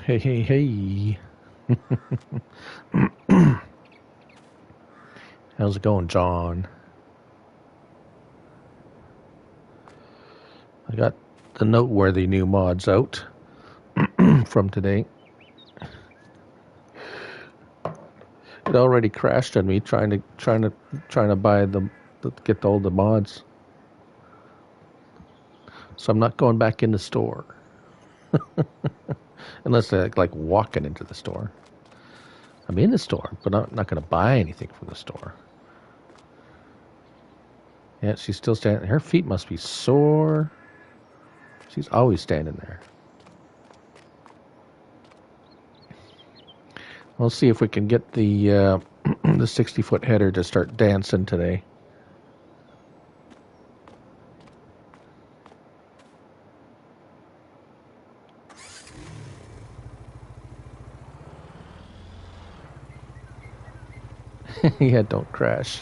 Hey, hey, hey. How's it going, John? I got the noteworthy new mods out from today. It already crashed on me trying to buy get all the mods. So I'm not going back in the store. Unless I like walking into the store. I'm in the store, but I'm not going to buy anything from the store. Yeah, she's still standing. Her feet must be sore. She's always standing there. We'll see if we can get the the 60-foot header to start dancing today. Yeah, don't crash.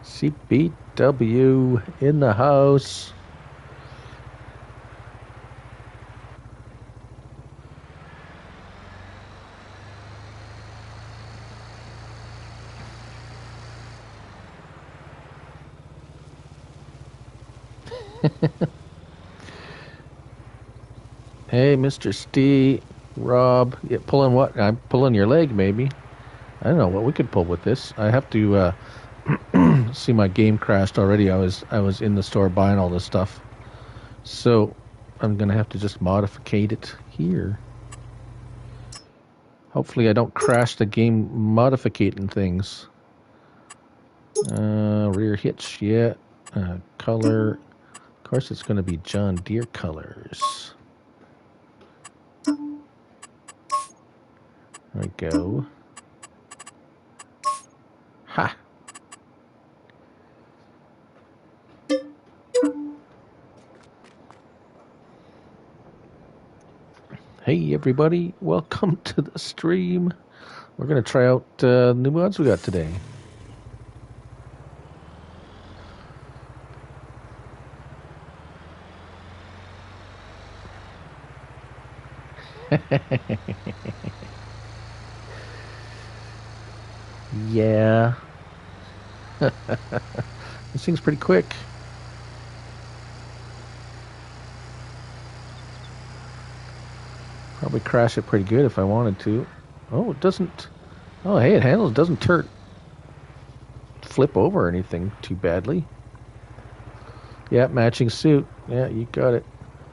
CBW in the house. Hey, Mr. Steve, Rob, you pulling what? I'm pulling your leg, maybe. I don't know what we could pull with this. I have to see, my game crashed already. I was in the store buying all this stuff, so I'm gonna have to just modify it here. Hopefully, I don't crash the game modificating things. Rear hitch, yeah. Color, of course, it's gonna be John Deere colors. There we go. Ha! Hey everybody, welcome to the stream. We're going to try out new mods we got today. Yeah. This thing's pretty quick. Probably crash it pretty good if I wanted to. Oh, it doesn't. Oh, hey, it handles. Doesn't flip over or anything too badly. Yeah, matching suit. Yeah, you got it.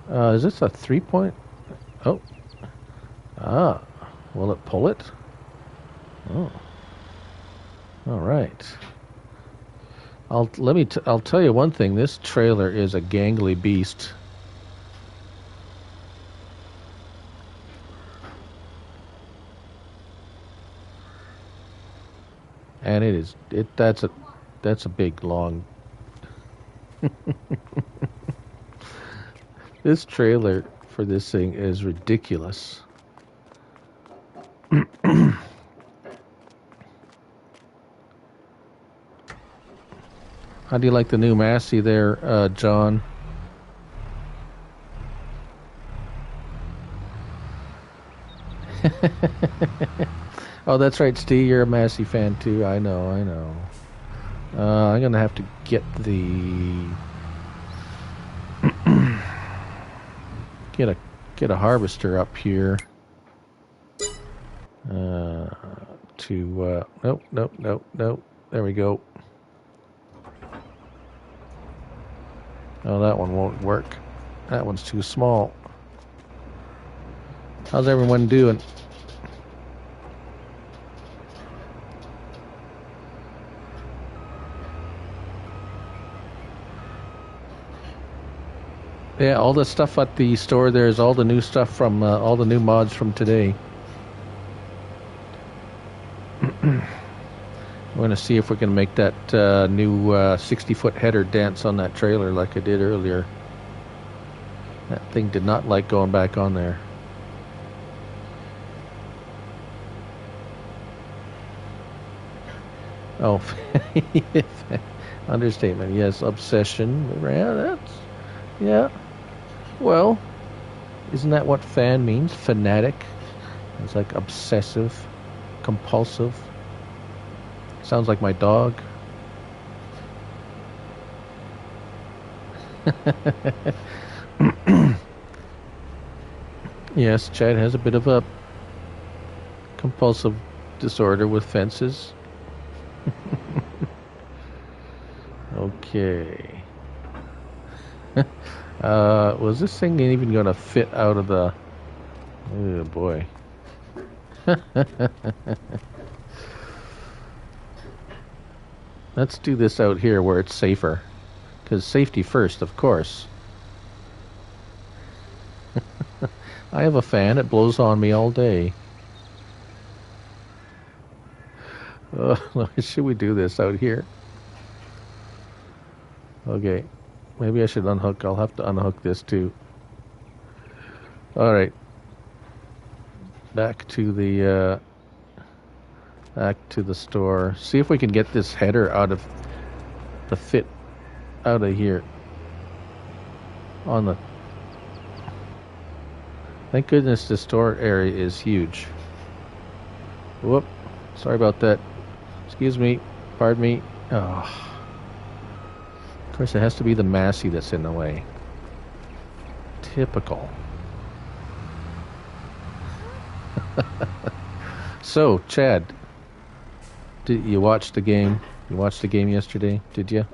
Is this a 3-point? Oh. Ah. Will it pull it? Oh. All right. I'll tell you one thing. This trailer is a gangly beast. And that's a big long. This trailer for this thing is ridiculous. How do you like the new Massey there, John? Oh, that's right, Steve. You're a Massey fan too. I know. I'm gonna have to get get a harvester up here. Nope. There we go. Oh, that one won't work. That one's too small. How's everyone doing? Yeah, all the stuff at the store there is all the new stuff from all the new mods from today. We're going to see if we can make that new 60-foot header dance on that trailer like I did earlier. That thing did not like going back on there. Oh, understatement. Yes, obsession. Yeah, well, Isn't that what fan means? Fanatic? It's like obsessive, compulsive. Sounds like my dog. Yes, Chad has a bit of a compulsive disorder with fences. Okay. Was this thing even going to fit out of the... Oh, boy. Let's do this out here where it's safer. Because safety first, of course. I have a fan. It blows on me all day. Should we do this out here? Okay. Maybe I should unhook. I'll have to unhook this too. All right. Back to the store. See if we can get this header out of the fit out of here. On the... Thank goodness the store area is huge. Whoop. Sorry about that. Excuse me. Pardon me. Oh. Of course, it has to be the Massey that's in the way. Typical. So, Chad, did you watch the game? You watched the game yesterday, did you?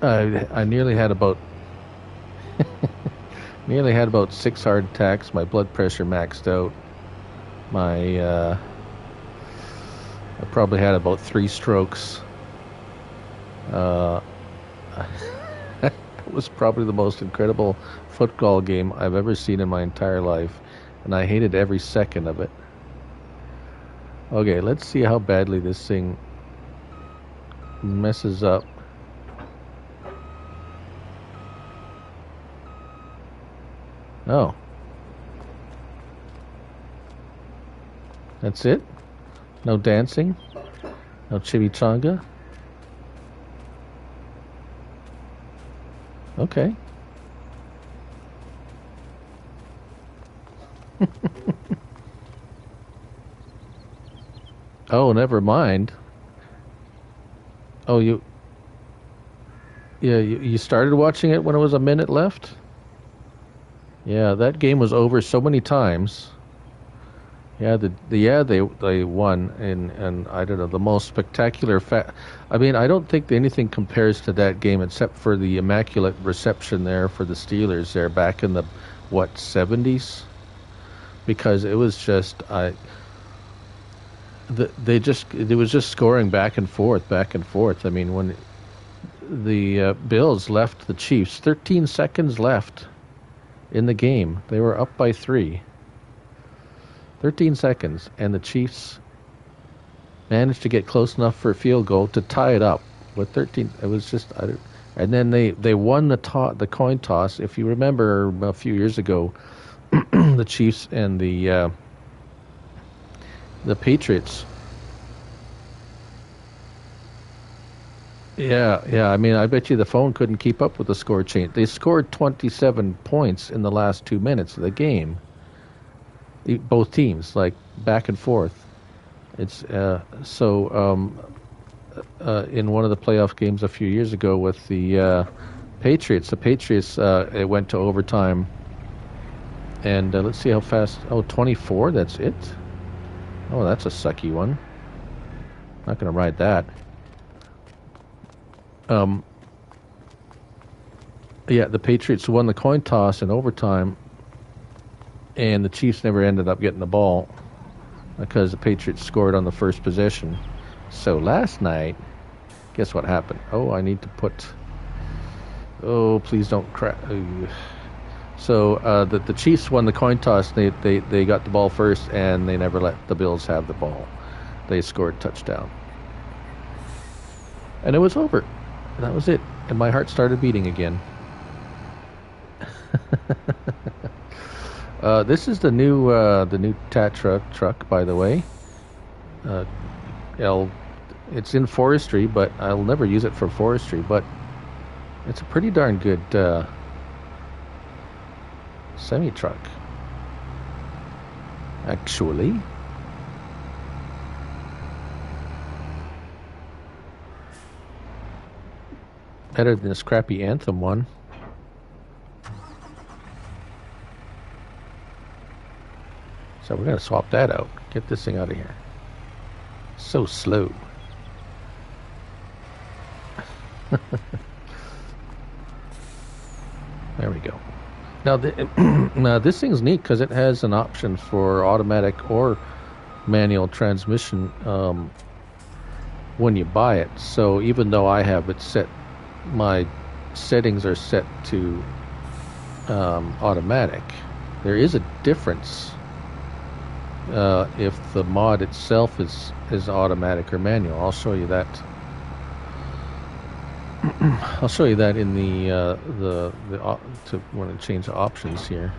I nearly had about nearly had about 6 heart attacks. My blood pressure maxed out. I probably had about 3 strokes. It was probably the most incredible football game I've ever seen in my entire life, and I hated every second of it. Okay, let's see how badly this thing messes up. Oh. That's it? No dancing? No chimichanga? Okay. Oh, never mind. Oh, you started watching it when it was a minute left? Yeah, that game was over so many times. Yeah, they won, and I don't know, the most spectacular I mean, I don't think anything compares to that game except for the immaculate reception there for the Steelers there back in the 70s, because it was just it was just scoring back and forth. I mean, when the Bills left the Chiefs, 13 seconds left in the game, they were up by 3. 13 seconds, and the Chiefs managed to get close enough for a field goal to tie it up with 13. It was just, and then they won the coin toss. If you remember, a few years ago, the Chiefs and the Patriots. Yeah. I mean, I bet you the phone couldn't keep up with the score change. They scored 27 points in the last 2 minutes of the game. Both teams, like back and forth. It's in one of the playoff games a few years ago with the Patriots. The Patriots it went to overtime, and let's see how fast. Oh, 24. That's it. Oh, that's a sucky one. Not going to ride that. Yeah, the Patriots won the coin toss in overtime, and the Chiefs never ended up getting the ball because the Patriots scored on the first possession. So last night, guess what happened? Oh, I need to put... Oh, please don't crack. So the Chiefs won the coin toss. They got the ball first, and they never let the Bills have the ball. They scored touchdown. And it was over. And that was it. And my heart started beating again. This is the new Tatra truck, by the way. It's in forestry, but I'll never use it for forestry. But it's a pretty darn good semi-truck, actually. Better than this crappy Anthem one. So we're going to swap that out. Get this thing out of here. So slow. There we go. Now, now this thing's neat because it has an option for automatic or manual transmission when you buy it. So even though I have it set, my settings are set to automatic, there is a difference if the mod itself is automatic or manual. I'll show you that. I'll show you that in when I change the options here.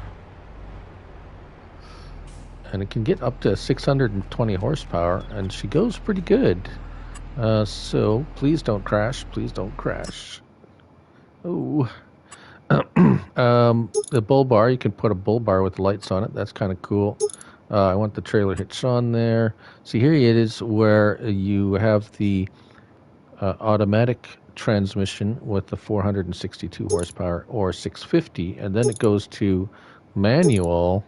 And it can get up to 620 horsepower, and she goes pretty good. So please don't crash. Please don't crash. Oh. The bull bar, you can put a bull bar with lights on it. That's kind of cool. I want the trailer hitch on there. See, here it is where you have the automatic transmission with the 462 horsepower or 650, and then it goes to manual,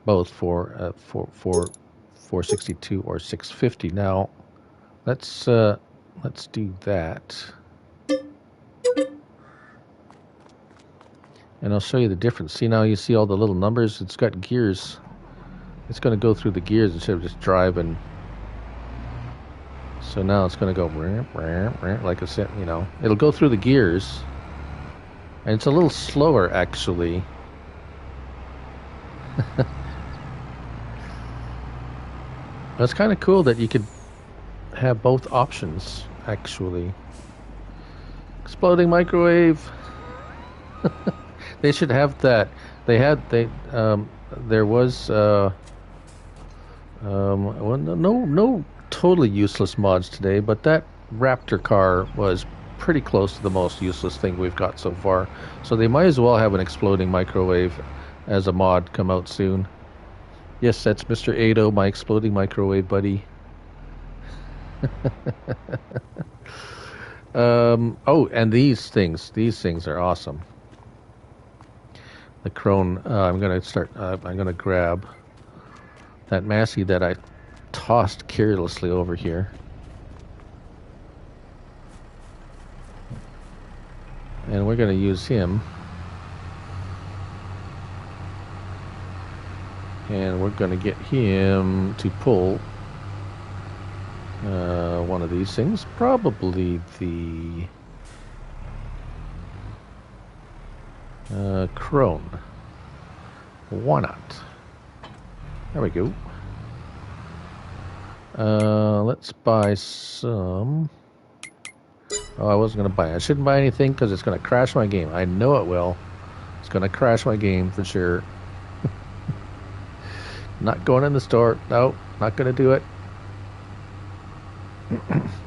both for 462 or 650. Now, let's do that, and I'll show you the difference. See, now you see all the little numbers. It's got gears. It's going to go through the gears instead of just driving. So now it's going to go like I said, you know, it'll go through the gears, and it's a little slower actually. It's kind of cool that you could have both options actually. Exploding microwave. They should have that. There was no totally useless mods today, but that Raptor car was pretty close to the most useless thing we've got so far. So they might as well have an exploding microwave as a mod come out soon. Yes, that's Mr. Ado, my exploding microwave buddy. Oh, and these things are awesome. The Crone, I'm gonna grab that Massey that I tossed carelessly over here, and we're going to use him, and we're going to get him to pull one of these things, probably the Crone. Why not? There we go. Let's buy some. Oh, I wasn't going to buy it. I shouldn't buy anything because it's going to crash my game. I know it will. It's going to crash my game for sure. Not going in the store. No, not going to do it.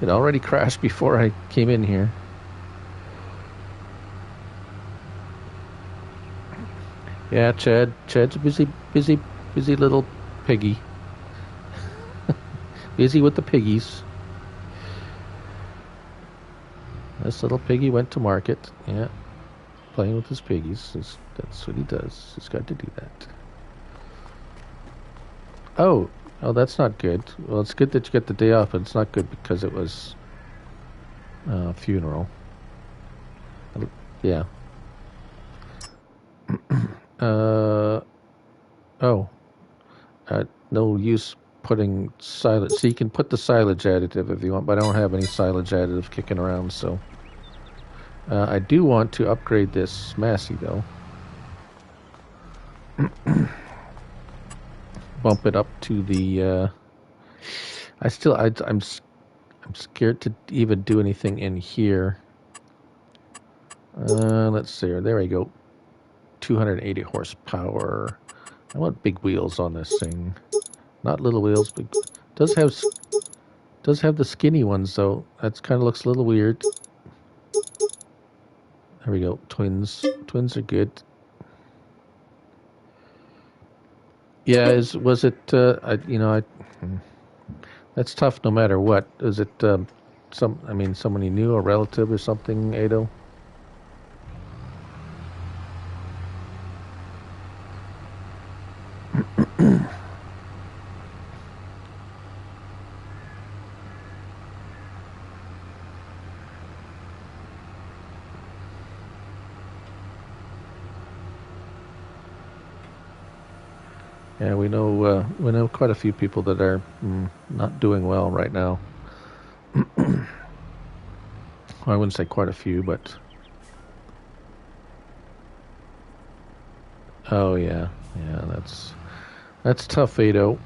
It already crashed before I came in here. Yeah, Chad's a busy little piggy. Busy with the piggies. This little piggy went to market. Yeah, playing with his piggies. That's what he does. He's got to do that. Oh, that's not good. Well, it's good that you get the day off, but it's not good because it was a funeral. Yeah. No use putting silage. So you can put the silage additive if you want, but I don't have any silage additive kicking around, so I do want to upgrade this Massey though. Bump it up to the I'm scared to even do anything in here. Let's see here. There we go. 280 horsepower. I want big wheels on this thing. Not little wheels, Does have does have the skinny ones though. That kind of looks a little weird. There we go. Twins. Twins are good. Yeah, is was it? That's tough no matter what. Is it someone you knew, a relative or something, Ado? Yeah, we know quite a few people that are not doing well right now. I wouldn't say quite a few, but oh yeah, yeah, that's tough, Ado.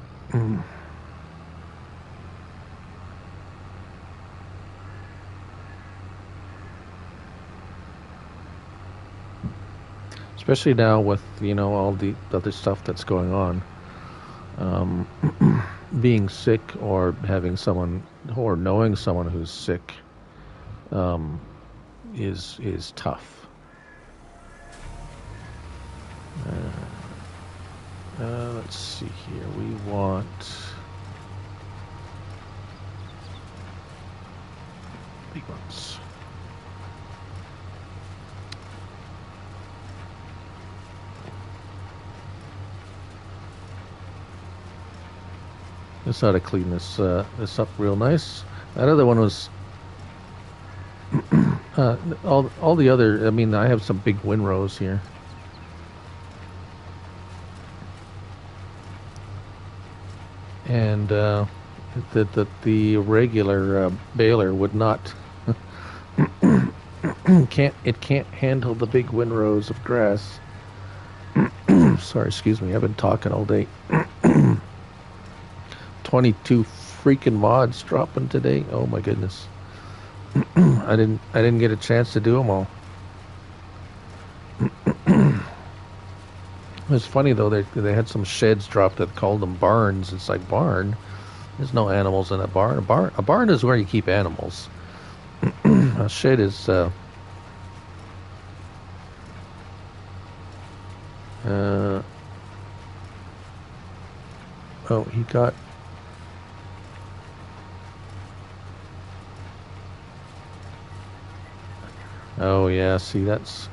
Especially now with all the other stuff that's going on. Um, Being sick or having someone or knowing someone who's sick um, is tough. Let's see here. We want big ones. Let's try to clean this up real nice. That other one was all the other. I mean, I have some big windrows here. And the regular baler would not can't handle the big windrows of grass. Sorry, excuse me. I've been talking all day. 22 freaking mods dropping today. Oh my goodness. I didn't get a chance to do them all. It's funny though, they had some sheds dropped that called them barns. It's like, barn? There's no animals in a barn. A barn is where you keep animals. A shed is oh, he got oh yeah, see, that's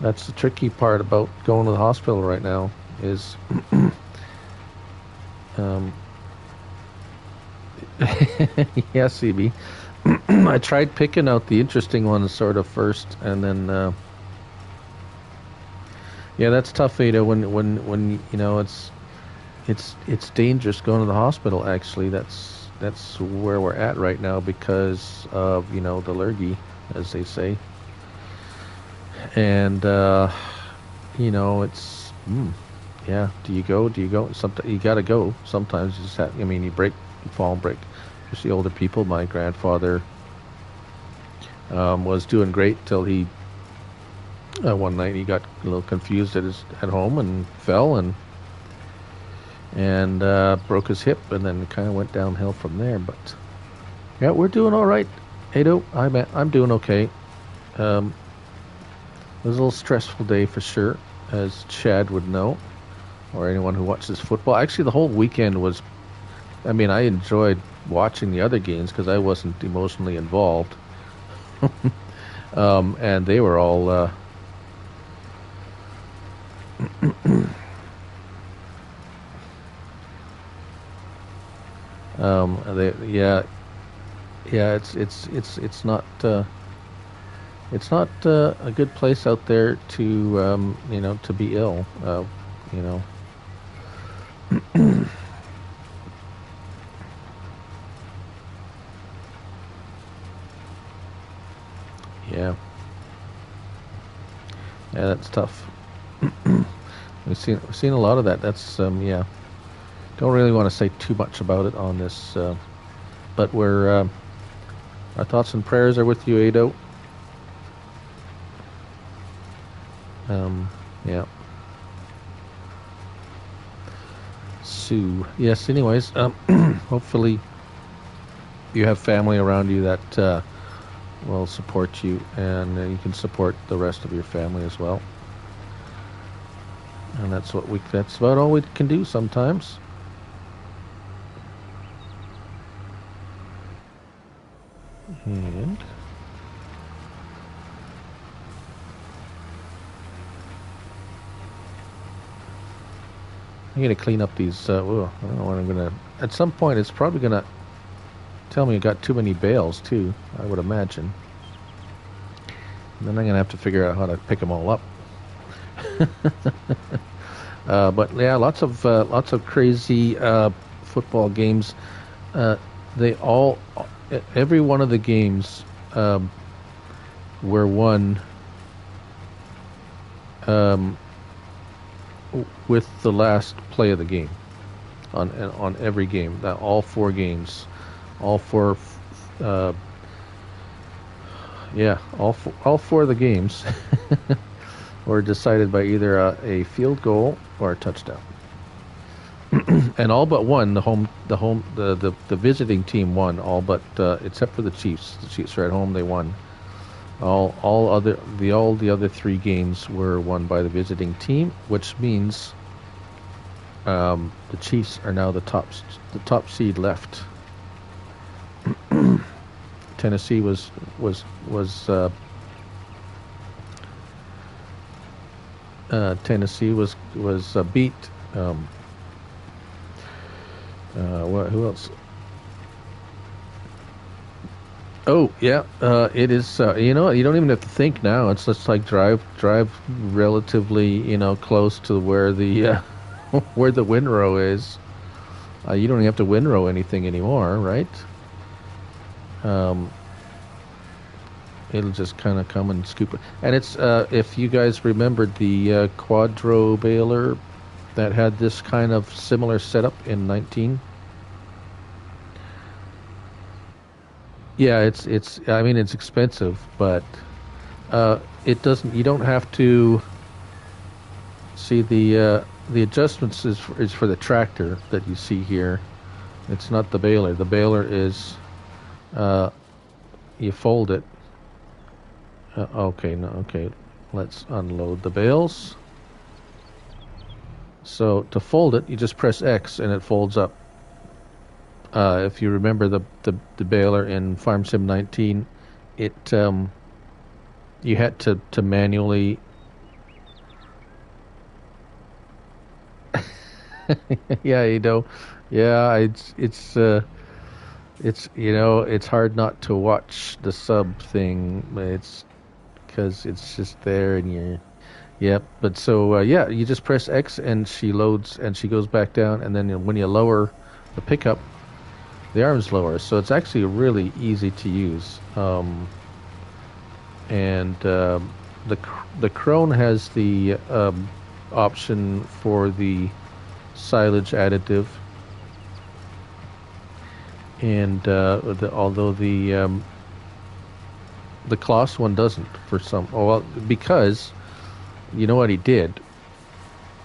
that's the tricky part about going to the hospital right now is um yeah, CB. I tried picking out the interesting ones sort of first, and then yeah, that's tough, Ada. When it's dangerous going to the hospital. Actually, that's where we're at right now because of the lurgy, as they say, and it's yeah. Do you go? Do you go? Sometimes you gotta go. Sometimes you just have. I mean, you fall and break. Especially older people. My grandfather was doing great till he one night he got a little confused at home and fell and broke his hip, and then kind of went downhill from there. But yeah, we're doing all right, Ado. I'm doing okay. It was a little stressful day for sure, as Chad would know, or anyone who watches football. Actually, the whole weekend was. I mean, I enjoyed watching the other games because I wasn't emotionally involved, and they were all. Yeah, yeah. It's not a good place out there to to be ill. You know. Yeah. Yeah, that's tough. We've seen a lot of that. That's yeah. Don't really want to say too much about it on this, but our thoughts and prayers are with you, Ado. Yeah. ensue. Yes. Anyways, hopefully you have family around you that will support you, and you can support the rest of your family as well. And that's about all we can do sometimes. And I'm going to clean up these. I don't know what I'm going to. At some point, it's probably going to tell me I got too many bales, too, I would imagine. And then I'm going to have to figure out how to pick them all up. But yeah, lots of crazy football games. Every one of the games were won with the last play of the game on every game. All four games, all four of the games were decided by either a field goal or a touchdown. And all but one, the visiting team won, all but except for the Chiefs. The Chiefs are at home; they won. All the other three games were won by the visiting team, which means the Chiefs are now the top seed left. Tennessee was beat. Who else? Oh yeah, it is. You don't even have to think now. It's just like drive relatively, close to where the where the windrow is. You don't even have to windrow anything anymore, right? It'll just kind of come and scoop it. And it's if you guys remembered the Quadro Baler that had this kind of similar setup in 19. Yeah, it's. I mean, it's expensive, but it doesn't. You don't have to see the adjustments is for the tractor that you see here. It's not the baler. The baler is you fold it. Okay. Let's unload the bales. So to fold it, you just press X and it folds up. If you remember the baler in Farm Sim 19, it you had to manually. Yeah, yeah, it's hard not to watch the sub thing. It's because it's just there and you're. Yep, but so yeah, you just press X and she loads and she goes back down, and then when you lower the pickup, the arm's lower, so it's actually really easy to use. And the Krone has the option for the silage additive, and although the Kloss one doesn't for some. Well, because you know what he did.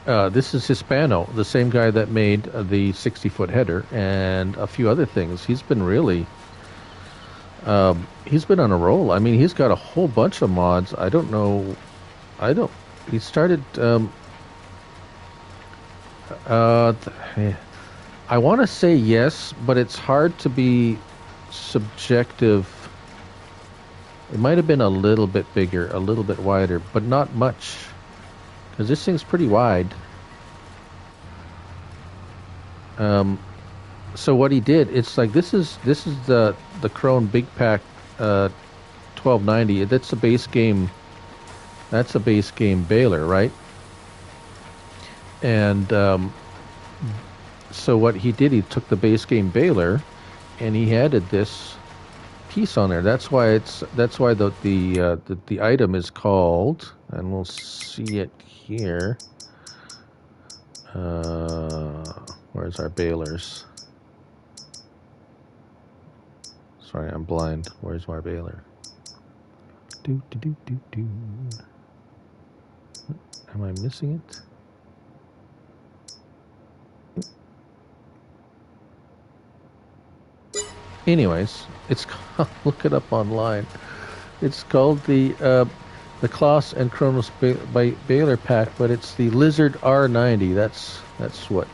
This is Hispano, the same guy that made the 60-foot header and a few other things. He's been really, he's been on a roll. I mean, he's got a whole bunch of mods. I don't know. He started, I want to say yes, but it's hard to be subjective. It might have been a little bit bigger, a little bit wider, but not much. Because this thing's pretty wide. So what he did, it's like this is the Krone Big Pack 1290. That's a base game. That's a base game baler, right? And so what he did, he took the base game baler, and he added this piece on there. That's why the item is called, and we'll see it here. Where's our balers? Sorry, I'm blind. Where's my baler? Do. Am I missing it? Anyways, it's called, look it up online. It's called the Klaus and Kronos Baler pack, but it's the Lizard R90. That's what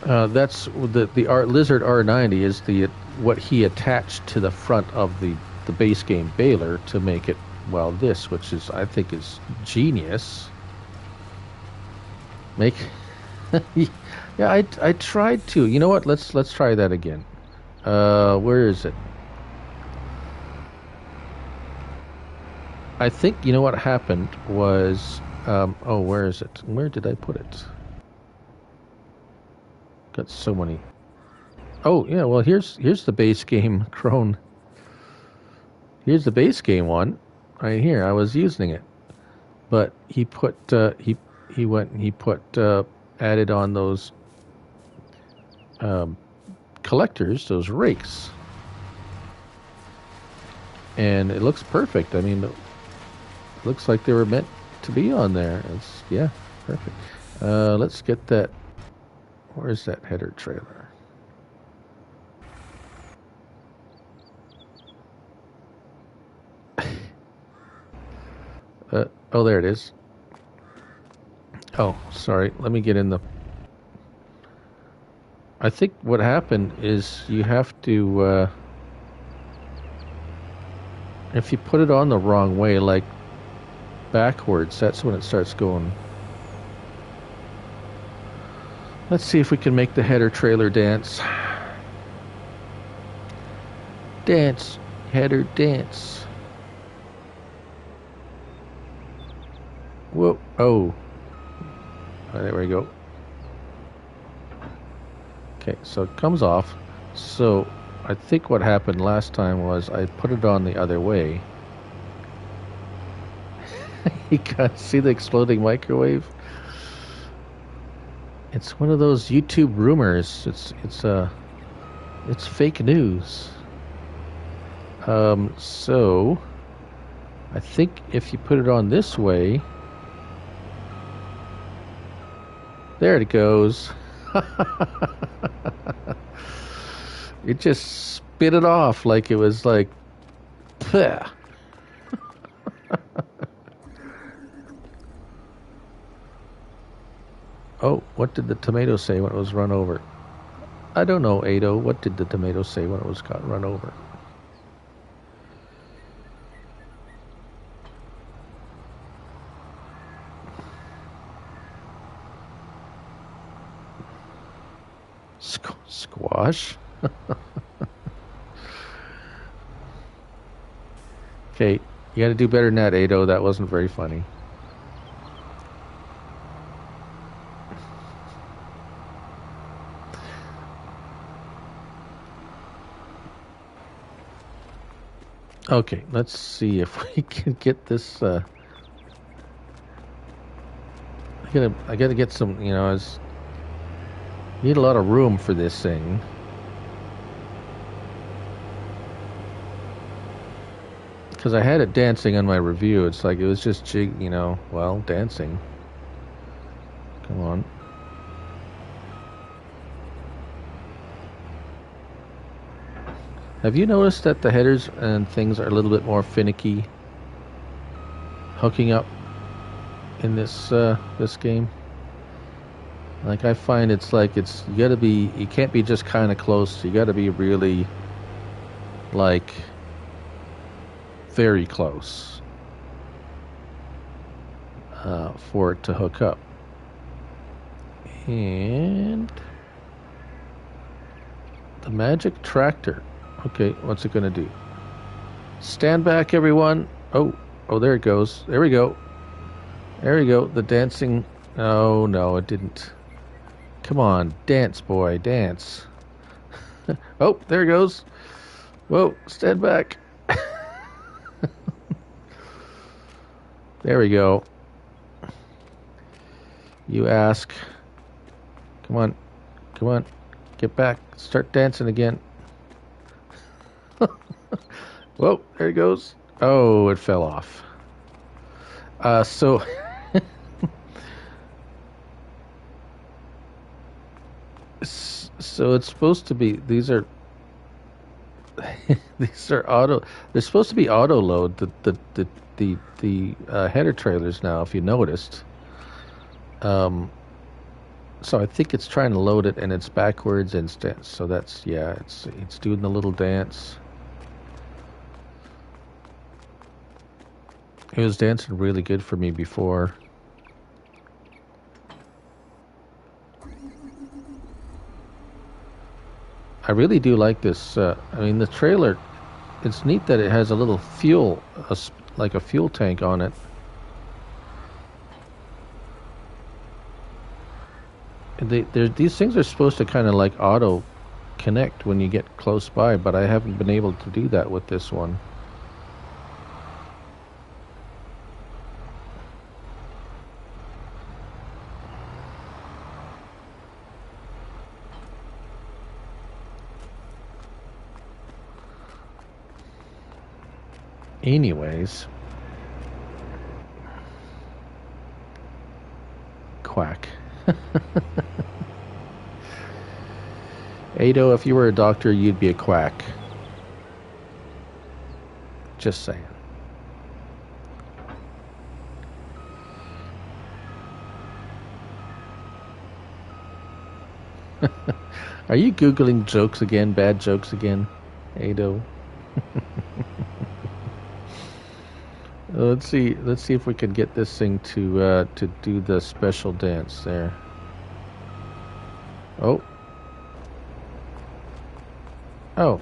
that's the Lizard R90 is the what he attached to the front of the base game Baler to make it, well, this, which is, I think, is genius. Make yeah, I tried to. You know what? Let's try that again. Where is it? I think, you know what happened was, oh, where is it? Where did I put it? Got so many. Oh, yeah, well, here's the base game Crone. Here's the base game one right here. I was using it, but he put he went and he put added on those collectors, those rakes, and it looks perfect. I mean, it looks like they were meant to be on there. It's, yeah, perfect. Let's get that. Where's that header trailer? Oh, there it is. Oh, sorry. Let me get in the... I think what happened is you have to... if you put it on the wrong way, like backwards, that's when it starts going. Let's see if we can make the header trailer dance. Dance, header, dance. Whoa, oh. There we go. Okay, so it comes off. So I think what happened last time was I put it on the other way. You can't see the exploding microwave. It's one of those YouTube rumors. It's fake news. So I think if you put it on this way, there it goes. It just spit it off like it was like, bleh. Oh, what did the tomato say when it was run over? I don't know, Ado. What did the tomato say when it was run over? Squash? Okay, you gotta do better than that, Ado. That wasn't very funny. Okay, let's see if we can get this. I gotta get some. You know, need a lot of room for this thing. Because I had it dancing on my review. It's like it was just dancing. Come on. Have you noticed that the headers and things are a little bit more finicky hooking up in this game? Like, I find it's like you can't be just kind of close. You got to be really, like, very close for it to hook up. And the magic tractor. Okay, what's it going to do? Stand back, everyone. Oh, there it goes. There we go. There we go. The dancing. Oh, no, it didn't. Come on, dance, boy, dance. Oh, there it goes. Whoa, stand back. There we go. You ask. Come on. Come on. Get back. Start dancing again. Whoa, there it goes. Oh, it fell off. So So it's supposed to be. These are these are auto. They're supposed to be auto load. The header trailers now. If you noticed. So I think it's trying to load it, and it's backwards instead. So that's yeah. It's doing the little dance. It was dancing really good for me before. I really do like this. I mean, the trailer, it's neat that it has a little fuel, like a fuel tank on it. These things are supposed to kind of like auto connect when you get close by, but I haven't been able to do that with this one. Anyways, quack. Ado, if you were a doctor, you'd be a quack. Just saying. Are you Googling jokes again, bad jokes again, Ado? Let's see if we can get this thing to do the special dance there. Oh. Oh.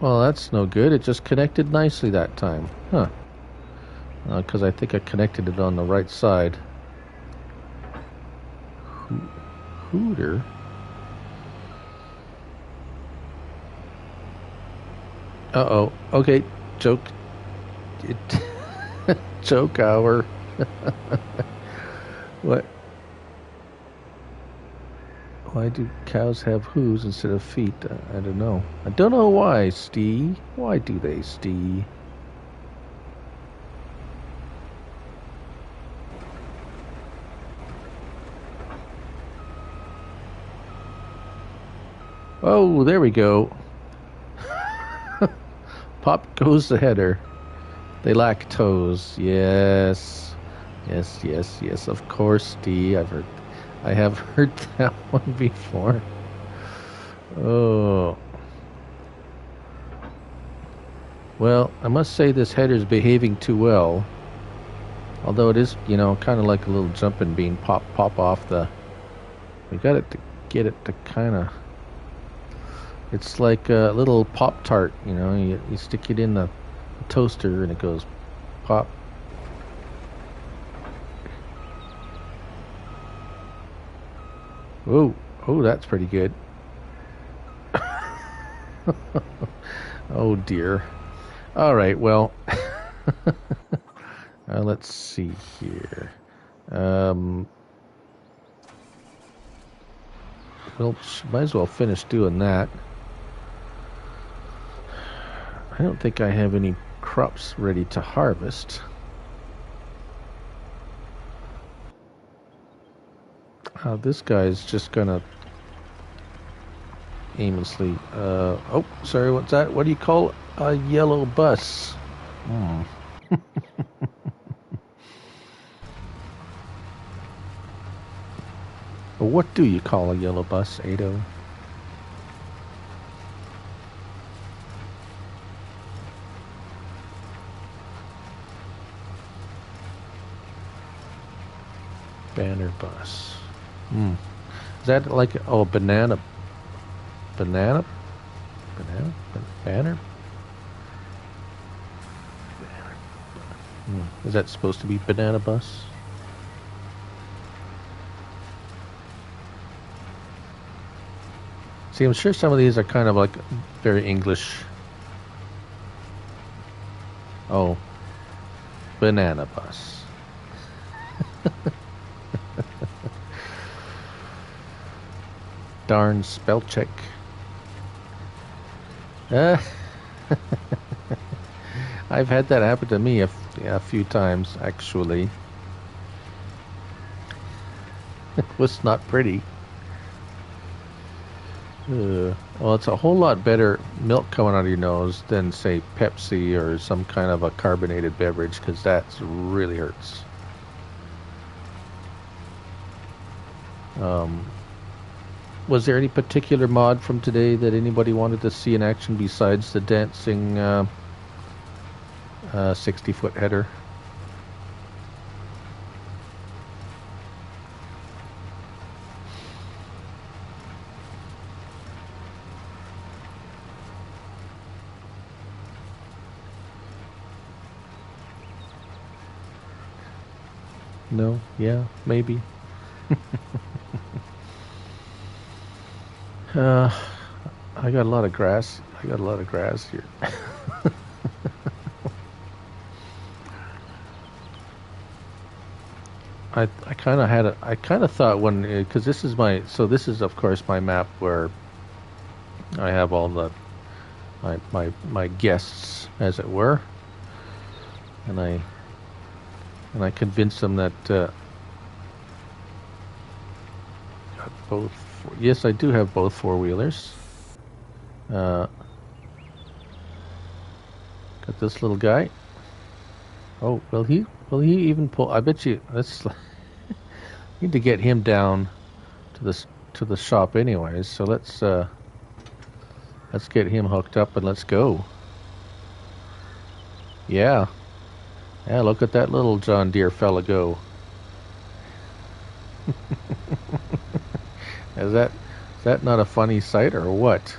Well, that's no good. It just connected nicely that time. Huh. Because I think I connected it on the right side. Hooter? Uh-oh. Okay. Joke. Joke hour. What? Why do cows have hooves instead of feet? I don't know. I don't know why, Steve. Why do they, Steve? Oh, there we go. Pop goes the header. They lack toes. Yes. Yes, yes, yes. Of course, Steve. I have heard that one before. Oh. Well, I must say this header's behaving too well. Although it is, kind of like a little jumping bean. Pop off the... We got it to get it to kind of... It's like a little Pop-Tart, You stick it in the toaster and it goes pop. Oh, that's pretty good. Oh dear. All right, well, let's see here. Well, might as well finish doing that. I don't think I have any crops ready to harvest. This guy's just gonna aimlessly. Oh, sorry. What's that? What do you call a yellow bus? What do you call a yellow bus, Ado? Banner bus. Is that like banana? Banner? Is that supposed to be banana bus? See, I'm sure some of these are kind of like very English. Oh, banana bus. Darn spell check. I've had that happen to me a few times, actually. It was not pretty. Well, it's a whole lot better milk coming out of your nose than, say, Pepsi or some kind of a carbonated beverage, because that really hurts. Was there any particular mod from today that anybody wanted to see in action besides the dancing 60-foot header? No? Yeah? Maybe? I got a lot of grass. I got a lot of grass here. I kind of had a. I kind of thought when, because this is my. So this is of course my map where I have all the my guests, as it were, and I convinced them that got both. Yes, I do have both four-wheelers. Got this little guy. Oh, will he even pull? I bet you. Let's need to get him down to the shop anyways. So let's get him hooked up and let's go. Yeah. Yeah, look at that little John Deere fella go. Is that not a funny sight or what?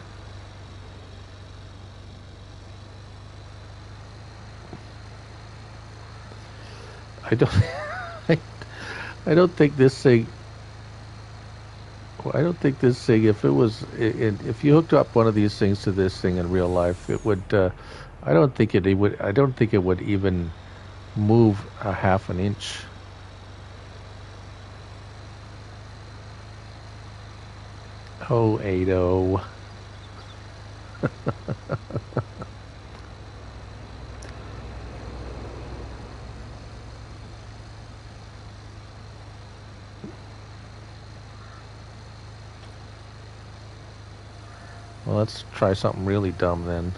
I don't I don't think this thing I don't think this thing, if it was if you hooked up one of these things to this thing in real life, it would I don't think it would I don't think it would even move a half an inch. Oh, Ado. Well, let's try something really dumb then.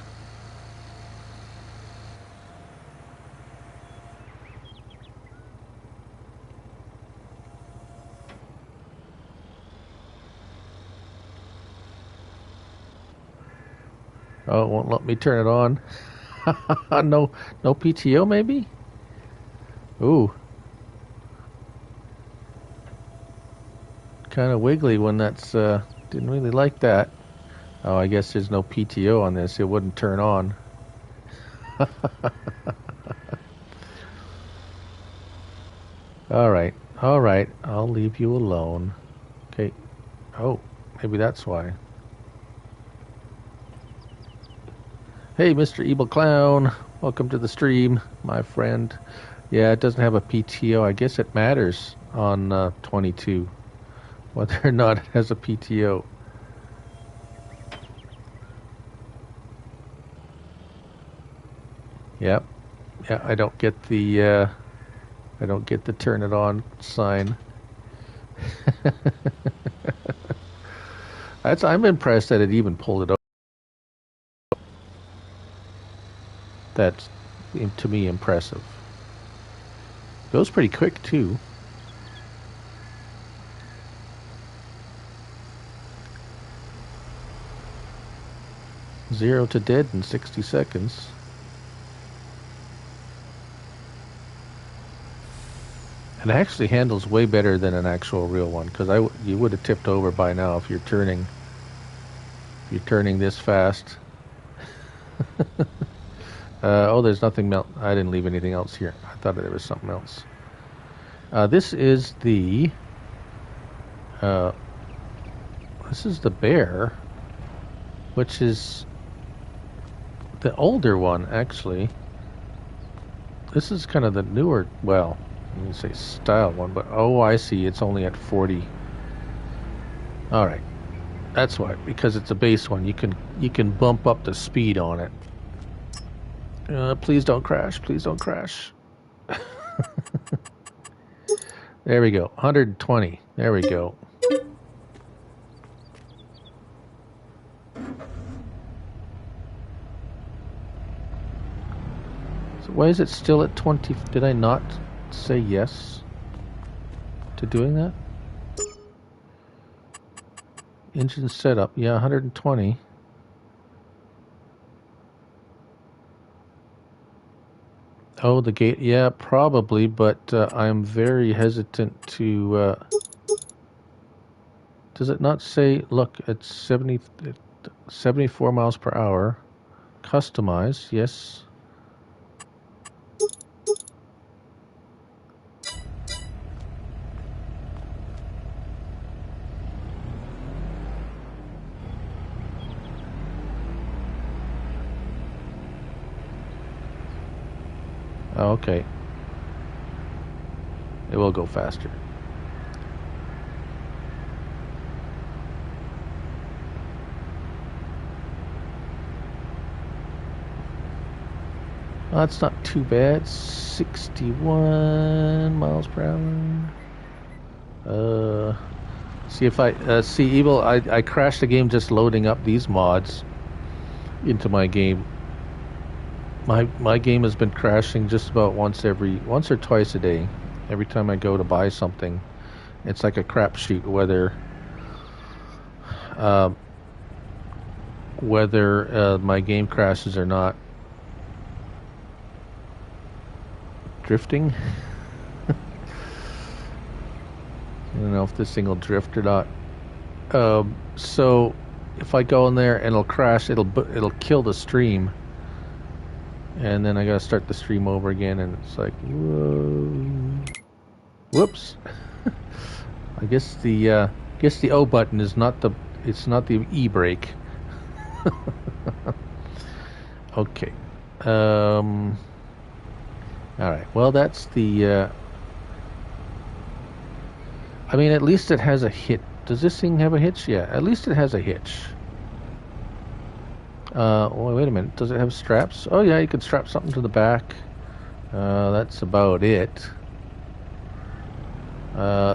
Oh, it won't let me turn it on. No PTO maybe? Ooh. Kind of wiggly when that's didn't really like that. Oh, I guess there's no PTO on this. It wouldn't turn on. All right. I'll leave you alone. Okay. Oh, maybe that's why. Hey, Mr. Evil Clown. Welcome to the stream, my friend. Yeah, it doesn't have a PTO. I guess it matters on 22 whether or not it has a PTO. Yep. Yeah, I don't get the turn it on sign. I'm impressed that it even pulled it up. That's, to me, impressive. Goes pretty quick too. Zero to dead in 60 seconds. It actually handles way better than an actual real one, because you would have tipped over by now if you're turning this fast. Oh, there's nothing melt. I didn't leave anything else here. I thought there was something else. This is the Bear, which is the older one actually. This is kind of the newer, well, let me say style one, but oh, I see, it's only at 40. All right, that's why, because it's a base one. You can bump up the speed on it. Please don't crash. Please don't crash. There we go. 120. There we go. Why is it still at 20? Did I not say yes to doing that? Engine setup. Yeah, 120. Oh, the gate. Yeah, probably, but I'm very hesitant to... does it not say, look, it's 74 miles per hour. Customize, yes. Oh, okay. It will go faster. Oh, that's not too bad. 61 miles per hour. See if I see Evil. I crashed the game just loading up these mods into my game. My game has been crashing just about once or twice a day. Every time I go to buy something, it's like a crapshoot whether my game crashes or not. Drifting. I don't know if this thing will drift or not. So if I go in there and it'll crash, it'll kill the stream, and then I gotta start the stream over again, and it's like, whoa. Whoops. I guess the O button is not the E brake. Okay. All right. Well, that's the. I mean, at least it has a hitch. Does this thing have a hitch? Yeah. At least it has a hitch. Well, wait a minute. Does it have straps? Oh yeah, you could strap something to the back. That's about it.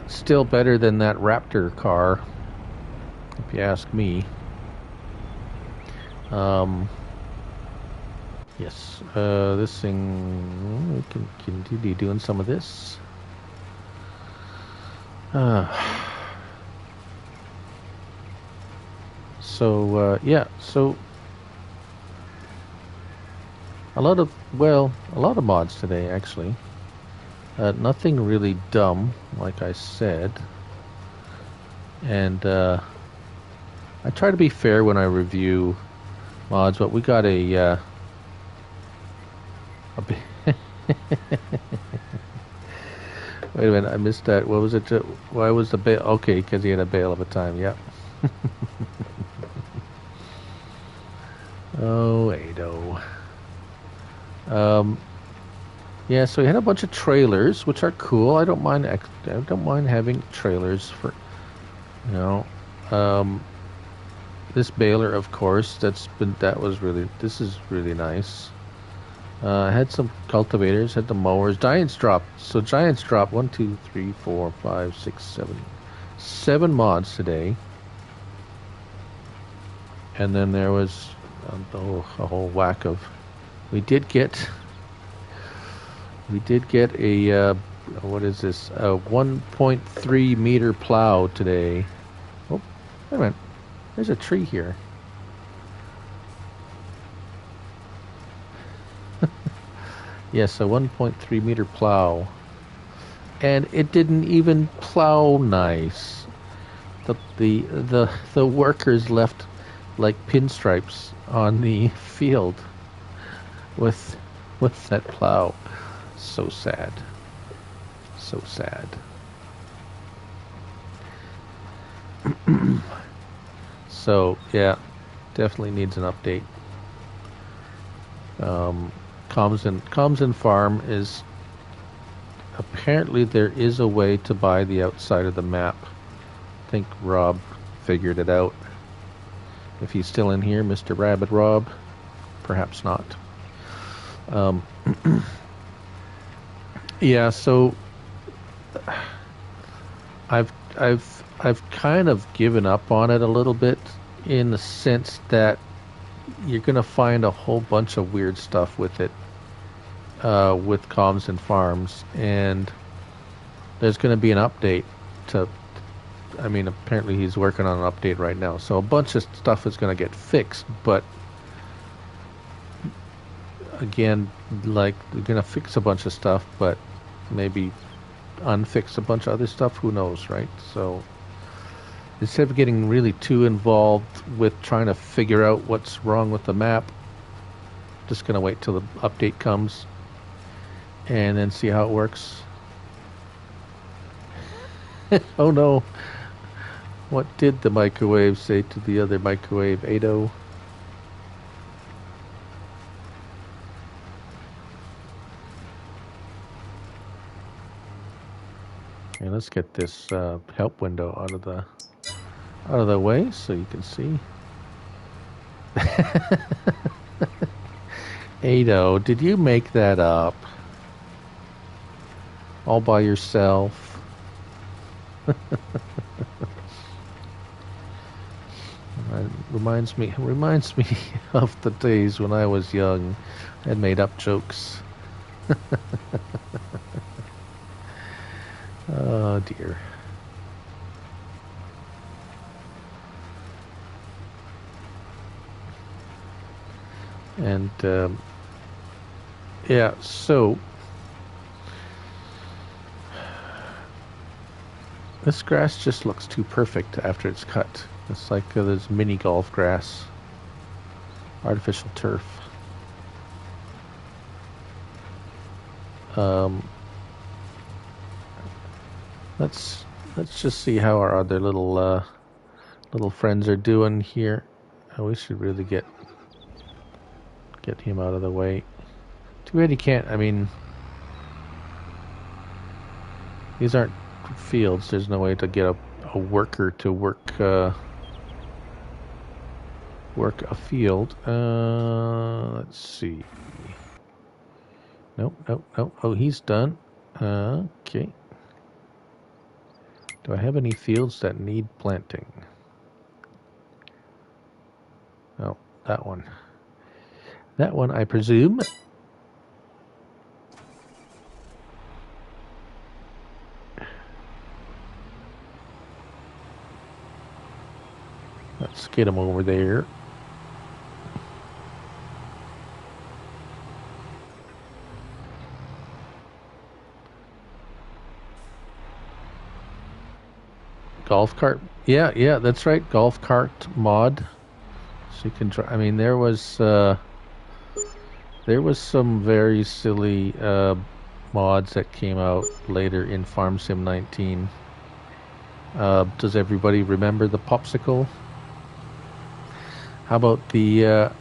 Still better than that Raptor car, if you ask me. Yes, this thing, we can continue doing some of this. Yeah, so a lot of mods today, actually. Nothing really dumb, like I said. And I try to be fair when I review mods, but we got a wait a minute, I missed that. What was it? Why was the bail? Okay, because he had a bail of a time. Yep. Oh, Ado. Yeah, so he had a bunch of trailers, which are cool. I don't mind having trailers for, this baler, of course. This is really nice. I had some cultivators, had the mowers. Giants drop. So Giants drop 1, 2, 3, 4, 5, 6, 7. 7 mods today. And then there was a whole whack of. We did get a what is this? A 1.3 meter plow today. Oh, wait a minute. There's a tree here. Yes, a 1.3 meter plow, and it didn't even plow nice. The workers left like pinstripes on the field with that plow. So sad. So sad. So yeah, definitely needs an update. Comms and Farm is apparently there is a way to buy the outside of the map. I think Rob figured it out. If he's still in here, Mr. Rabbit Rob, perhaps not. Yeah, so I've kind of given up on it a little bit, in the sense that you're gonna find a whole bunch of weird stuff with it. with comms and farms, and there's going to be an update to. I mean, apparently he's working on an update right now, so a bunch of stuff is going to get fixed. But again, like they're going to fix a bunch of stuff, but maybe unfix a bunch of other stuff. Who knows, right? So instead of getting really too involved with trying to figure out what's wrong with the map, just going to wait till the update comes and then see how it works. Oh no. What did the microwave say to the other microwave, Ado? Okay, let's get this help window out of the way so you can see. Ado, did you make that up? All by yourself? Reminds me of the days when I was young and made up jokes. Oh dear. And yeah, so this grass just looks too perfect after it's cut. It's like there's mini golf grass, artificial turf. Let's just see how our other little friends are doing here. We should really get him out of the way. Too bad he can't. I mean, these aren't fields. There's no way to get a worker to work a field. Let's see. Nope. Oh, he's done. Okay. Do I have any fields that need planting? Oh, that one. That one, I presume. Let's get him over there. Golf cart. Yeah, that's right. Golf cart mod. So you can try. I mean, there was some very silly mods that came out later in Farm Sim 19. Does everybody remember the popsicle? How about the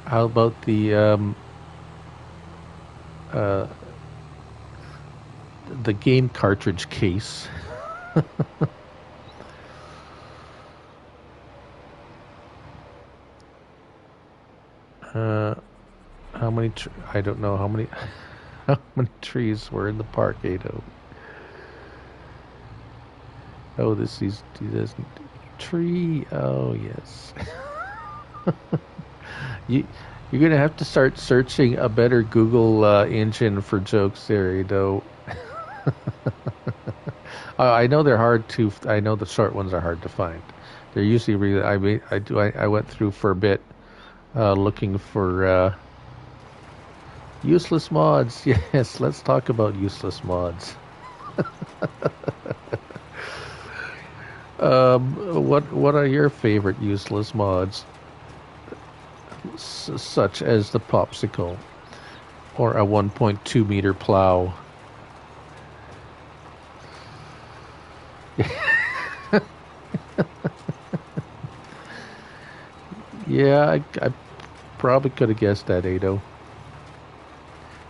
game cartridge case? How many? I don't know how many. How many trees were in the park, Ado? Oh, he doesn't. Tree. Oh, yes. You're gonna have to start searching a better Google engine for jokes there, Ado. I know they're hard to. I know the short ones are hard to find. They're usually really. I went through for a bit. Looking for useless mods. Yes, let's talk about useless mods. What are your favorite useless mods? Such as the popsicle or a 1.2 meter plow. Yeah, I probably could have guessed that, Ado.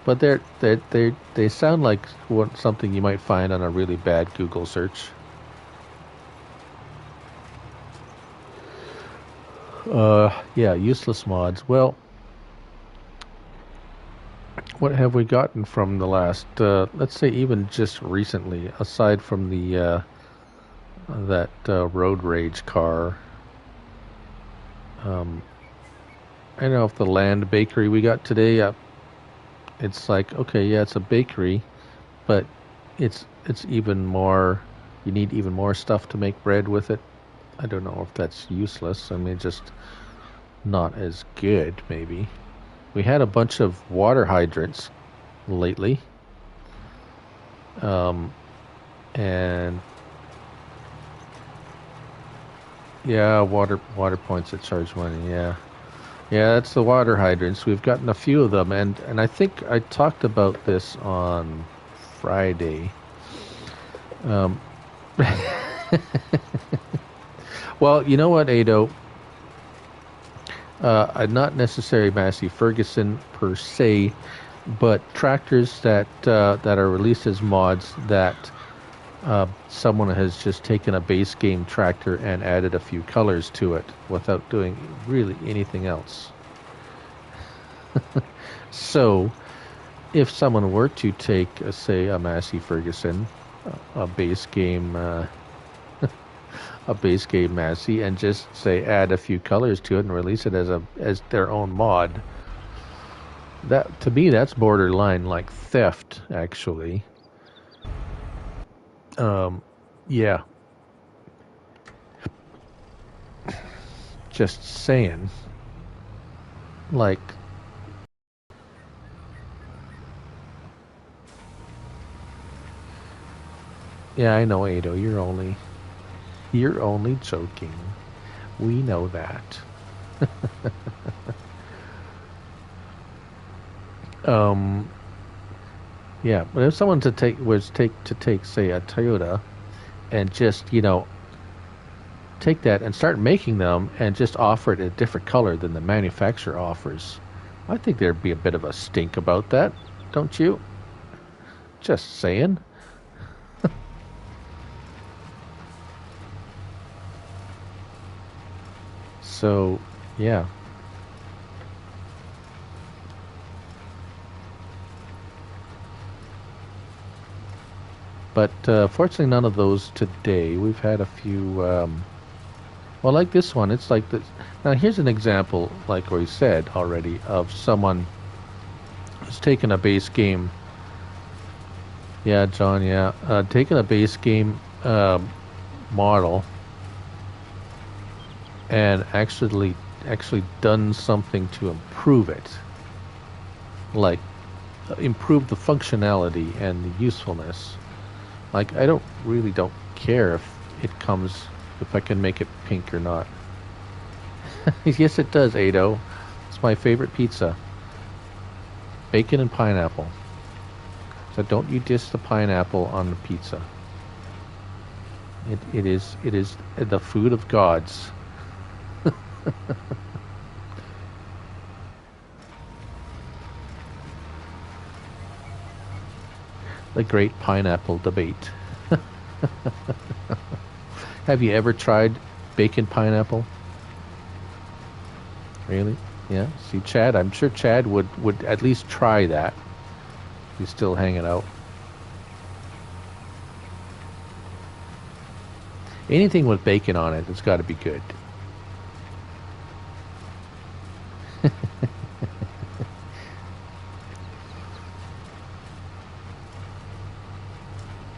But they sound like something you might find on a really bad Google search. Yeah, useless mods. Well, what have we gotten from the last? Let's say even just recently, aside from the that road rage car. I don't know if the land bakery we got today. It's like, okay, yeah, it's a bakery, but it's even more. You need even more stuff to make bread with it. I don't know if that's useless. I mean, just not as good, maybe. We had a bunch of water hydrants lately, um, and yeah, water points that charge money. Yeah, yeah, that's the water hydrants. We've gotten a few of them, and I think I talked about this on Friday. Um, well, you know what, Ado? Not necessarily Massey Ferguson per se, but tractors that are released as mods that someone has just taken a base game tractor and added a few colors to it without doing really anything else. So, if someone were to take, say, a Massey Ferguson, a base game, a base game Massey, and just say add a few colors to it and release it as their own mod, that to me that's borderline like theft, actually. Yeah, just saying. Like, yeah, I know, Ado. You're only joking. We know that. um, yeah, but if someone to take, say, a Toyota, and just take that and start making them and just offer it a different color than the manufacturer offers, I think there'd be a bit of a stink about that, don't you? Just saying. So, yeah. But fortunately, none of those today. We've had a few. Well, like this one, it's like this. Now, here's an example, like we said already, of someone who's taken a base game. Yeah, John. Yeah, taken a base game model and actually done something to improve it, like improve the functionality and the usefulness. Like, I don't care if I can make it pink or not. Yes, it does, Ado. It's my favorite pizza. Bacon and pineapple. So don't you diss the pineapple on the pizza. It is the food of gods. The great pineapple debate. Have you ever tried bacon pineapple? Really? Yeah. See, Chad, I'm sure Chad would at least try that. He's still hanging out. Anything with bacon on it, it's got to be good.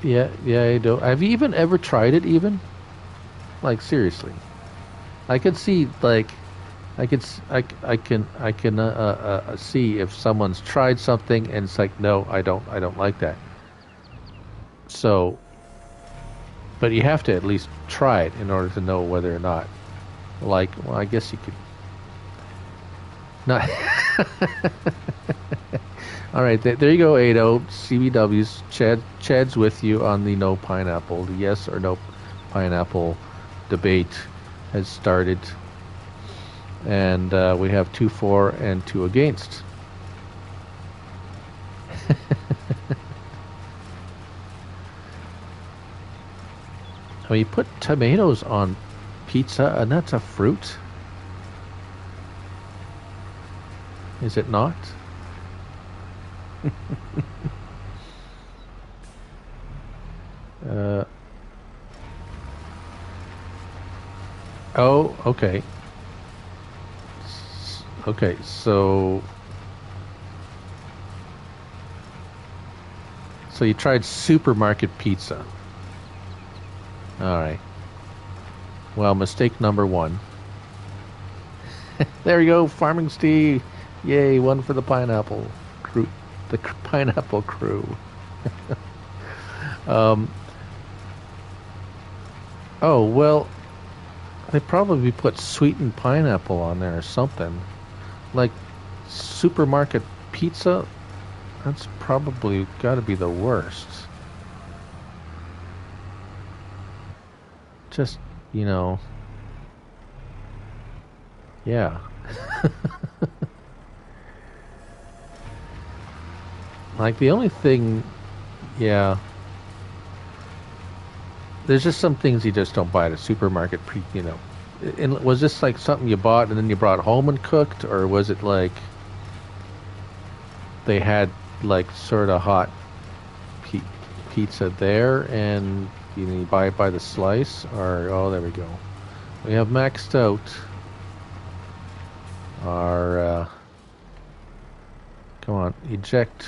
Yeah, yeah, I do. Have you even ever tried it? Even like seriously, I could see like I can see if someone's tried something and it's like, no, I don't like that. So, but you have to at least try it in order to know whether or not. Like, well, I guess you could not. All right, there you go, Ado. CBW's Chad's with you on the no pineapple, the yes or no pineapple debate has started, and we have 2 for and 2 against. I mean, you put tomatoes on pizza, and that's a fruit, is it not? uh, oh, okay. Okay, so So you tried supermarket pizza. All right. Well, mistake number one. There you go, Farming Steve. Yay, one for the pineapple crew. The pineapple crew. Oh, well, they probably put sweetened pineapple on there or something. Like supermarket pizza, that's probably got to be the worst. Just, yeah. Like the only thing, yeah. There's just some things you just don't buy at a supermarket. And was this like something you bought and then you brought home and cooked, or was it like they had like sort of hot pizza there and you buy it by the slice? Or oh, there we go. We have maxed out our. Come on, eject.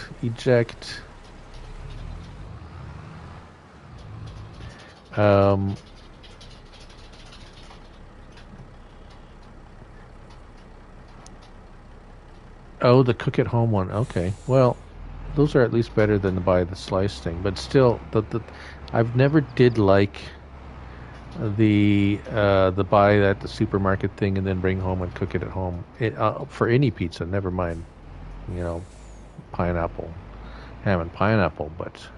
Oh, the cook at home one. Okay. Well, those are at least better than the buy the slice thing. But still, I've never did like the buy at the supermarket thing and then bring home and cook it at home. For any pizza, never mind. Pineapple, ham and pineapple. But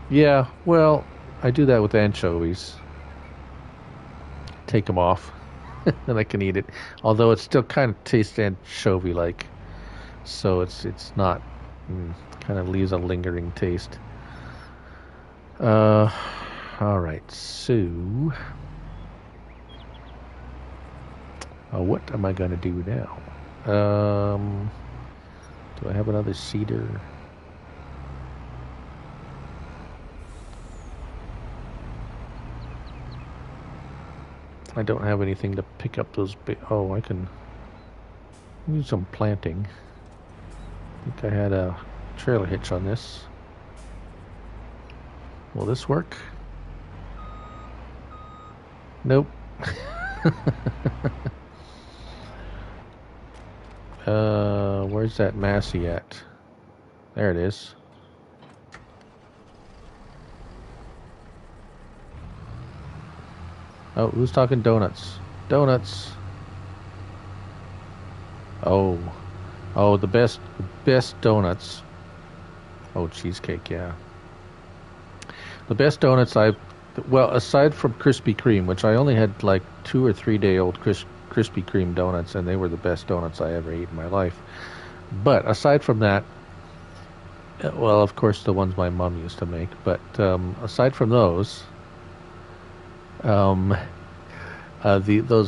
yeah, well, I do that with anchovies. Take them off. And I can eat it, although it still kind of tastes anchovy-like, so it's not kind of leaves a lingering taste. All right, so what am I gonna do now? Do I have another cedar? I don't have anything to pick up those I can use some planting. I think I had a trailer hitch on this. Will this work? Nope. Where's that Massey at? There it is. Oh, who's talking donuts? Donuts. Oh, the best donuts. Oh, cheesecake, yeah. The best donuts aside from Krispy Kreme, which I only had like 2 or 3 day old Krispy Kreme donuts, and they were the best donuts I ever ate in my life. But aside from that, well, of course, the ones my mom used to make. But aside from those. Those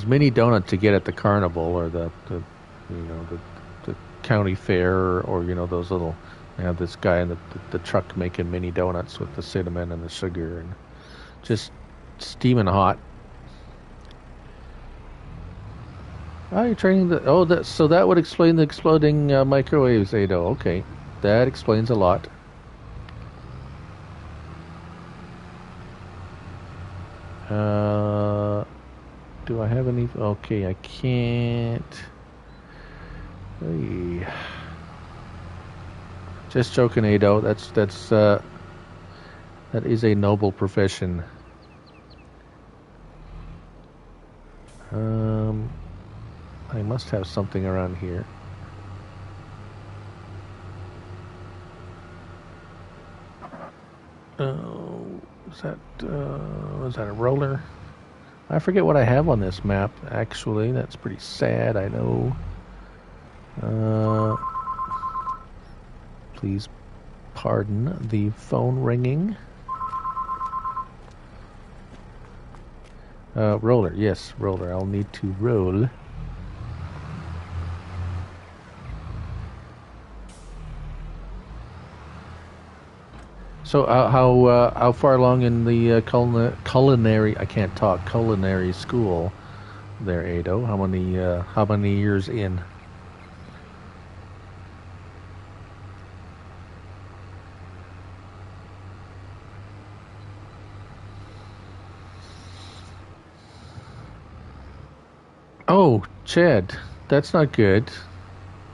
mini donuts you get at the carnival or the county fair or those little, they have this guy in the truck making mini donuts with the cinnamon and the sugar and just steaming hot. Oh, you're training so that would explain the exploding microwaves, Ado. Okay, that explains a lot. Do I have any? Okay, I can't. Hey. Just joking, Ado. That is a noble profession. I must have something around here. Was that a roller? I forget what I have on this map, actually. That's pretty sad, I know. Please pardon the phone ringing. Roller, yes, roller. I'll need to roll. So how far along in the culinary school there, Ado? How many years in? Oh, Chad, that's not good.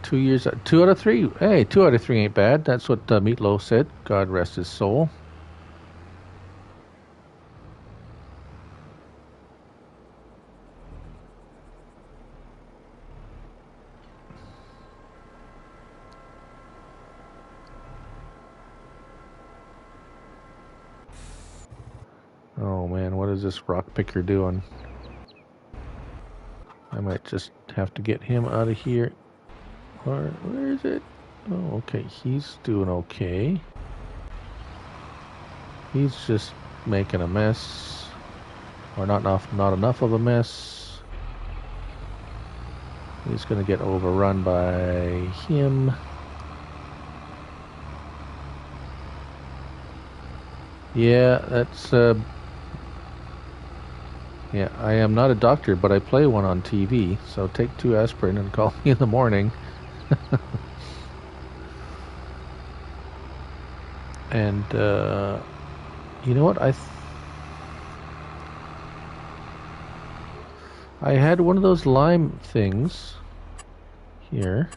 2 years, 2 out of 3. Hey, 2 out of 3 ain't bad. That's what Meatloaf said. God rest his soul. Oh man, what is this rock picker doing? I might just have to get him out of here. Where is it? Oh, okay, he's doing okay. He's just making a mess. Or not enough of a mess. He's gonna get overrun by him. Yeah, that's yeah, I am not a doctor, but I play one on TV, so take 2 aspirin and call me in the morning. And you know what? I had one of those lime things here.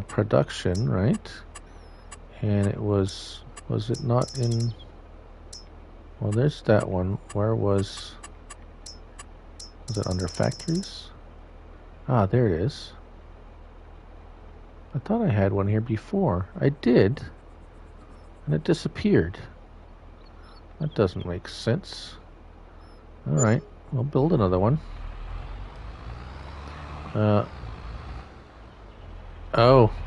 Production, right? And it was it not in... Well, there's that one. Where was it under factories? Ah, there it is. I thought I had one here before. I did. And it disappeared. That doesn't make sense. Alright, we'll build another one. Oh,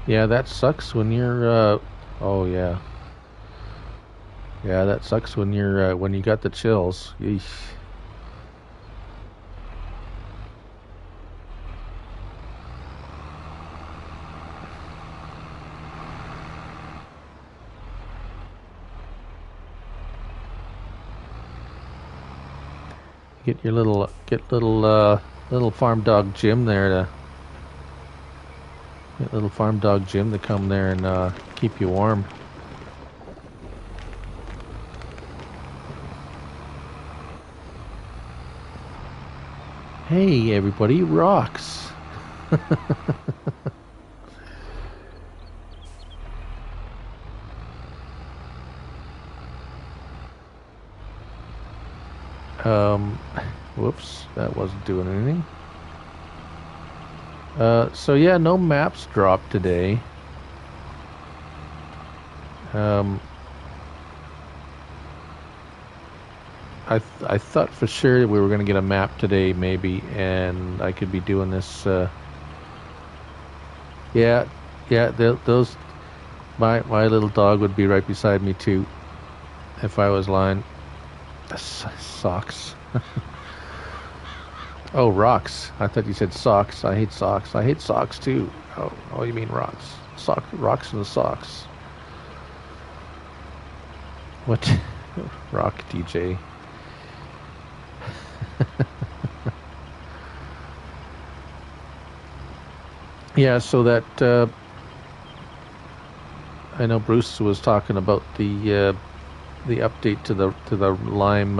yeah, that sucks when you're, oh yeah. Yeah, that sucks when you're, when you got the chills. Yeesh. Get your little farm dog Jim there to... Get little farm dog Jim to come there and, keep you warm. Hey everybody, rocks! Whoops, that wasn't doing anything. So yeah, no maps dropped today. I thought for sure we were going to get a map today, maybe, and I could be doing this. Yeah, those. My little dog would be right beside me too, if I was lying. Socks. Oh, rocks. I thought you said socks. I hate socks. I hate socks too. Oh, you mean rocks? Rocks and the socks. What? Rock DJ. Yeah, so that I know Bruce was talking about the update to the lime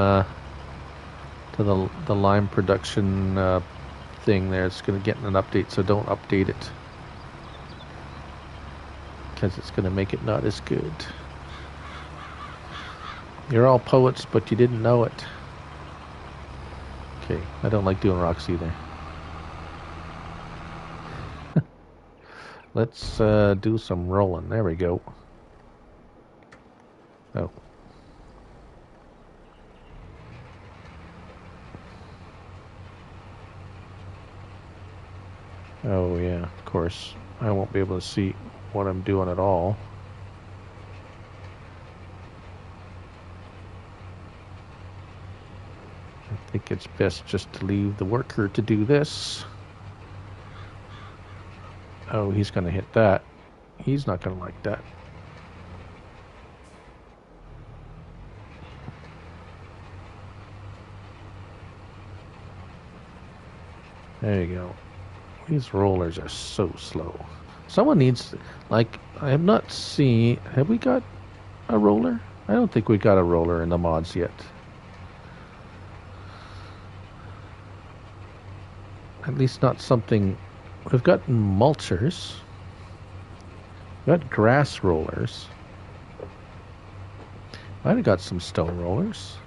the lime production thing there. It's going to get an update, so don't update it because it's going to make it not as good. You're all poets, but you didn't know it. Okay, I don't like doing rocks either. Let's do some rolling. There we go. Oh. Oh yeah, of course. I won't be able to see what I'm doing at all. I think it's best just to leave the worker to do this. Oh, he's going to hit that. He's not going to like that. There you go. These rollers are so slow. Someone needs, like, I have not seen, have we got a roller? I don't think we got a roller in the mods yet. At least not something... We've got mulchers. We've got grass rollers. Might have got some stone rollers.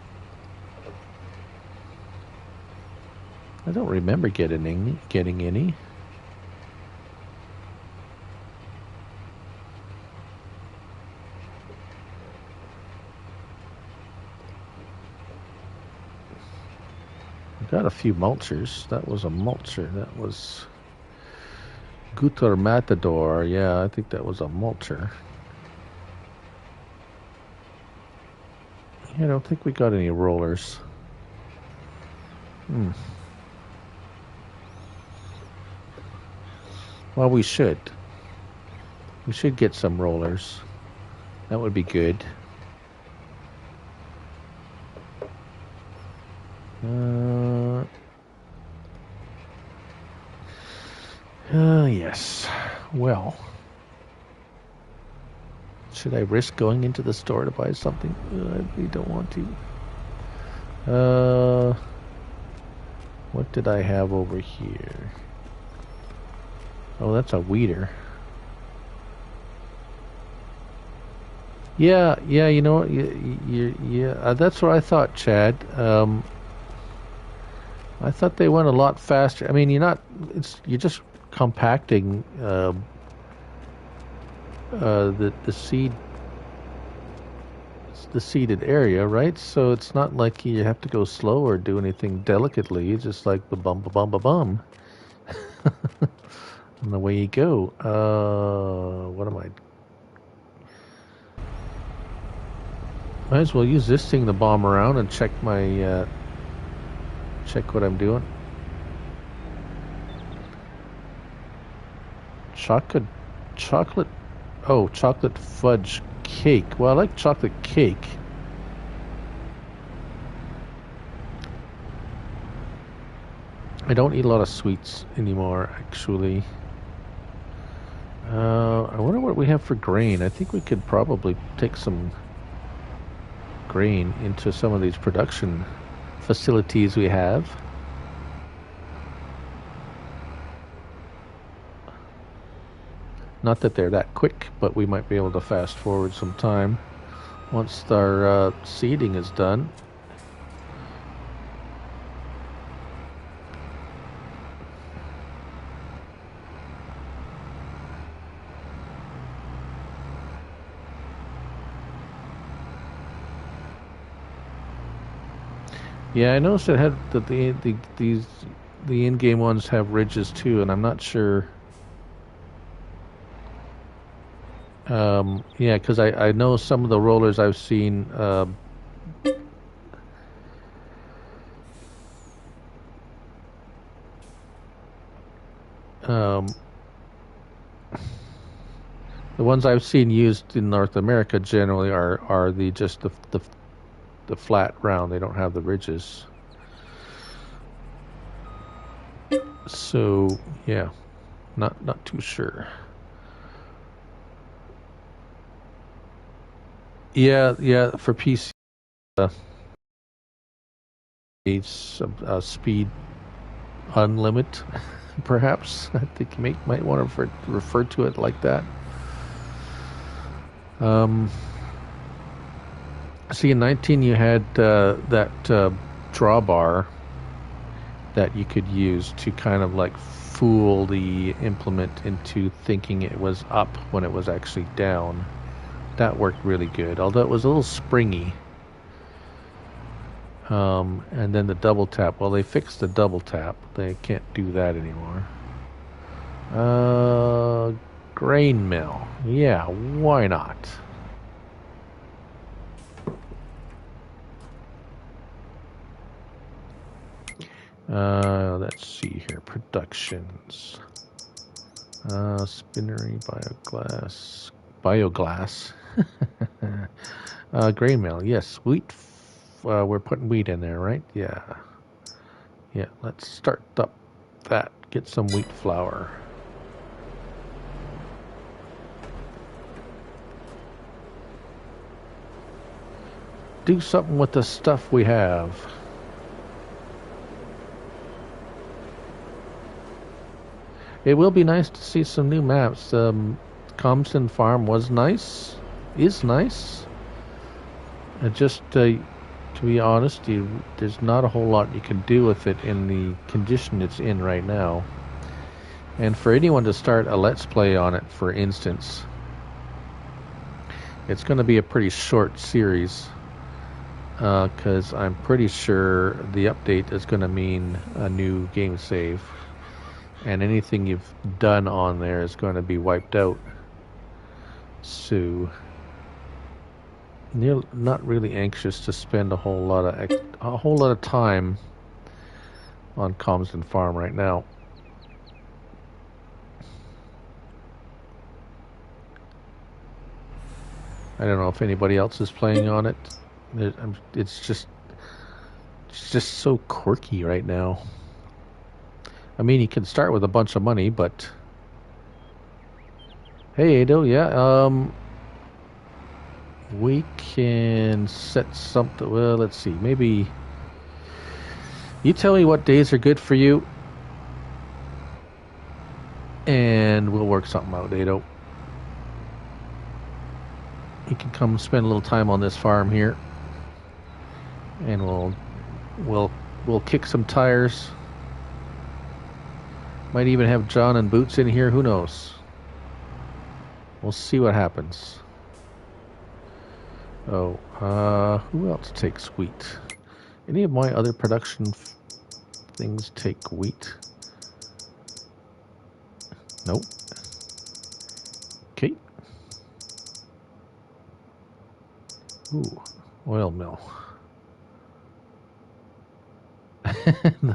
I don't remember getting any. Got a few mulchers. That was a mulcher. That was Guter Matador. Yeah, I think that was a mulcher. I don't think we got any rollers. Well, we should. We should get some rollers. That would be good. Yes. Well, should I risk going into the store to buy something? I really don't want to. What did I have over here? Oh, that's a weeder. Yeah, you know what? Yeah, that's what I thought, Chad. I thought they went a lot faster. I mean, you're just compacting the seeded area, right? So it's not like you have to go slow or do anything delicately. It's just like the bum. And away you go. What am I? Might as well use this thing to bomb around and check my check what I'm doing. Chocolate fudge cake. Well, I like chocolate cake. I don't eat a lot of sweets anymore, actually. I wonder what we have for grain. I think we could probably take some grain into some of these production facilities we have. Not that they're that quick, but we might be able to fast forward some time once our seeding is done. Yeah, I noticed it had that the in-game ones have ridges too, and I'm not sure. Yeah, because I know some of the rollers I've seen. The ones I've seen used in North America generally are just the flat round. They don't have the ridges. So yeah, not too sure. Yeah, for PC, speed unlimit, perhaps. I think you might want to refer to it like that. See, in 19 you had that drawbar that you could use to kind of like fool the implement into thinking it was up when it was actually down. That worked really good, although it was a little springy. And then the double tap. Well, they fixed the double tap. They can't do that anymore. Grain mill. Yeah, why not? Let's see here. Productions. Spinnery, bioglass. Grain mill. Yes, wheat. We're putting wheat in there, right? Yeah. Let's start up that. Get some wheat flour. Do something with the stuff we have. It will be nice to see some new maps. Comston Farm was nice, is nice. Just to be honest, there's not a whole lot you can do with it in the condition it's in right now. And for anyone to start a Let's Play on it, for instance, it's going to be a pretty short series. Because I'm pretty sure the update is going to mean a new game save. And anything you've done on there is going to be wiped out. So, not really anxious to spend a whole lot of time on Comston Farm right now. I don't know if anybody else is playing on it. It's just so quirky right now. I mean, you can start with a bunch of money, but hey, Ado, yeah, we can set something. Well, let's see. Maybe you tell me what days are good for you, and we'll work something out, Ado. You can come spend a little time on this farm here, and we'll kick some tires. Might even have John and Boots in here. Who knows? We'll see what happens. Oh, who else takes wheat? Any of my other production things take wheat? Nope. Okay. Ooh, oil mill.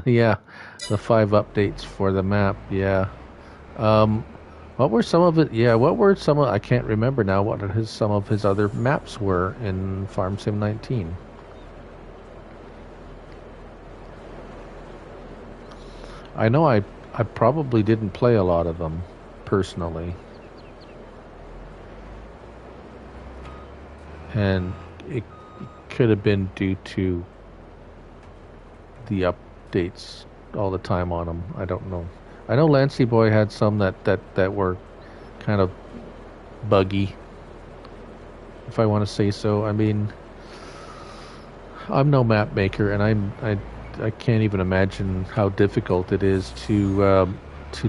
Yeah, the 5 updates for the map. Yeah. What were some of it? Yeah, what were some of? I can't remember now. What some of his other maps were in Farm Sim 19. I know I probably didn't play a lot of them personally, and it could have been due to the updates all the time on them. I don't know. I know Lancy Boy had some that were kind of buggy, if I want to say so. I mean, I'm no map maker, and I can't even imagine how difficult it is to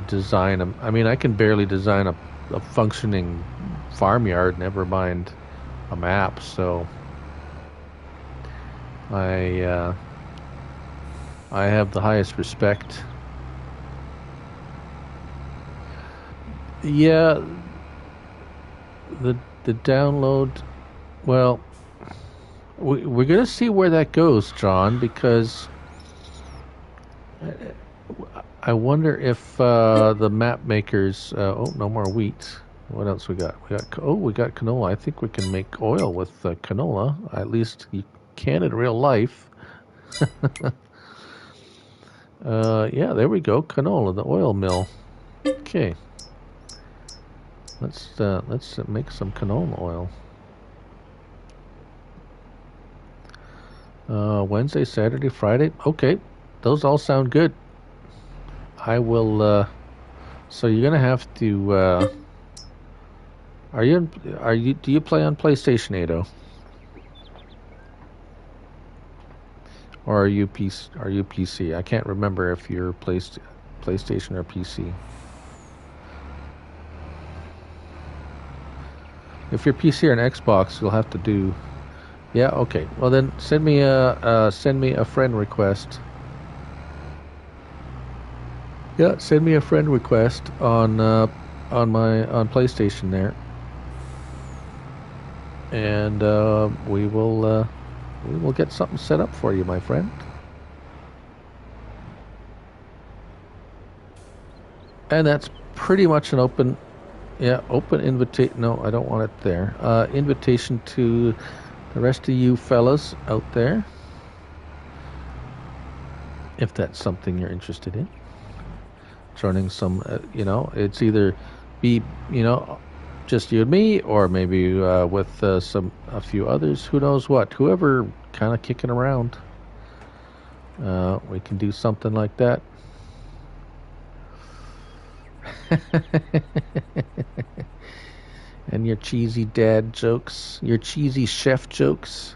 design them. I mean, I can barely design a functioning farmyard, never mind a map. So I have the highest respect. Yeah, the download. Well, we're gonna see where that goes, John, because I wonder if the map makers. Oh, no more wheat. What else we got? We got canola. I think we can make oil with canola. At least you can in real life. Yeah, there we go. Canola, the oil mill. Okay. Let's make some canola oil. Wednesday, Saturday, Friday. Okay, those all sound good. I will. So you're gonna have to. Do you play on PlayStation, Ado? Or are you PC? I can't remember if you're PlayStation or PC. If you're PC or an Xbox, you'll have to do. Yeah, okay. Well then, send me a friend request. Yeah, send me a friend request on PlayStation there, and we will get something set up for you, my friend. And that's pretty much an open. Yeah, open invitation. No, I don't want it there. Invitation to the rest of you fellas out there, if that's something you're interested in. Joining some, it's either be, just you and me, or maybe with a few others. Who knows what? Whoever kind of kicking around. We can do something like that. And your cheesy dad jokes, your cheesy chef jokes.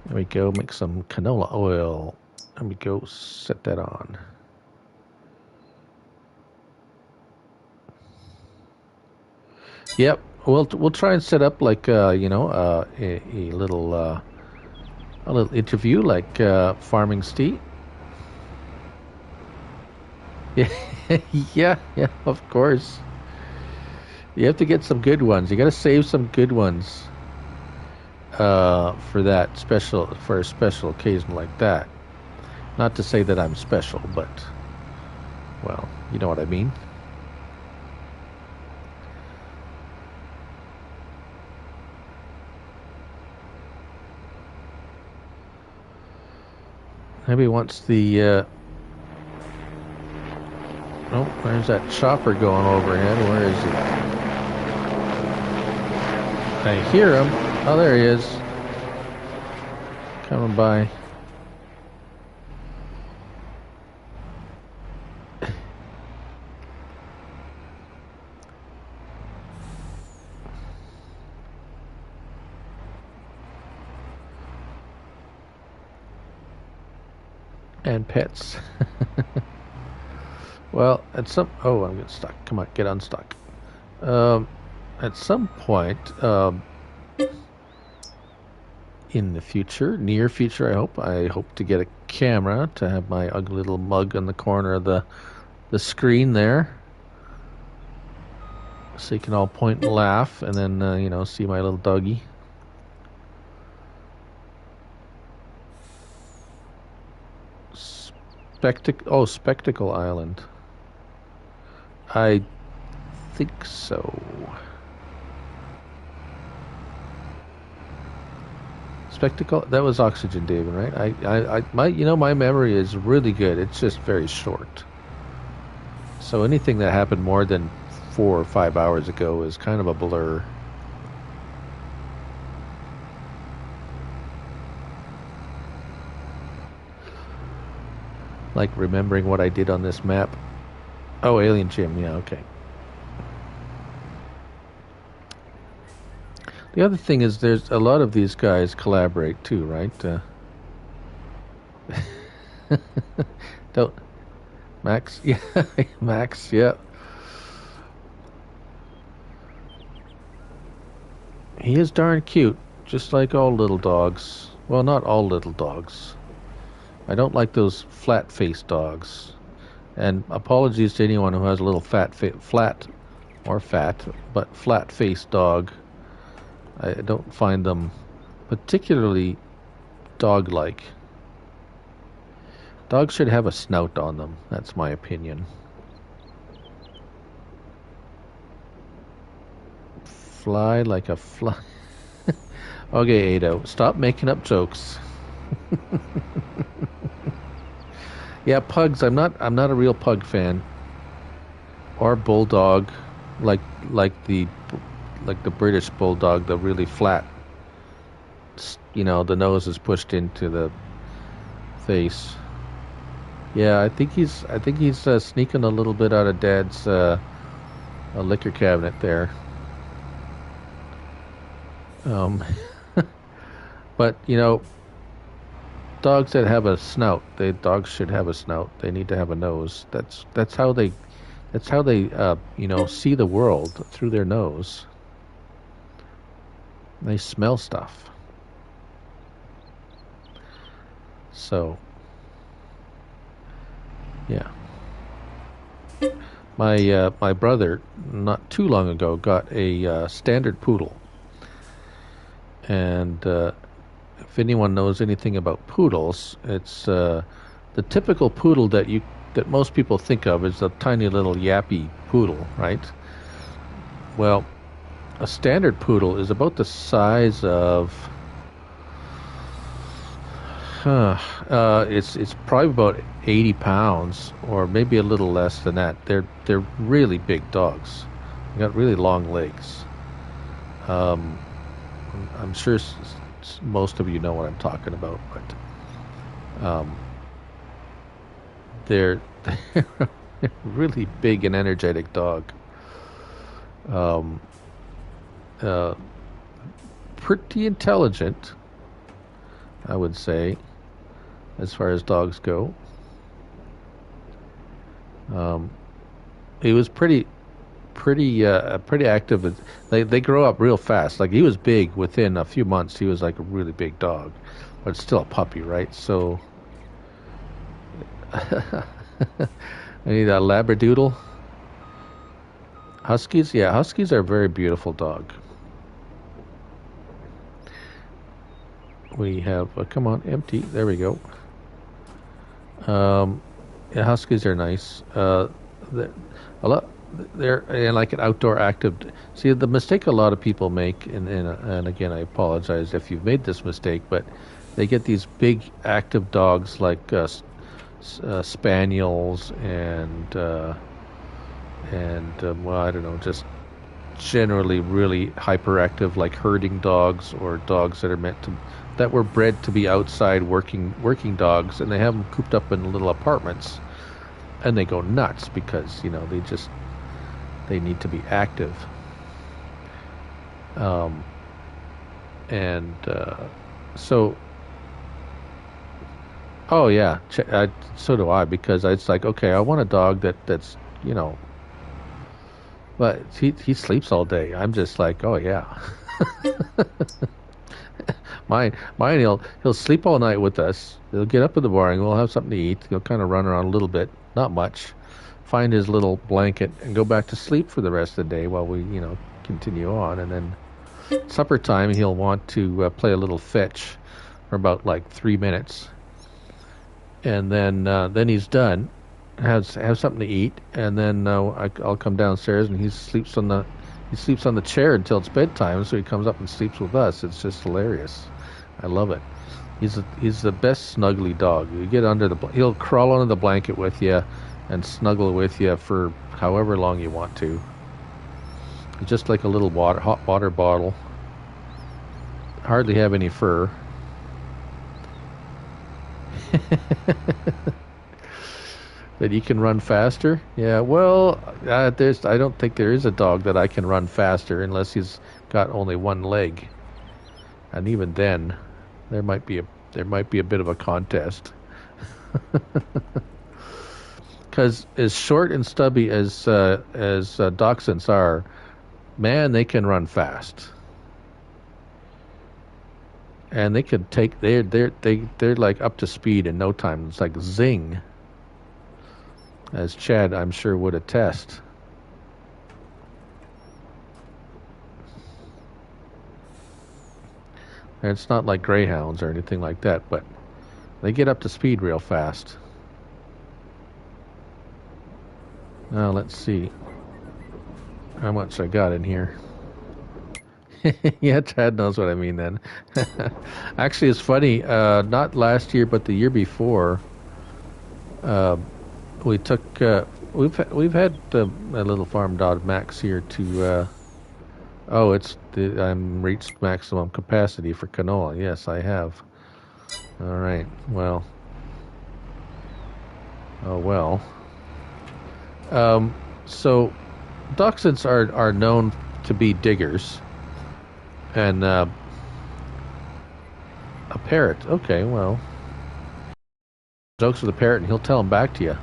There we go, make some canola oil. There we go, set that on. Yep, we'll try and set up like a little interview like Farming Steve. Yeah, yeah, of course. You have to get some good ones. You got to save some good ones for a special occasion like that. Not to say that I'm special, but well, you know what I mean. Maybe once the oh, there's that chopper going overhead. Where is he? I hear him. Oh, there he is. Coming by. And pets. Well, at some... Oh, I'm getting stuck. Come on, get unstuck. At some point, in the future, near future, I hope to get a camera to have my ugly little mug in the corner of the screen there. So you can all point and laugh, and then, see my little doggy. Spectacle Island. I think so. Spectacle. That was Oxygen, David, right? My memory is really good. It's just very short. So anything that happened more than 4 or 5 hours ago is kind of a blur. Like remembering what I did on this map. Oh, Alien Gym. Yeah, okay. The other thing is there's a lot of these guys collaborate too, right? Don't... Max? Yeah, Max, yeah. He is darn cute, just like all little dogs. Well, not all little dogs. I don't like those flat-faced dogs. And apologies to anyone who has a little flat-faced dog. I don't find them particularly dog-like. Dogs should have a snout on them. That's my opinion. Fly like a fly. Okay, Ado, stop making up jokes. Yeah, pugs. I'm not a real pug fan. Or bulldog, like the British bulldog, the really flat. The nose is pushed into the face. Yeah, I think he's sneaking a little bit out of Dad's liquor cabinet there. But dogs that have a snout, dogs should have a snout. They need to have a nose. That's how they see the world, through their nose. They smell stuff. So, yeah. My brother not too long ago got a standard poodle, and if anyone knows anything about poodles, it's the typical poodle that most people think of is a tiny little yappy poodle, right? Well, a standard poodle is about the size of it's probably about 80 pounds, or maybe a little less than that. They're really big dogs. They got really long legs. I'm sure most of you know what I'm talking about, but they're they're a really big and energetic dog. Um, uh, Pretty intelligent, I would say, as far as dogs go. He was pretty active. They grow up real fast. Like he was big within a few months. He was like a really big dog, but still a puppy, right? So I need a Labradoodle. Huskies, yeah, Huskies are a very beautiful dog. We have come on, empty. There we go. Yeah, Huskies are nice. A lot. They're and like an outdoor active. See, the mistake a lot of people make, and again, I apologize if you've made this mistake, but they get these big active dogs like spaniels and well, I don't know, just generally really hyperactive, like herding dogs or dogs that were bred to be outside working dogs, and they have them cooped up in little apartments, and they go nuts because they need to be active. And so, oh yeah, so do I, because it's like, okay, I want a dog that's but he sleeps all day. I'm just like, oh yeah. Mine, he'll sleep all night with us. He'll get up in the morning. We'll have something to eat. He'll kind of run around a little bit, not much. Find his little blanket and go back to sleep for the rest of the day while we, continue on. And then supper time, he'll want to play a little fetch for about like 3 minutes, and then he's done. Have something to eat, and then I'll come downstairs and he sleeps on the chair until it's bedtime. So he comes up and sleeps with us. It's just hilarious. I love it. He's the best snuggly dog. You get he'll crawl under the blanket with you and snuggle with you for however long you want to. He's just like a little hot water bottle. Hardly have any fur. That you can run faster? Yeah, well, I don't think there is a dog that I can run faster unless he's got only one leg, and even then, there might be a bit of a contest. Because as short and stubby as dachshunds are, man, they can run fast, and they can they're like up to speed in no time. It's like zing. As Chad, I'm sure, would attest. And it's not like greyhounds or anything like that, but they get up to speed real fast. Now, let's see how much I got in here. Yeah, Chad knows what I mean then. Actually, it's funny. Not last year, but the year before, we took we've had a little farm dog Max here to I'm reached maximum capacity for canola. Yes, I have. All right. Well. Oh well. So dachshunds are known to be diggers, and a parrot. Okay, well, jokes with a parrot, and he'll tell them back to you.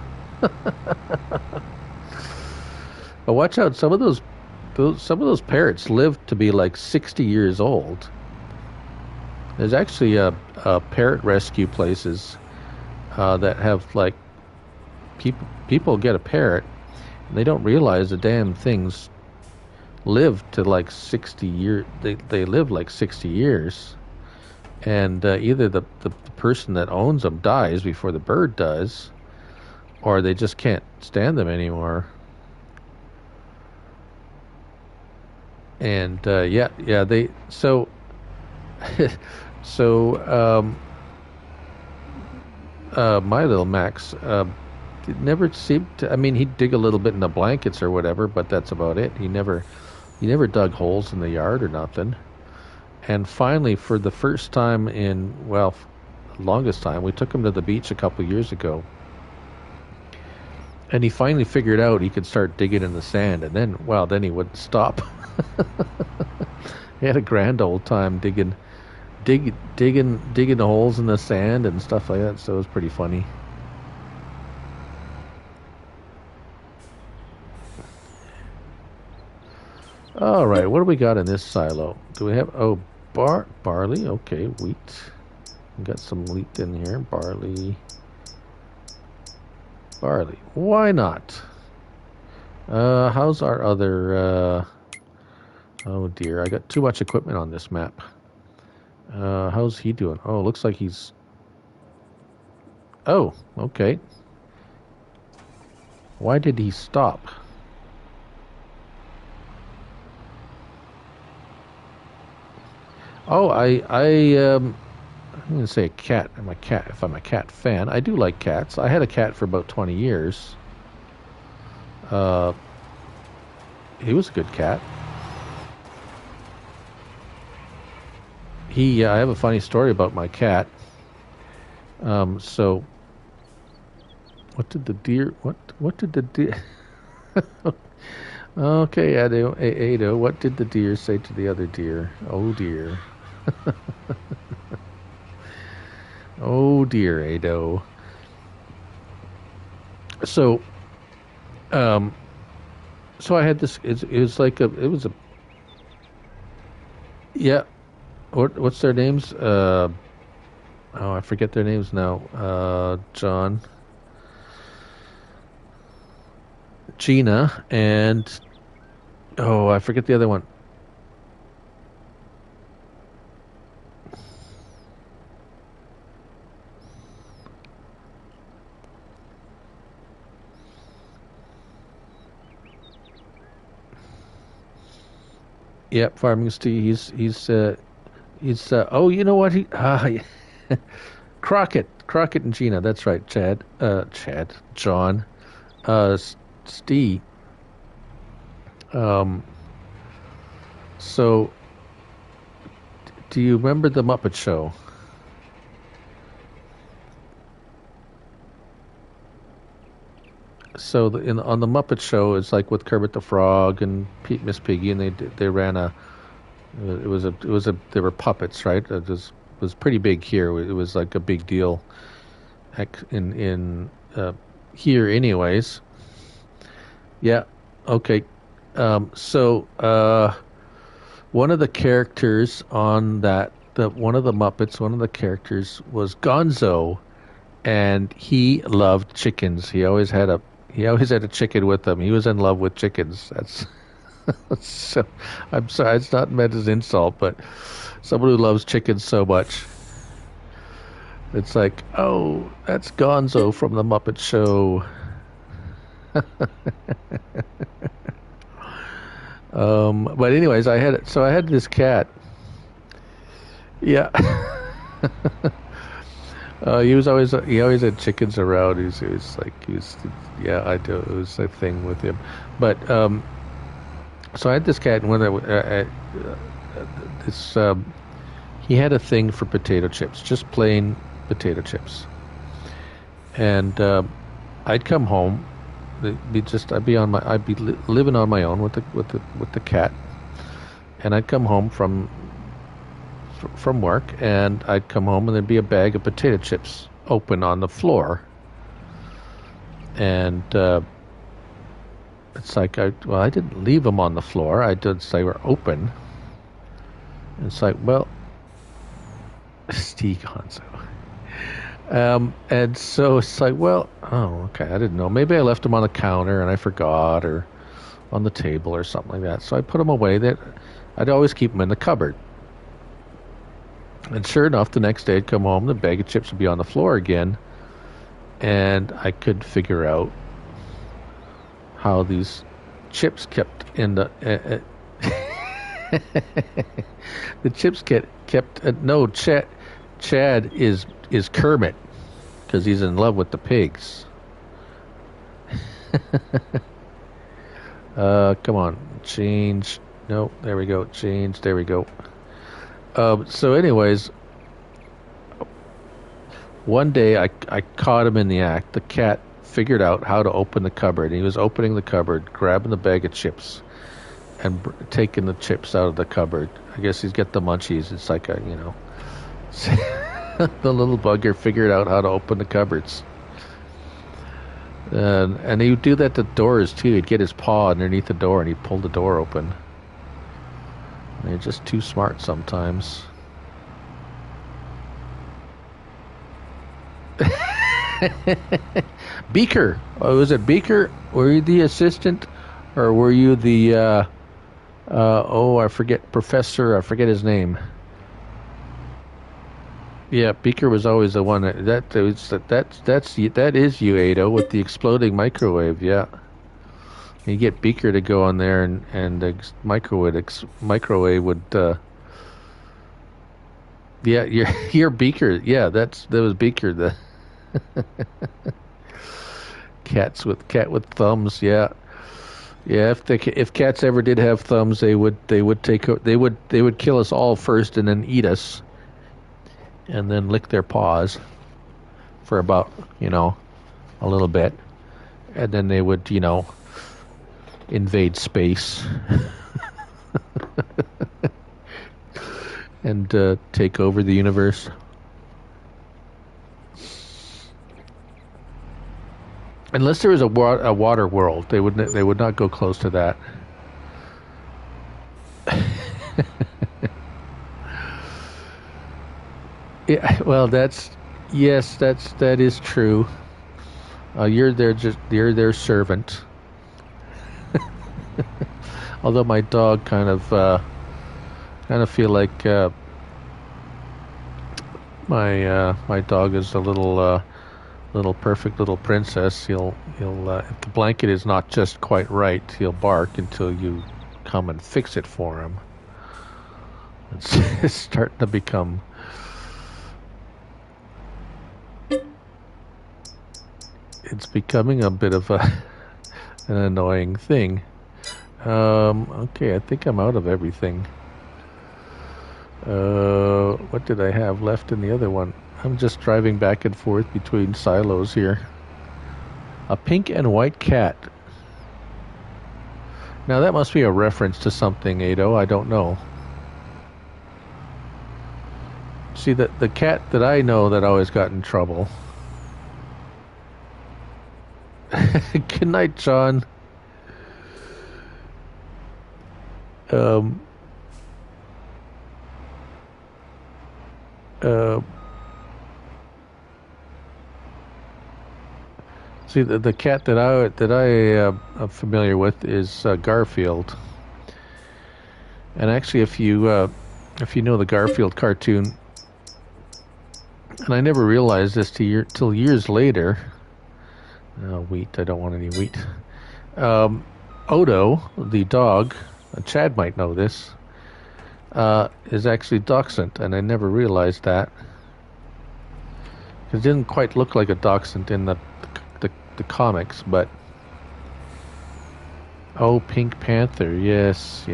But watch out! Some of those parrots live to be like 60 years old. There's actually a parrot rescue places that have like people get a parrot, and they don't realize the damn things live to like 60 years. They live like 60 years, and either the person that owns them dies before the bird does, or they just can't stand them anymore. And they so my little Max never seemed to. I mean, he'd dig a little bit in the blankets or whatever, but that's about it. He never dug holes in the yard or nothing. And finally, for the first time in, well, longest time, we took him to the beach a couple years ago. And he finally figured out he could start digging in the sand. And then, well, then he wouldn't stop. He had a grand old time digging the holes in the sand and stuff like that. So it was pretty funny. All right, what do we got in this silo? Do we have barley? Okay, wheat. We got some wheat in here. Barley. Why not? How's our other? Oh dear, I got too much equipment on this map. How's he doing? Oh, looks like he's... Oh, okay. Why did he stop? Oh, I'm going to say a cat. If I'm a cat fan, I do like cats. I had a cat for about 20 years. He was a good cat. I have a funny story about my cat. So, what did the deer? What did the deer? Okay, Ado, what did the deer say to the other deer? Oh dear. Oh dear, Ado. So, so I had this. It was like yeah. What's their names? Oh, I forget their names now. John, Gina, and oh, I forget the other one. Yep, Farming Steve. He's oh, you know what? Crockett and Gina. That's right. John, Steve. So, do you remember the Muppet Show? So on the Muppet Show, it's like with Kermit the Frog and Miss Piggy, and they ran they were puppets, right? It was pretty big here. It was like a big deal in here, anyways. Yeah. Okay. So one of the characters on one of the Muppets, one of the characters was Gonzo, and he loved chickens. He always had a chicken with him. He was in love with chickens. That's so. I'm sorry, it's not meant as an insult, but someone who loves chickens so much, it's like, oh, that's Gonzo from the Muppet Show. But anyways, I had this cat. Yeah. He always had chickens around. Yeah, I do. It was a thing with him. But so I had this cat, and he had a thing for potato chips, just plain potato chips. And I'd come home. I'd be living on my own with the cat, and I'd come home from work, and I'd come home, and there'd be a bag of potato chips open on the floor, and it's like I didn't leave them on the floor. I did say they were open. And it's like, well, Steve Gonzo. And so it's like, well, oh, okay, I didn't know. Maybe I left them on the counter and I forgot, or on the table or something like that. So I put them away. I'd always keep them in the cupboard. And sure enough, the next day I'd come home, the bag of chips would be on the floor again, and I could figure out how these chips kept in the... the chips kept... no, Chad is Kermit, because he's in love with the pigs. Come on, change. No, there we go. Change. There we go. So anyways, one day I caught him in the act. The cat figured out how to open the cupboard. He was opening the cupboard, grabbing the bag of chips, and taking the chips out of the cupboard. I guess he's got the munchies. It's like a, the little bugger figured out how to open the cupboards. And he would do that to doors too. He'd get his paw underneath the door and he'd pull the door open. They're just too smart sometimes. Beaker. Oh, was it Beaker? Were you the assistant? Or were you the, I forget, professor, I forget his name. Yeah, Beaker was always the one that is you, Ado, with the exploding microwave. Yeah, you get Beaker to go on there and the microwave would. Yeah, you're Beaker. Yeah, that was Beaker. The cat with thumbs. Yeah, yeah. If cats ever did have thumbs, they would kill us all first and then eat us. And then lick their paws for about, a little bit. And then they would, invade space and take over the universe. Unless there was a water world, they would not go close to that. Yeah, well, that is true. You're their servant. Although my dog kind of feel like my dog is a little perfect little princess. He'll if the blanket is not just quite right, he'll bark until you come and fix it for him. It's starting to become. It's becoming a bit of an annoying thing. Okay, I think I'm out of everything. What did I have left in the other one? I'm just driving back and forth between silos here. A pink and white cat. Now that must be a reference to something, Ado. I don't know. See, the cat that I know that always got in trouble. Good night, John. See, the cat that I am familiar with is Garfield. And actually, if you know the Garfield cartoon, and I never realized this till years later. Wheat. I don't want any wheat. Odo, the dog, Chad might know this, is actually dachshund, and I never realized that. It didn't quite look like a dachshund in the comics, but... Oh, Pink Panther. Yes.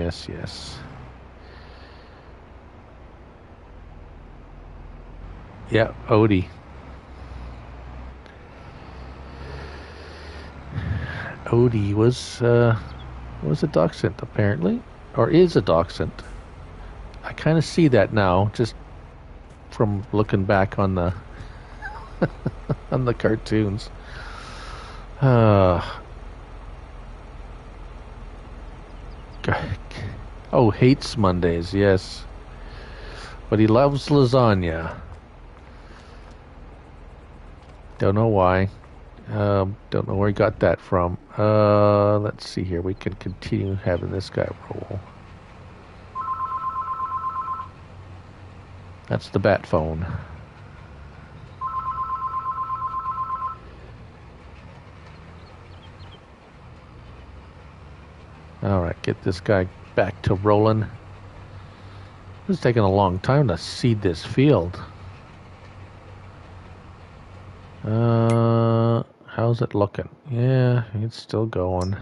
Yeah, Odie. Odie was a dachshund, apparently, or is a dachshund. I kind of see that now, just from looking back on the on the cartoons. Oh, hates Mondays, yes, but he loves lasagna. Don't know why. Don't know where he got that from. Let's see here. We can continue having this guy roll. That's the bat phone. Alright, get this guy back to rolling. It's taking a long time to seed this field. How's it looking? Yeah, it's still going.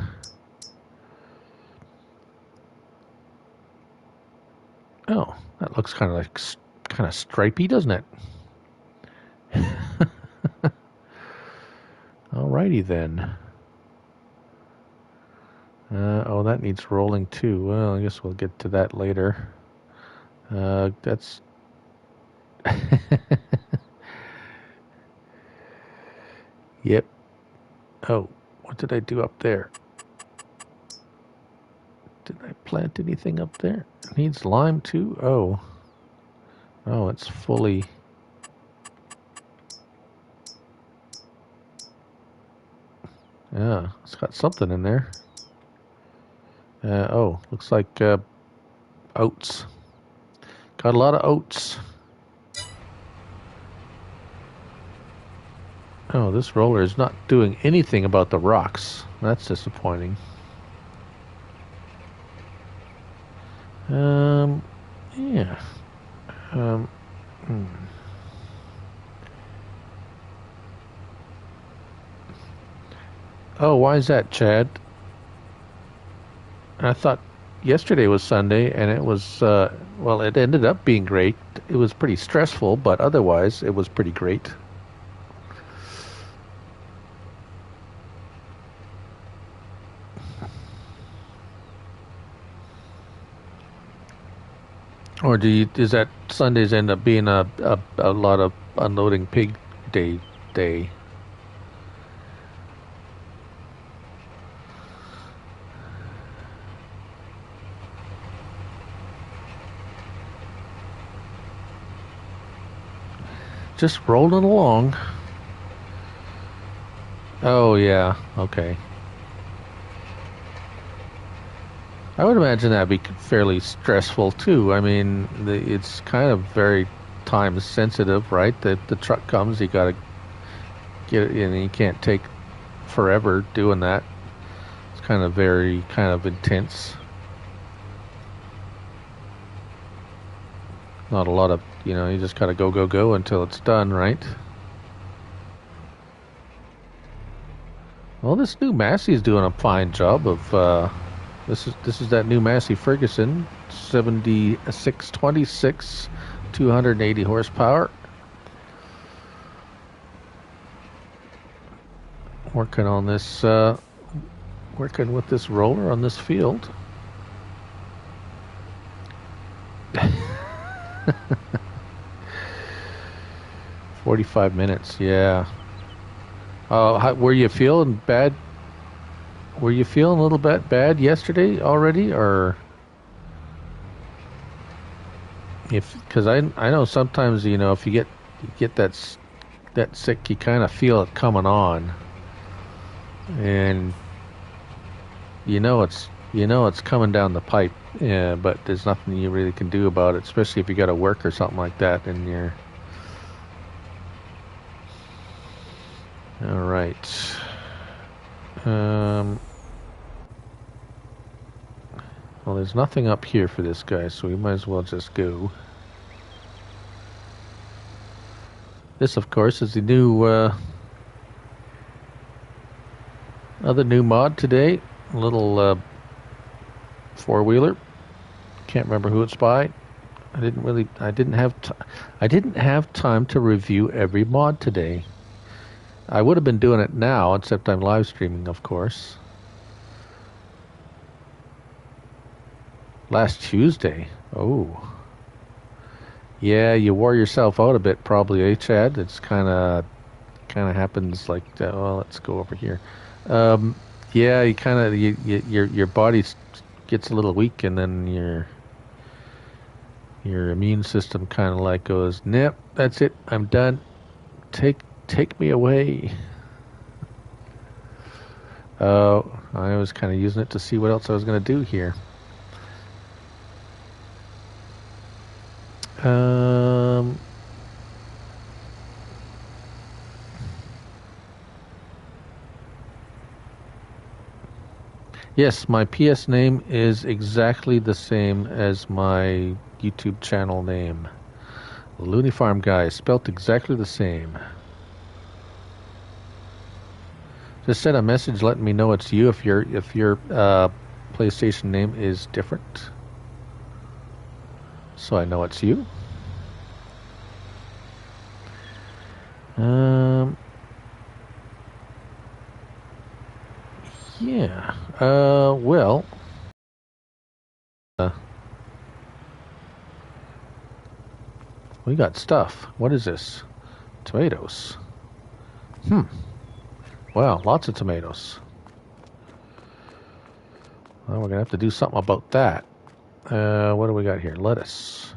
Oh, that looks kind of like kind of stripey, doesn't it? Alrighty then. Oh, that needs rolling too. Well, I guess we'll get to that later. That's... Yep. Oh, what did I do up there? Did I plant anything up there? It needs lime too? Oh. Oh, it's fully... Yeah, it's got something in there. Oh, looks like oats. Got a lot of oats. Oh, this roller is not doing anything about the rocks. That's disappointing. Yeah. Oh, why is that, Chad? I thought yesterday was Sunday, and it was, well, it ended up being great. It was pretty stressful, but otherwise, it was pretty great. Or does that Sundays end up being a lot of unloading pig day? Just rolling along. Oh yeah, okay. I would imagine that'd be fairly stressful too. I mean, it's kind of very time sensitive, right? The truck comes, you got to get it in. You can't take forever doing that. It's kind of intense. Not a lot of, you just got to go until it's done, right? Well, this new Massey is doing a fine job of. This is that new Massey Ferguson 7626, 280 horsepower. Working on this, working with this roller on this field. 45 minutes, yeah. Were you feeling bad? Were you feeling a little bit bad yesterday already, or because I know sometimes if you get that sick, you kind of feel it coming on, and it's coming down the pipe, yeah. But there's nothing you really can do about it, especially if you got to work or something like that, and you're all right. Well, there's nothing up here for this guy, so we might as well just go. This, of course, is the new other new mod today. A little four-wheeler. Can't remember who it's by. I didn't have time to review every mod today. I would have been doing it now, except I'm live streaming, of course. Last Tuesday. Oh. Yeah, you wore yourself out a bit, probably, eh, Chad? It's kind of happens like that. Well, let's go over here. Yeah, your body gets a little weak, and then your immune system kind of like goes, "Nope, that's it. I'm done. Take me away." I was kind of using it to see what else I was going to do here. Yes, my PS name is exactly the same as my YouTube channel name. Looney Farm Guy, spelt exactly the same. Just send a message letting me know it's you if your PlayStation name is different. so I know it's you. Yeah. Well. We got stuff. What is this? Tomatoes. Wow, lots of tomatoes. Well, we're going to have to do something about that. What do we got here? Lettuce.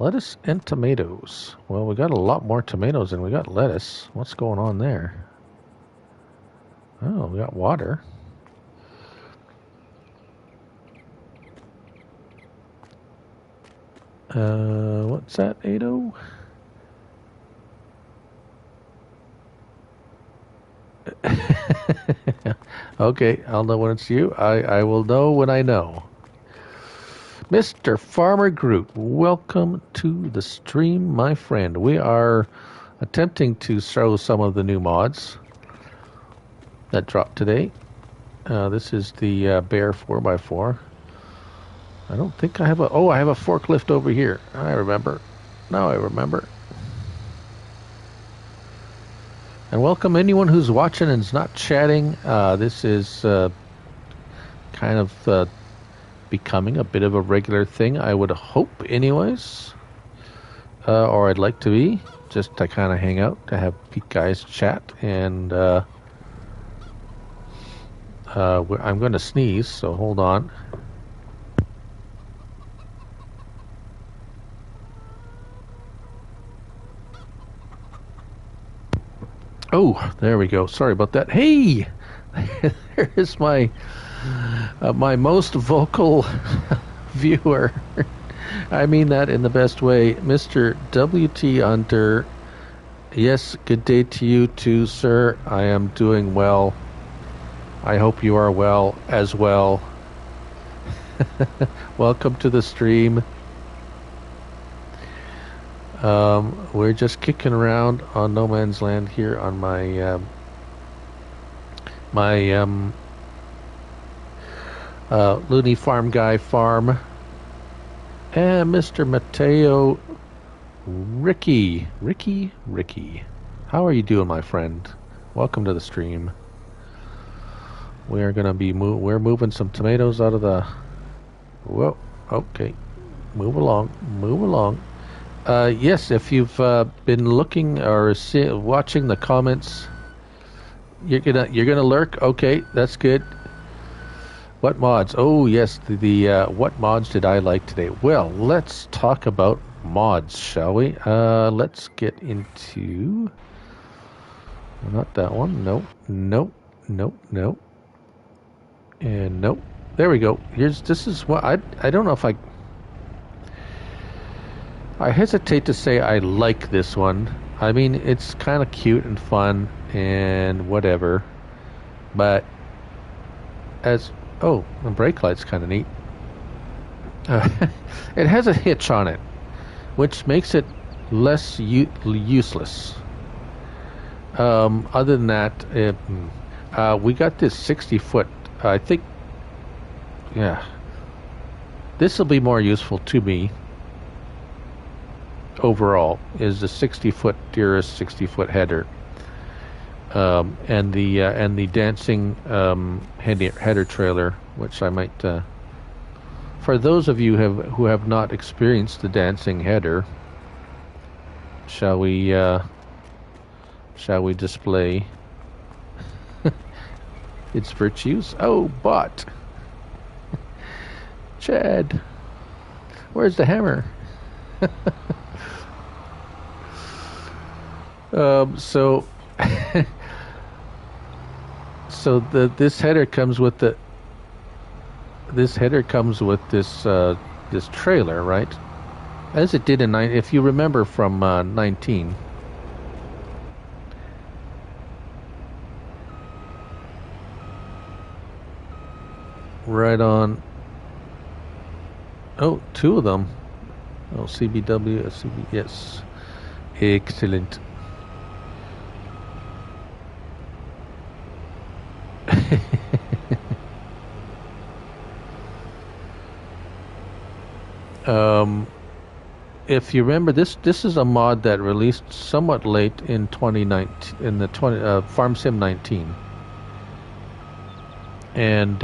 Lettuce and tomatoes. Well, we got a lot more tomatoes than we got lettuce. What's going on there? Oh, we got water. What's that, Ado? Okay, I'll know when it's you. I will know when I know. Mr. Farmer Groot, welcome to the stream, my friend. We are attempting to show some of the new mods that dropped today. This is the Bear 4x4. I don't think I have a... Oh, I have a forklift over here. I remember. Now I remember. And welcome anyone who's watching and is not chatting. This is kind of becoming a bit of a regular thing, I would hope anyways. Or I'd like to be. Just to kind of hang out, to have guys chat. And I'm going to sneeze, so hold on. Oh, there we go. Sorry about that. Hey, there is my most vocal viewer. I mean that in the best way, Mr. WT Hunter. Yes, good day to you too, sir. I am doing well. I hope you are well as well. Welcome to the stream. We're just kicking around on no man's land here on my Looney Farm Guy farm. And Mr. Mateo Ricky. How are you doing, my friend? Welcome to the stream. We are going to be we're moving some tomatoes out of the... Whoa, okay. Move along. Yes, if you've been looking or watching the comments, you're gonna lurk. Okay, that's good. What mods? Oh yes, the what mods did I like today? Well, let's talk about mods, shall we? Let's get into... Not that one. Nope. And nope. There we go. This is what I don't know if I hesitate to say I like this one. I mean, it's kind of cute and fun and whatever. But the brake light's kind of neat. It has a hitch on it, which makes it less useless. Other than that, we got this 60-foot. I think, yeah, this will be more useful to me. Overall, is the 60-foot Dearest 60-foot header, and the dancing header trailer, which I might. For those of you who have not experienced the dancing header, shall we display its virtues? Oh, bot, Chad, where's the hammer? This header comes with this trailer, right? As it did in if you remember from 19. Right on. Oh, two of them. Oh, CBW, CB, yes. Excellent. Um, if you remember, this is a mod that released somewhat late in 2019 in the 20 Farm Sim 19, and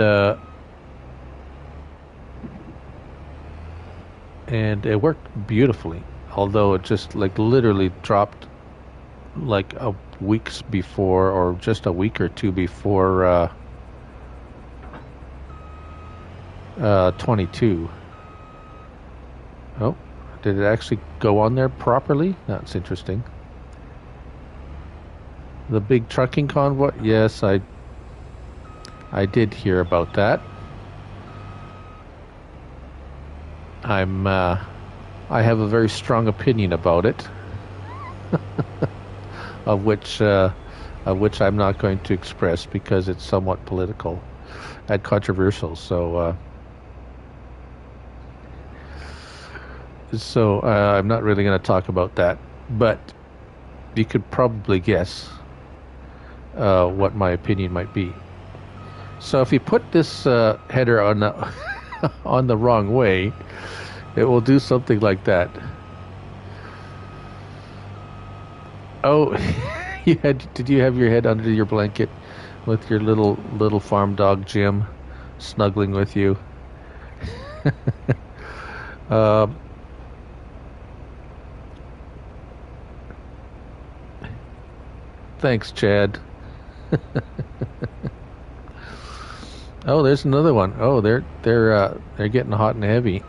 it worked beautifully. Although it just like literally dropped like a weeks before, or just a week or two before 22. Oh, did it actually go on there properly? That's interesting. The big trucking convoy? Yes, I did hear about that. I have a very strong opinion about it, of which I'm not going to express because it's somewhat political and controversial. So I'm not really going to talk about that. But you could probably guess what my opinion might be. So if you put this header on the on the wrong way, it will do something like that. Oh, did you have your head under your blanket with your little farm dog Jim snuggling with you? Thanks, Chad. Oh, there's another one. Oh, they're getting hot and heavy.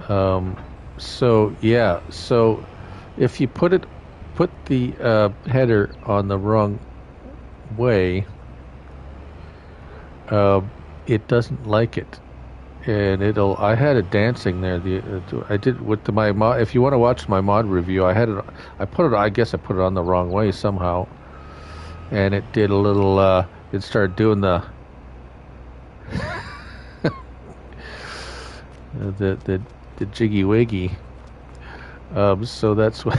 So yeah, so if you put the header on the wrong way, it doesn't like it, and it'll. I had it dancing there. I did with my mod. If you want to watch my mod review, I had it. I guess I put it on the wrong way somehow, and it did a little. It started doing the the jiggy wiggy. So that's what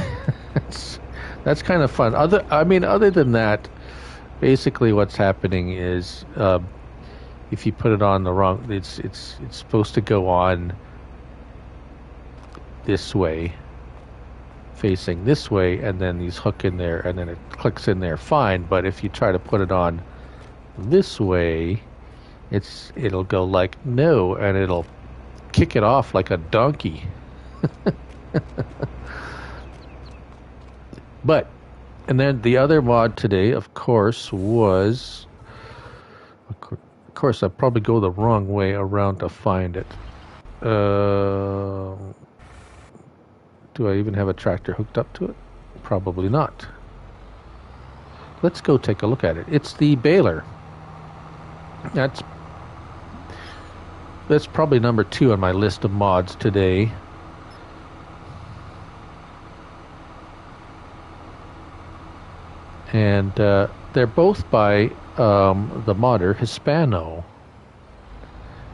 that's kind of fun. Other than that, basically what's happening is if you put it on the wrong, it's supposed to go on this way, facing this way, and then these hook in there, and then it clicks in there fine. But if you try to put it on this way, it'll go like no, and it'll kick it off like a donkey. And then the other mod today, of course, was, of course, I'll probably go the wrong way around to find it. Do I even have a tractor hooked up to it? Probably not. Let's go take a look at it. It's the Baler. That's probably number 2 on my list of mods today. And they're both by the modder Hispano.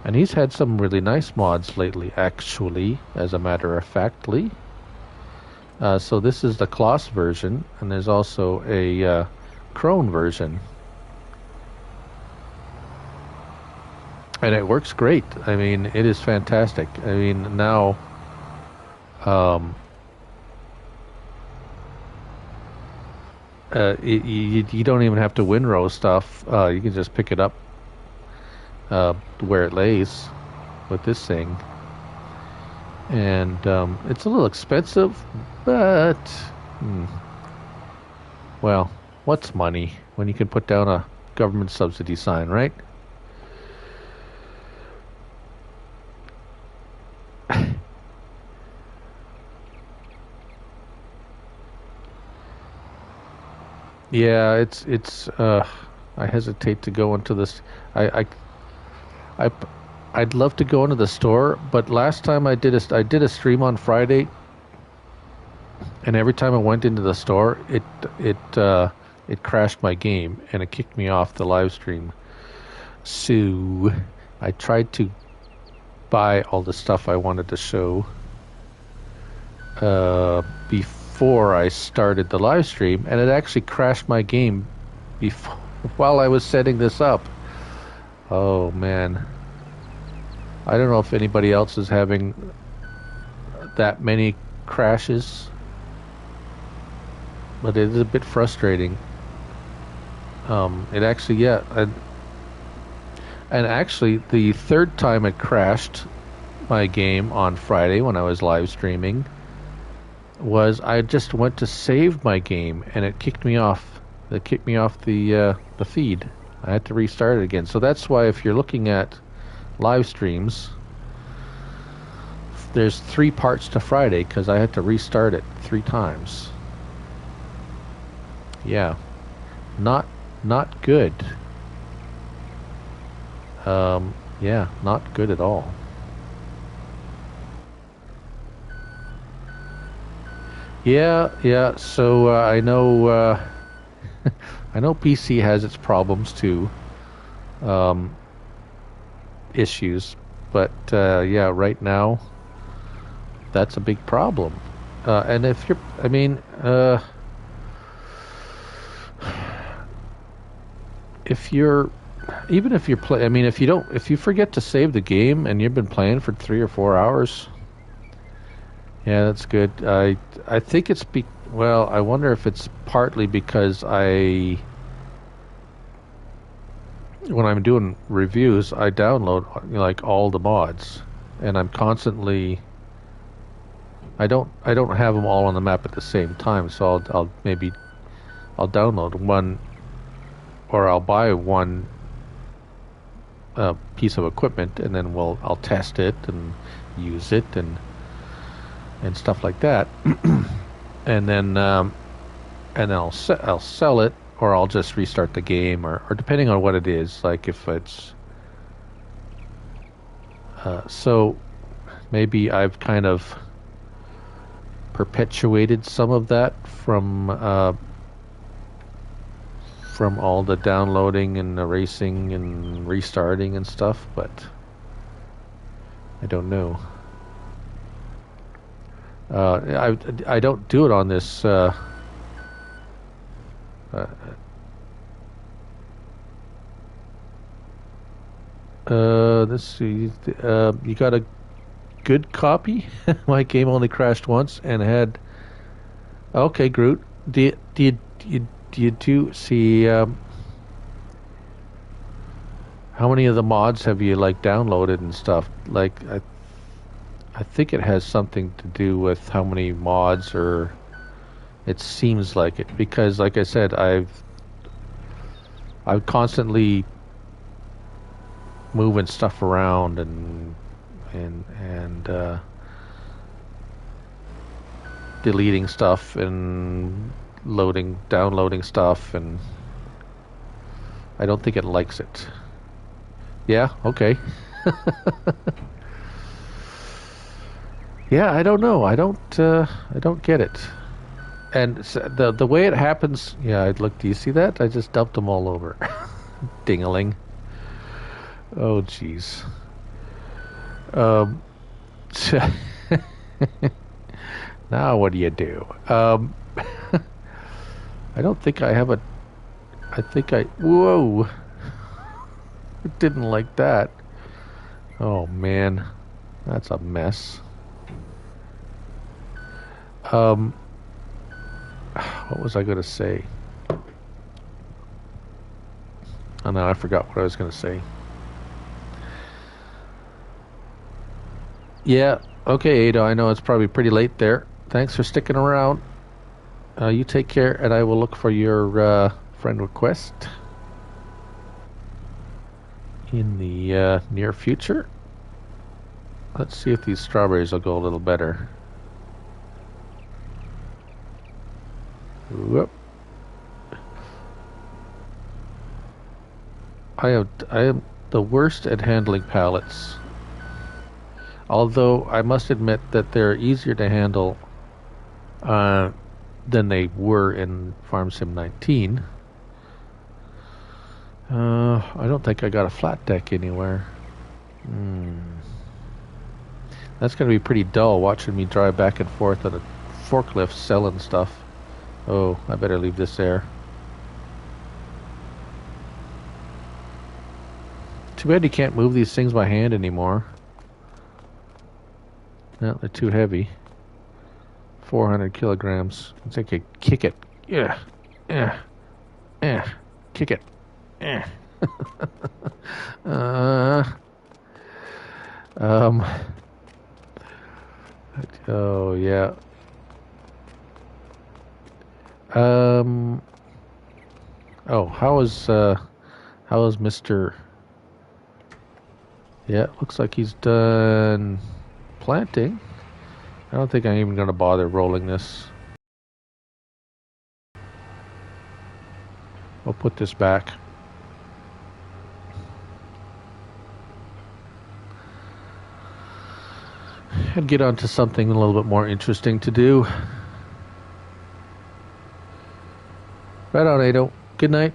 And he's had some really nice mods lately, actually, as a matter of factly. So this is the Kloss version, and there's also a Crone version. And it works great. I mean, it is fantastic. I mean, now you don't even have to windrow stuff. You can just pick it up where it lays with this thing. And it's a little expensive, but well, what's money when you can put down a government subsidy sign, right? Yeah, it's I hesitate to go into this. I'd love to go into the store, but last time I did a stream on Friday, and every time I went into the store, it crashed my game and it kicked me off the live stream. So I tried to buy all the stuff I wanted to show before I started the live stream, and it actually crashed my game before while I was setting this up. Oh man. I don't know if anybody else is having that many crashes, but it is a bit frustrating. It actually, yeah, and actually, the third time it crashed my game on Friday when I was live streaming was I just went to save my game and it kicked me off. It kicked me off the feed. I had to restart it again. So that's why if you're looking at live streams, there's 3 parts to Friday because I had to restart it 3 times. Yeah, not good. Yeah, not good at all. Yeah. So I know, I know PC has its problems too, um, issues, but yeah, right now that's a big problem. And if you're, I mean, if you're, even if you're play, I mean, if you don't, if you forget to save the game and you've been playing for 3 or 4 hours, yeah, that's good. I think it's well, I wonder if it's partly because when I'm doing reviews, I download like all the mods, and I'm constantly. I don't have them all on the map at the same time, so I'll maybe I'll download one, or I'll buy one piece of equipment, and then I'll test it and use it and stuff like that, and then I'll sell it, or I'll just restart the game, or depending on what it is, like if it's so maybe I've kind of perpetuated some of that from all the downloading and erasing and restarting and stuff, but I don't know. I don't do it on this. Let's see. You got a good copy? My game only crashed once and had. Okay, Groot. Do you see? How many of the mods have you like downloaded and stuff? Like I think it has something to do with how many mods, or it seems like it, because like I said, I've constantly moving stuff around and deleting stuff and downloading stuff, and I don't think it likes it. Yeah, okay. Yeah, I don't know. I don't get it. And the way it happens, yeah, look, do you see that? I just dumped them all over. Ding-a-ling. Oh, jeez. Um, now what do you do? I don't think I have a. I think I. Whoa! Didn't like that. Oh man, that's a mess. What was I going to say? Oh no, I forgot what I was going to say. Yeah, okay, Ada, I know it's probably pretty late there. Thanks for sticking around. You take care, and I will look for your friend request in the near future. Let's see if these strawberries will go a little better. Whoop. I am the worst at handling pallets. Although I must admit that they're easier to handle than they were in Farm Sim 19. I don't think I got a flat deck anywhere. That's going to be pretty dull watching me drive back and forth on a forklift selling stuff. Oh, I better leave this there. Too bad you can't move these things by hand anymore. No, they're too heavy. 400 kilograms. It's like a kick it. Yeah. Yeah. Yeah. Kick it. Yeah. uh, um. Oh yeah. Um. Oh, how is Mr. Yeah, looks like he's done planting. I don't think I'm even going to bother rolling this. We'll put this back. And get on to something a little bit more interesting to do. Right on, Ado. Good night.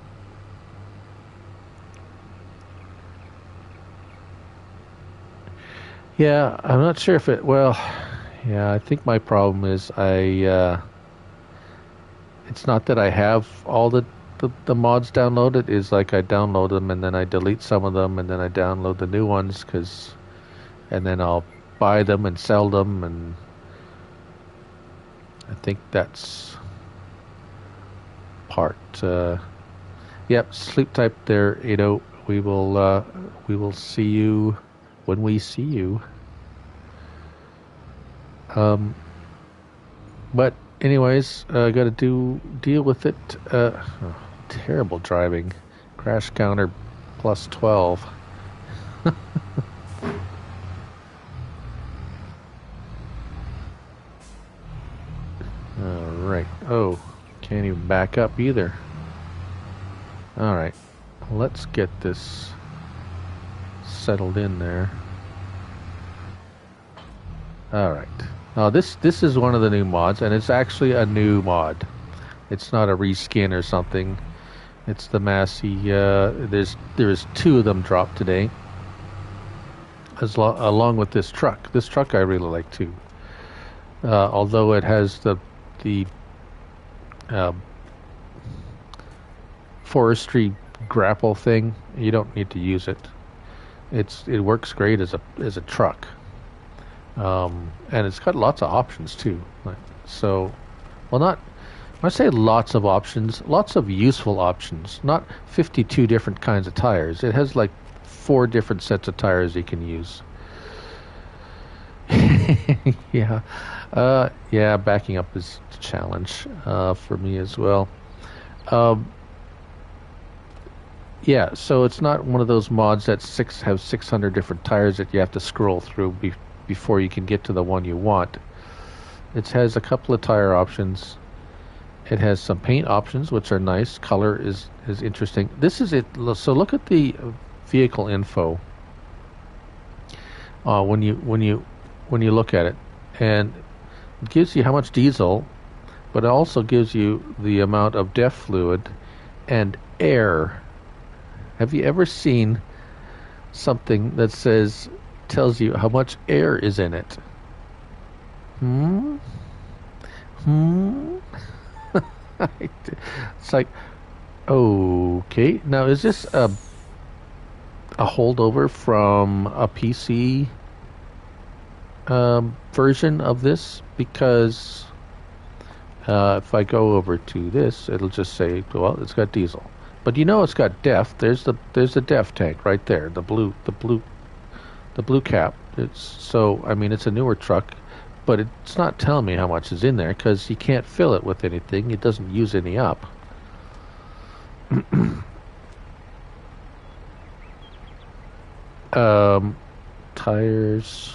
Yeah, I'm not sure if it... Well, yeah, I think my problem is it's not that I have all the mods downloaded. It's like I download them and then I delete some of them and then I download the new ones and then I'll buy them and sell them, and I think that's part. Yep, sleep type there, Ado. We will see you when we see you. But anyways, got to deal with it. Terrible driving. Crash counter plus 12. All right. Oh, can't even back up either. All right. Let's get this settled in there. All right. Now this is one of the new mods, and it's actually a new mod. It's not a reskin or something. It's the Massey. There's two of them dropped today, along with this truck. This truck I really like too. Although it has the forestry grapple thing, you don't need to use it. It works great as a truck. And it's got lots of options too. When I say lots of options, lots of useful options. Not 52 different kinds of tires. It has like 4 different sets of tires you can use. Yeah. Yeah, backing up is a challenge for me as well. Yeah, so it's not one of those mods that have 600 different tires that you have to scroll through before you can get to the one you want. It has a couple of tire options. It has some paint options, which are nice. Color is interesting. This is it. So look at the vehicle info. When you look at it, and it gives you how much diesel, but it also gives you the amount of DEF fluid and air. Have you ever seen something that tells you how much air is in it? It's like, okay. Now, is this a holdover from a PC version of this? Because if I go over to this, it'll just say, well, it's got diesel. But it's got DEF. There's the DEF tank right there. The blue cap. It's a newer truck, but it's not telling me how much is in there because you can't fill it with anything. It doesn't use any up. Tires.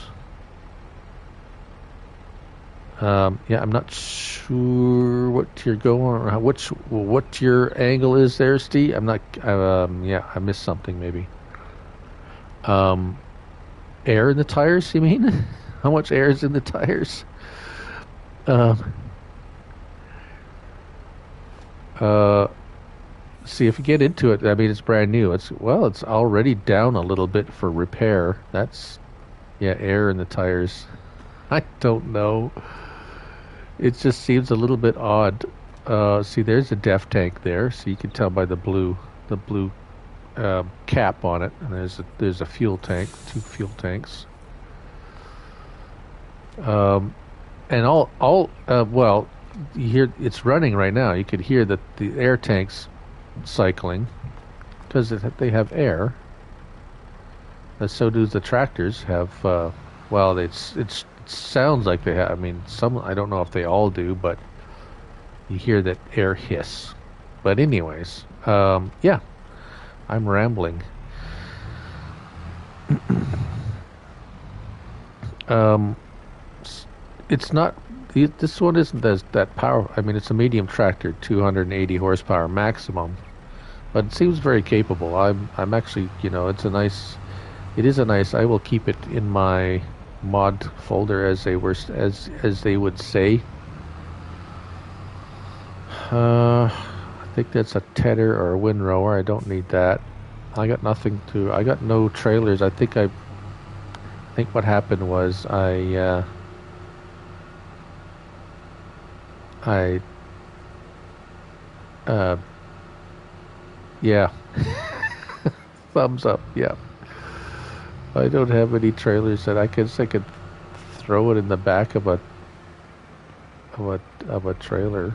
Yeah, I'm not sure what you're going. What your angle is there, Steve? I'm not. Yeah, I missed something maybe. Air in the tires? You mean? How much air is in the tires? See, if you get into it, it's brand new. It's already down a little bit for repair. That's air in the tires. I don't know. It just seems a little bit odd. See, there's a DEF tank there, so you can tell by the blue cap on it. And there's a fuel tank, 2 fuel tanks. And well, you hear it's running right now. You could hear that the air tanks cycling because they have air. And so do the tractors have. Well, it sounds like they have. I mean, some I don't know if they all do, but you hear that air hiss. But anyways, yeah, I'm rambling. um, it's not. This one isn't that powerful. I mean, it's a medium tractor, 280 horsepower maximum, but it seems very capable. I'm actually, it's a nice. It is a nice. I will keep it in my mod folder as they would say. I think that's a tedder or a windrower. I don't need that. I got nothing to. I got no trailers. I think what happened was yeah. Thumbs up. Yeah. I don't have any trailers that I guess I could throw it in the back of a trailer.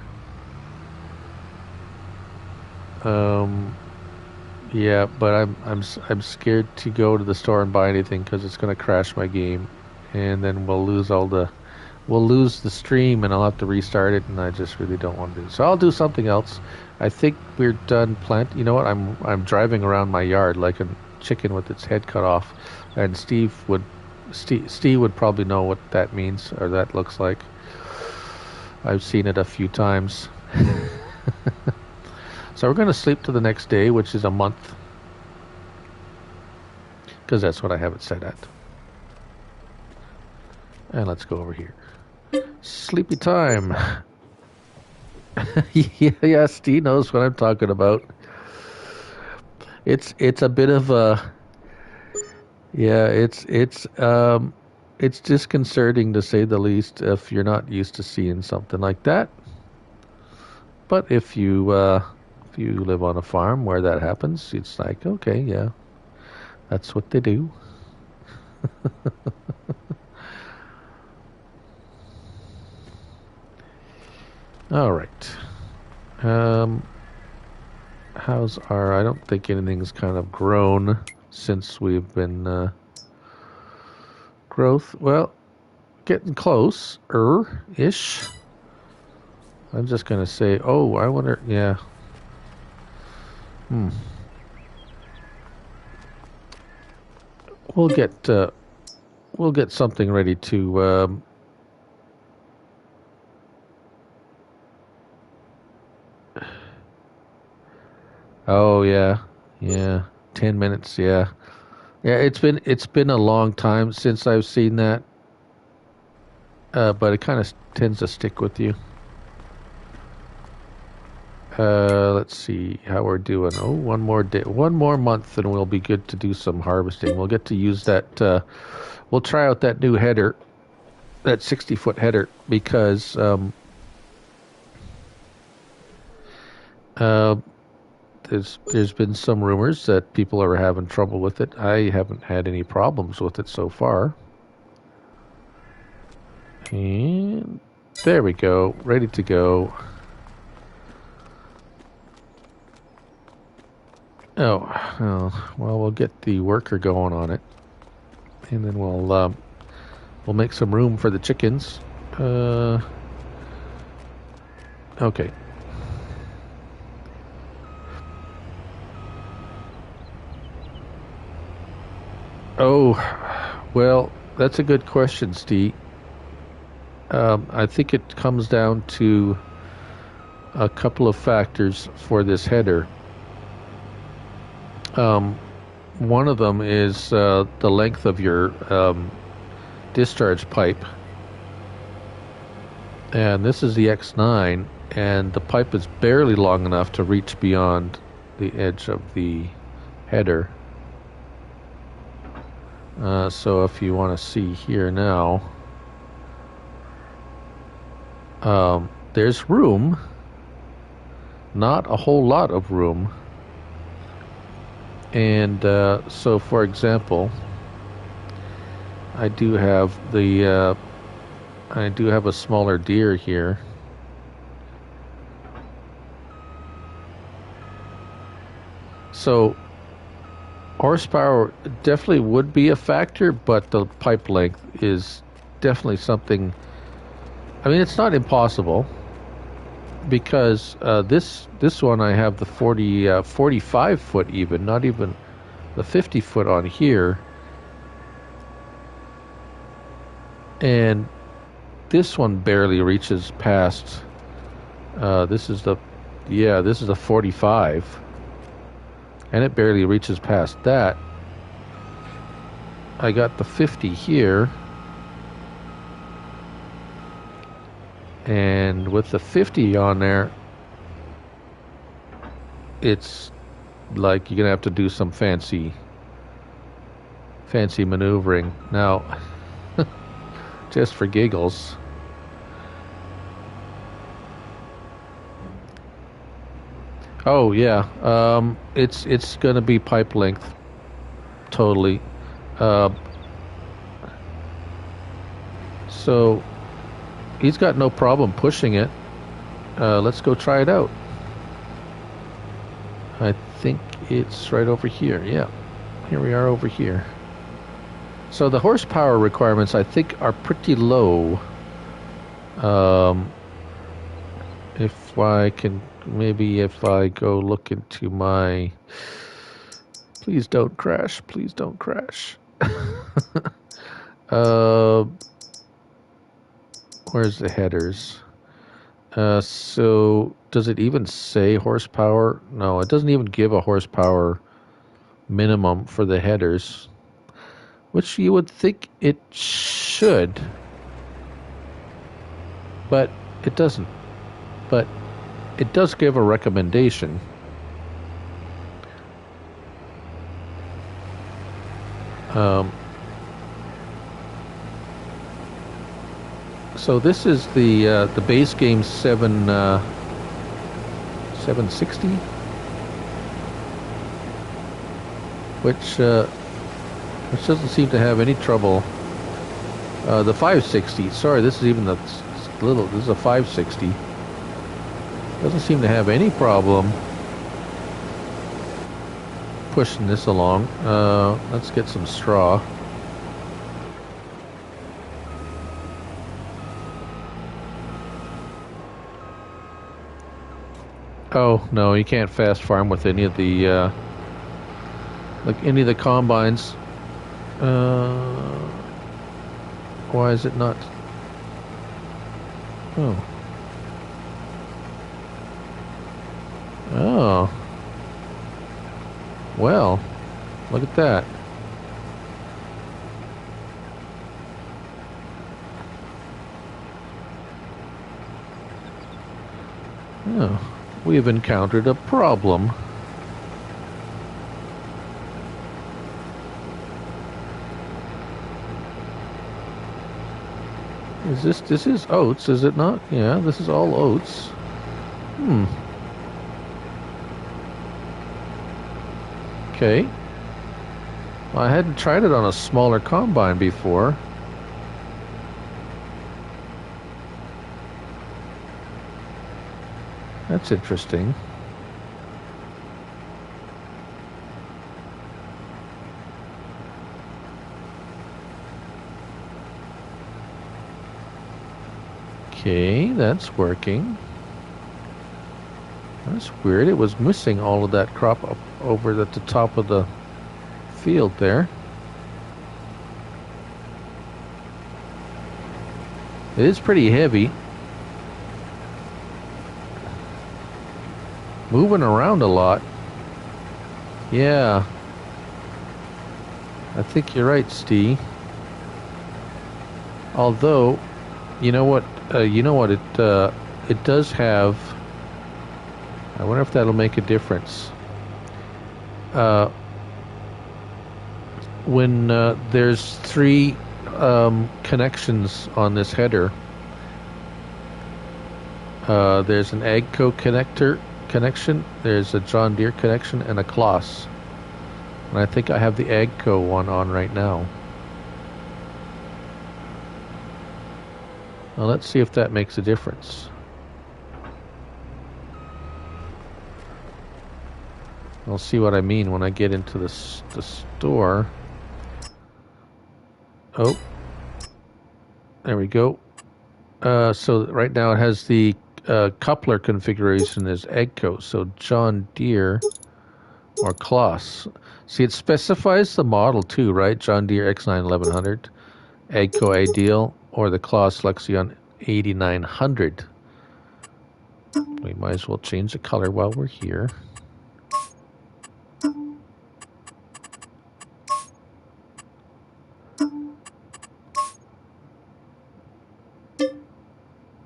Yeah, but I'm scared to go to the store and buy anything because it's going to crash my game, and then we'll lose the stream, and I'll have to restart it, and I just really don't want to do. So I'll do something else. I think we're done plant. You know what? I'm driving around my yard like a chicken with its head cut off, and Steve would probably know what that means or that looks like. I've seen it a few times. So we're going to sleep to the next day, which is a month, because that's what I have it set at. And let's go over here. Sleepy time. Yeah, Steve knows what I'm talking about. It's a bit of a it's disconcerting to say the least if you're not used to seeing something like that. But if you live on a farm where that happens, it's like, okay, yeah, that's what they do. All right. I don't think anything's kind of grown since we've been, growth, well, getting close-ish. I'm just going to say, I wonder, yeah. We'll get something ready to, oh yeah, 10 minutes, yeah. Yeah, it's been a long time since I've seen that. But it kind of tends to stick with you. Let's see how we're doing. One more day, one more month, and we'll be good to do some harvesting. We'll get to use that. We'll try out that new header, that 60-foot header, because there's been some rumors that people are having trouble with it. I haven't had any problems with it so far. And there we go, ready to go. Well, we'll get the worker going on it, and then we'll make some room for the chickens. Okay. Well, that's a good question, Steve. I think it comes down to a couple of factors for this header. One of them is the length of your discharge pipe. And this is the X9, and the pipe is barely long enough to reach beyond the edge of the header. So if you want to see here now, there's room, not a whole lot of room. And so, for example, I do have the I do have a smaller deer here. So horsepower definitely would be a factor, but the pipe length is definitely something. I mean, it's not impossible because this one I have the 45 foot even, not even the 50 foot on here, and this one barely reaches past. This is the 45, and it barely reaches past that. I got the 50 here. And with the 50 on there, it's like you're gonna have to do some fancy maneuvering. Now, just for giggles, oh yeah, it's gonna be pipe length, totally. So he's got no problem pushing it. Let's go try it out. I think it's right over here. Yeah, here we are over here. So the horsepower requirements, I think, are pretty low. If I can, maybe if I go look into my... Please don't crash. Please don't crash. Where's the headers? So does it even say horsepower? No, it doesn't even give a horsepower minimum for the headers, which you would think it should, but it doesn't. But it does give a recommendation. So this is the base game 760, which doesn't seem to have any trouble. The 560, sorry, this is even the little. This is a 560. Doesn't seem to have any problem pushing this along. Let's get some straw. Oh no, you can't fast farm with any of the like any of the combines. Why is it not? Oh. Oh. Well, look at that. Oh, we have encountered a problem. This is oats, is it not? Yeah, this is all oats. Okay. Well, I hadn't tried it on a smaller combine before. That's interesting. Okay, that's working. That's weird. It was missing all of that crop up over at the top of the field there. It is pretty heavy. Moving around a lot. Yeah. I think you're right, Steve. Although, you know what? It does have. I wonder if that'll make a difference. When there's three connections on this header, there's an AGCO connection, there's a John Deere connection, and a Kloss. And I think I have the AGCO one on right now. Well, let's see if that makes a difference. I'll see what I mean when I get into the store. Oh, there we go. So right now it has the coupler configuration as Egco. So John Deere or Kloss. See, it specifies the model too, right? John Deere X9 1100, Egco Ideal, or the Kloss Lexion 8900. We might as well change the color while we're here.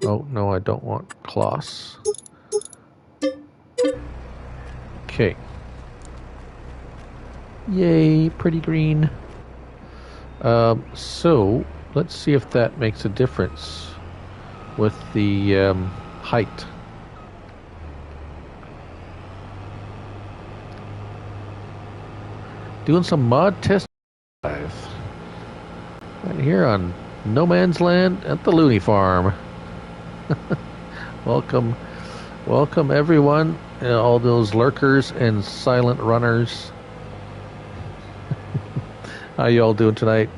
Oh, no, I don't want Kloss. Okay. Yay, pretty green. So, let's see if that makes a difference with the height. Doing some mod test drive. Right here on No Man's Land at the Looney Farm. Welcome everyone, all those lurkers and silent runners. How you all doing tonight?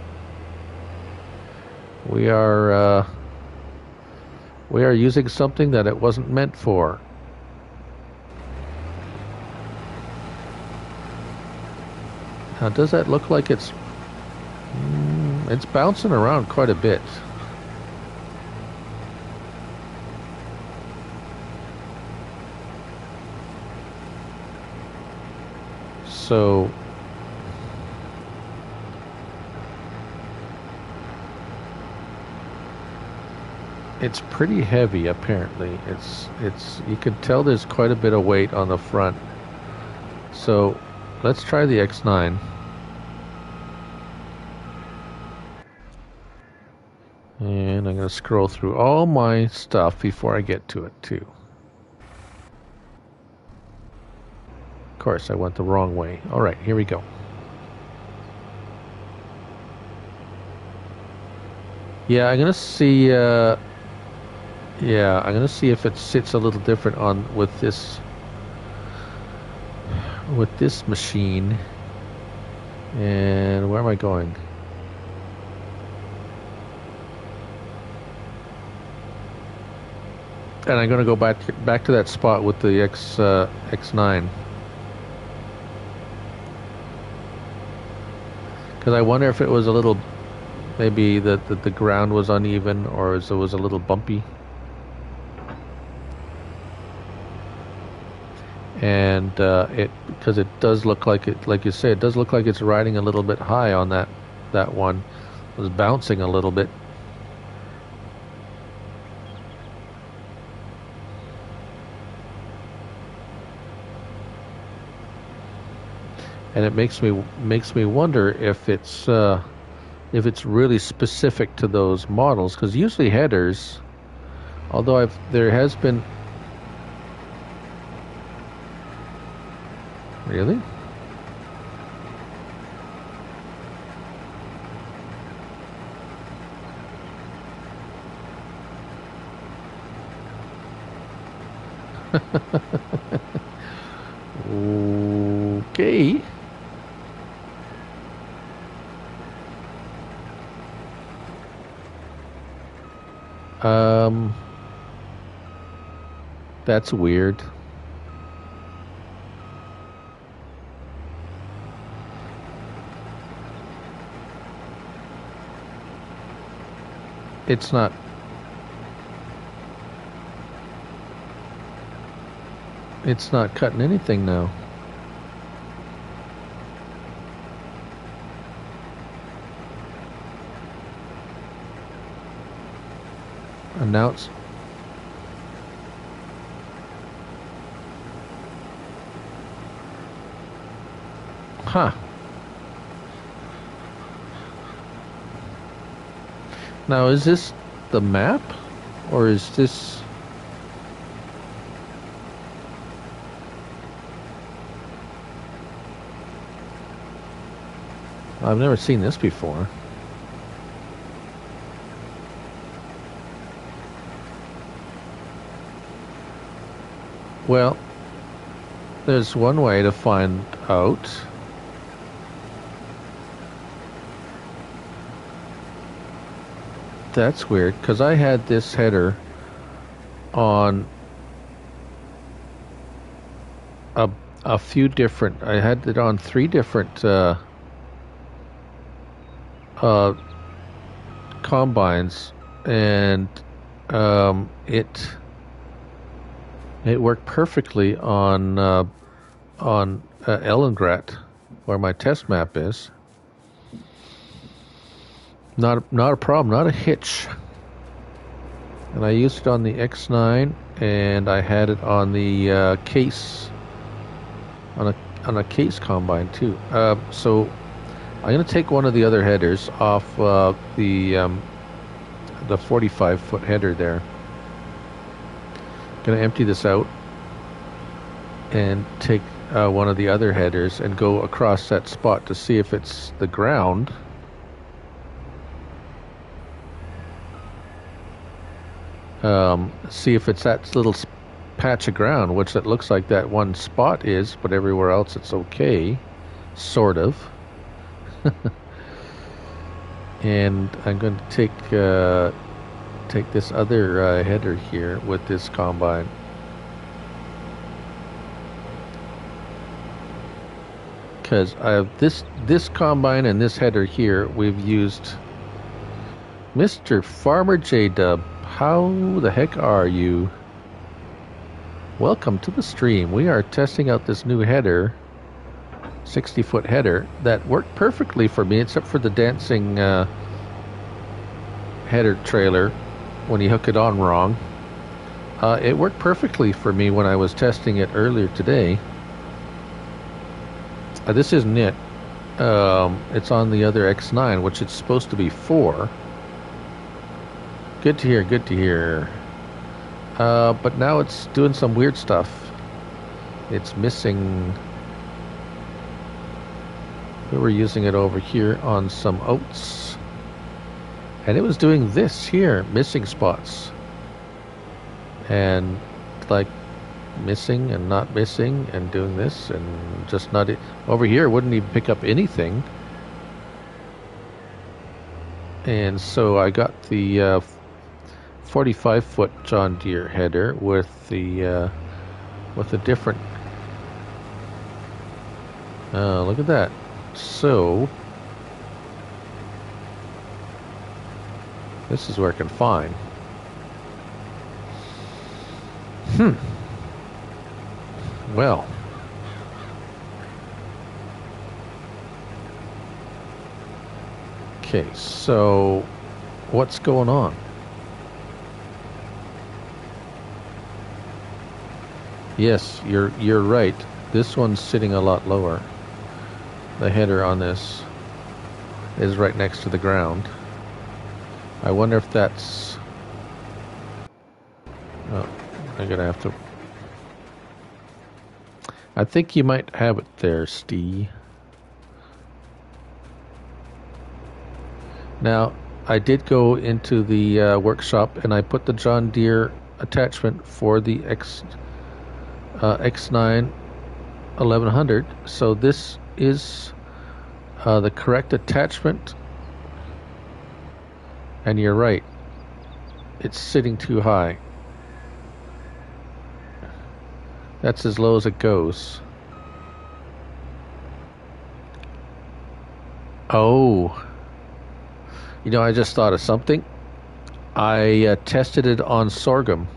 We are using something that it wasn't meant for. Now, does that look like it's bouncing around quite a bit? So it's pretty heavy apparently. It's you can tell there's quite a bit of weight on the front. So let's try the X9. And I'm going to scroll through all my stuff before I get to it too. Of course, I went the wrong way. All right, here we go. Yeah, I'm going to see I'm going to see if it sits a little different on with this machine. And where am I going? And I'm going to go back to that spot with the X9. Because I wonder if it was a little, maybe the ground was uneven, or it was a little bumpy. And because it does look like it, like you say, it does look like it's riding a little bit high on that one. It was bouncing a little bit. And it makes me wonder if it's really specific to those models, because usually headers, although there has been. Really? Okay. That's weird. It's not. It's not cutting anything now. Announce. Huh. Now, is this the map, or is this? I've never seen this before. Well, there's one way to find out. That's weird, because I had this header on a few different. I had it on 3 different combines, and it worked perfectly on Ellengrat, where my test map is. Not a problem, not a hitch. And I used it on the X9, and I had it on the case, on a case combine too. So I'm going to take one of the other headers off the 45-foot header there. Going to empty this out and take one of the other headers and go across that spot to see if it's the ground. See if it's that little patch of ground, which it looks like that one spot is, but everywhere else it's okay, sort of. And I'm going to take this other header here with this combine. Because this combine and this header here, we've used. Mr. Farmer J-Dub, how the heck are you? Welcome to the stream. We are testing out this new header, 60-foot header, that worked perfectly for me, except for the dancing header trailer when you hook it on wrong. It worked perfectly for me when I was testing it earlier today. This isn't it. It's on the other X9, which it's supposed to be 4. Good to hear, good to hear. But now it's doing some weird stuff. It's missing. We were using it over here on some oats, and it was doing this here, missing spots, and like missing and not missing, and doing this and just not. Over here, it wouldn't even pick up anything. And so I got the 45-foot John Deere header with a different. Look at that. So this is working fine. Well, okay, so what's going on? Yes, you're right. This one's sitting a lot lower. The header on this is right next to the ground. I wonder if that's... Oh, I'm gonna have to... I think you might have it there, Steve. Now, I did go into the workshop and I put the John Deere attachment for the X9 1100. So this is the correct attachment. And you're right. It's sitting too high. That's as low as it goes. Oh. You know, I just thought of something. I tested it on sorghum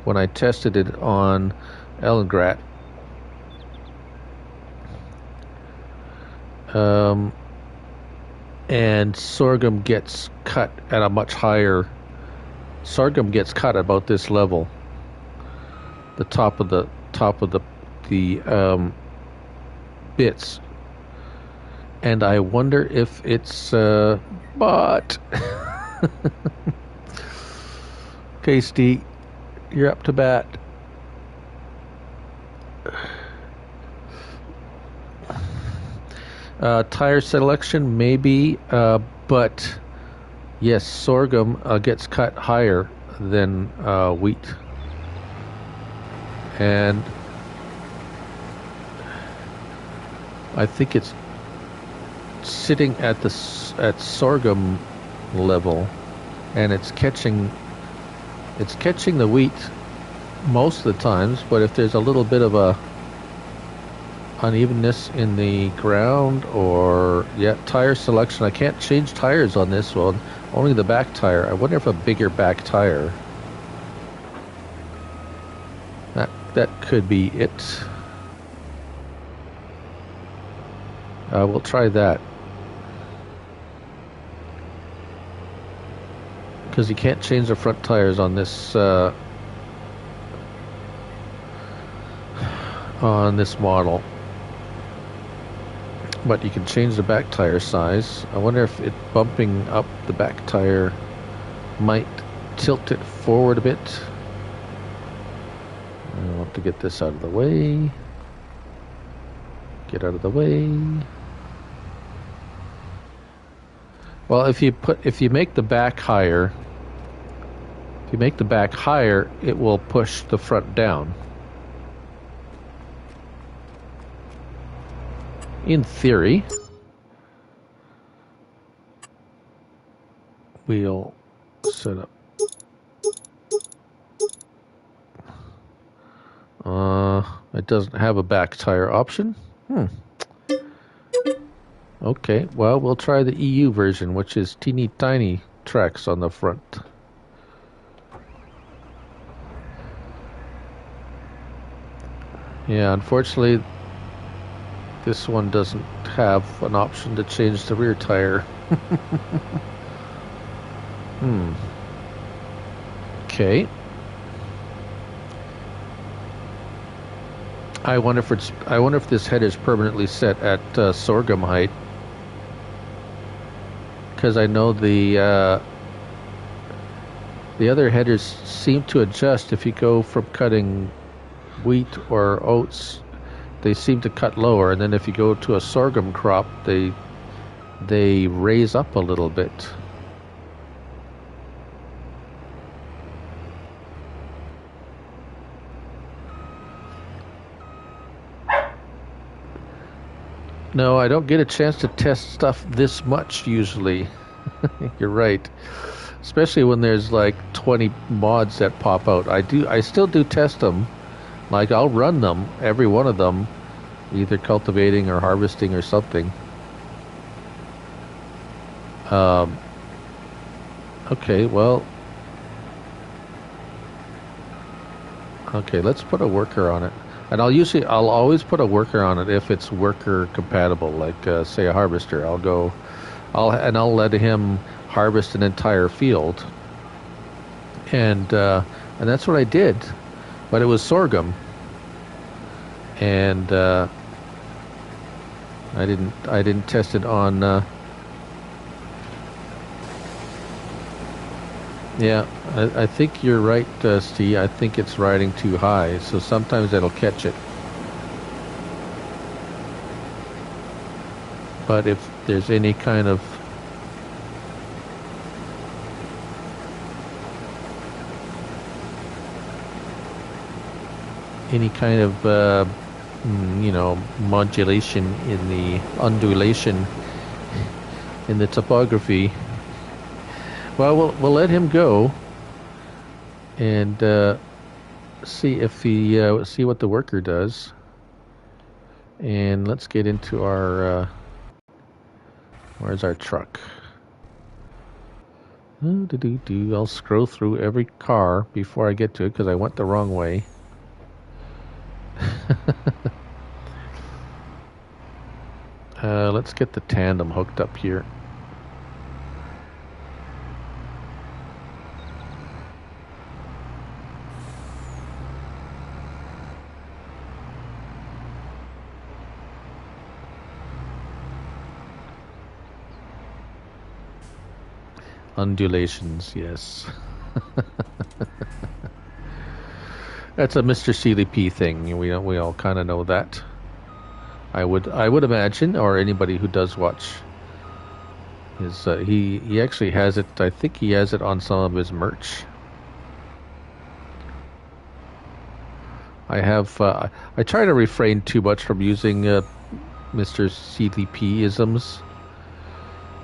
when I tested it on Ellengrat. And sorghum gets cut at a much higher. Sorghum gets cut about this level. The top of the bits. And I wonder if it's but okay, Steve, you're up to bat. Tire selection maybe, but yes, sorghum gets cut higher than wheat, and I think it's sitting at sorghum level, and it's catching the wheat most of the times. But if there's a little bit of a unevenness in the ground, or tire selection, I can't change tires on this one, only the back tire. I wonder if a bigger back tire, that could be it. We'll try that, because you can't change the front tires on this model, but you can change the back tire size. I wonder if it bumping up the back tire might tilt it forward a bit. I'll have to get this out of the way. Get out of the way. Well, if you make the back higher, it will push the front down. In theory, we'll set up. It doesn't have a back tire option. Okay, well, we'll try the EU version, which is teeny tiny tracks on the front. Yeah, unfortunately, this one doesn't have an option to change the rear tire. Okay. I wonder if this head is permanently set at sorghum height, because I know the other headers seem to adjust if you go from cutting wheat or oats. They seem to cut lower, and then if you go to a sorghum crop, they raise up a little bit. No, I don't get a chance to test stuff this much usually. You're right. Especially when there's like 20 mods that pop out. I still do test them. Like, I'll run them, every one of them, either cultivating or harvesting or something. Okay, well. Okay, let's put a worker on it. And I'll always put a worker on it if it's worker compatible, like say a harvester. I'll let him harvest an entire field, and that's what I did, but it was sorghum, and I didn't test it on. Yeah, I think you're right, Steve. I think it's riding too high, so sometimes that'll catch it. But if there's any kind of modulation in the undulation in the topography, well, we'll let him go and see what the worker does. And let's get into our where's our truck? I'll scroll through every car before I get to it because I went the wrong way. Let's get the tandem hooked up here. Undulations, yes. That's a Mr. CDP thing. We all kind of know that. I would imagine, or anybody who does watch his he actually has it. I think he has it on some of his merch. I try to refrain too much from using Mr. CDP-isms.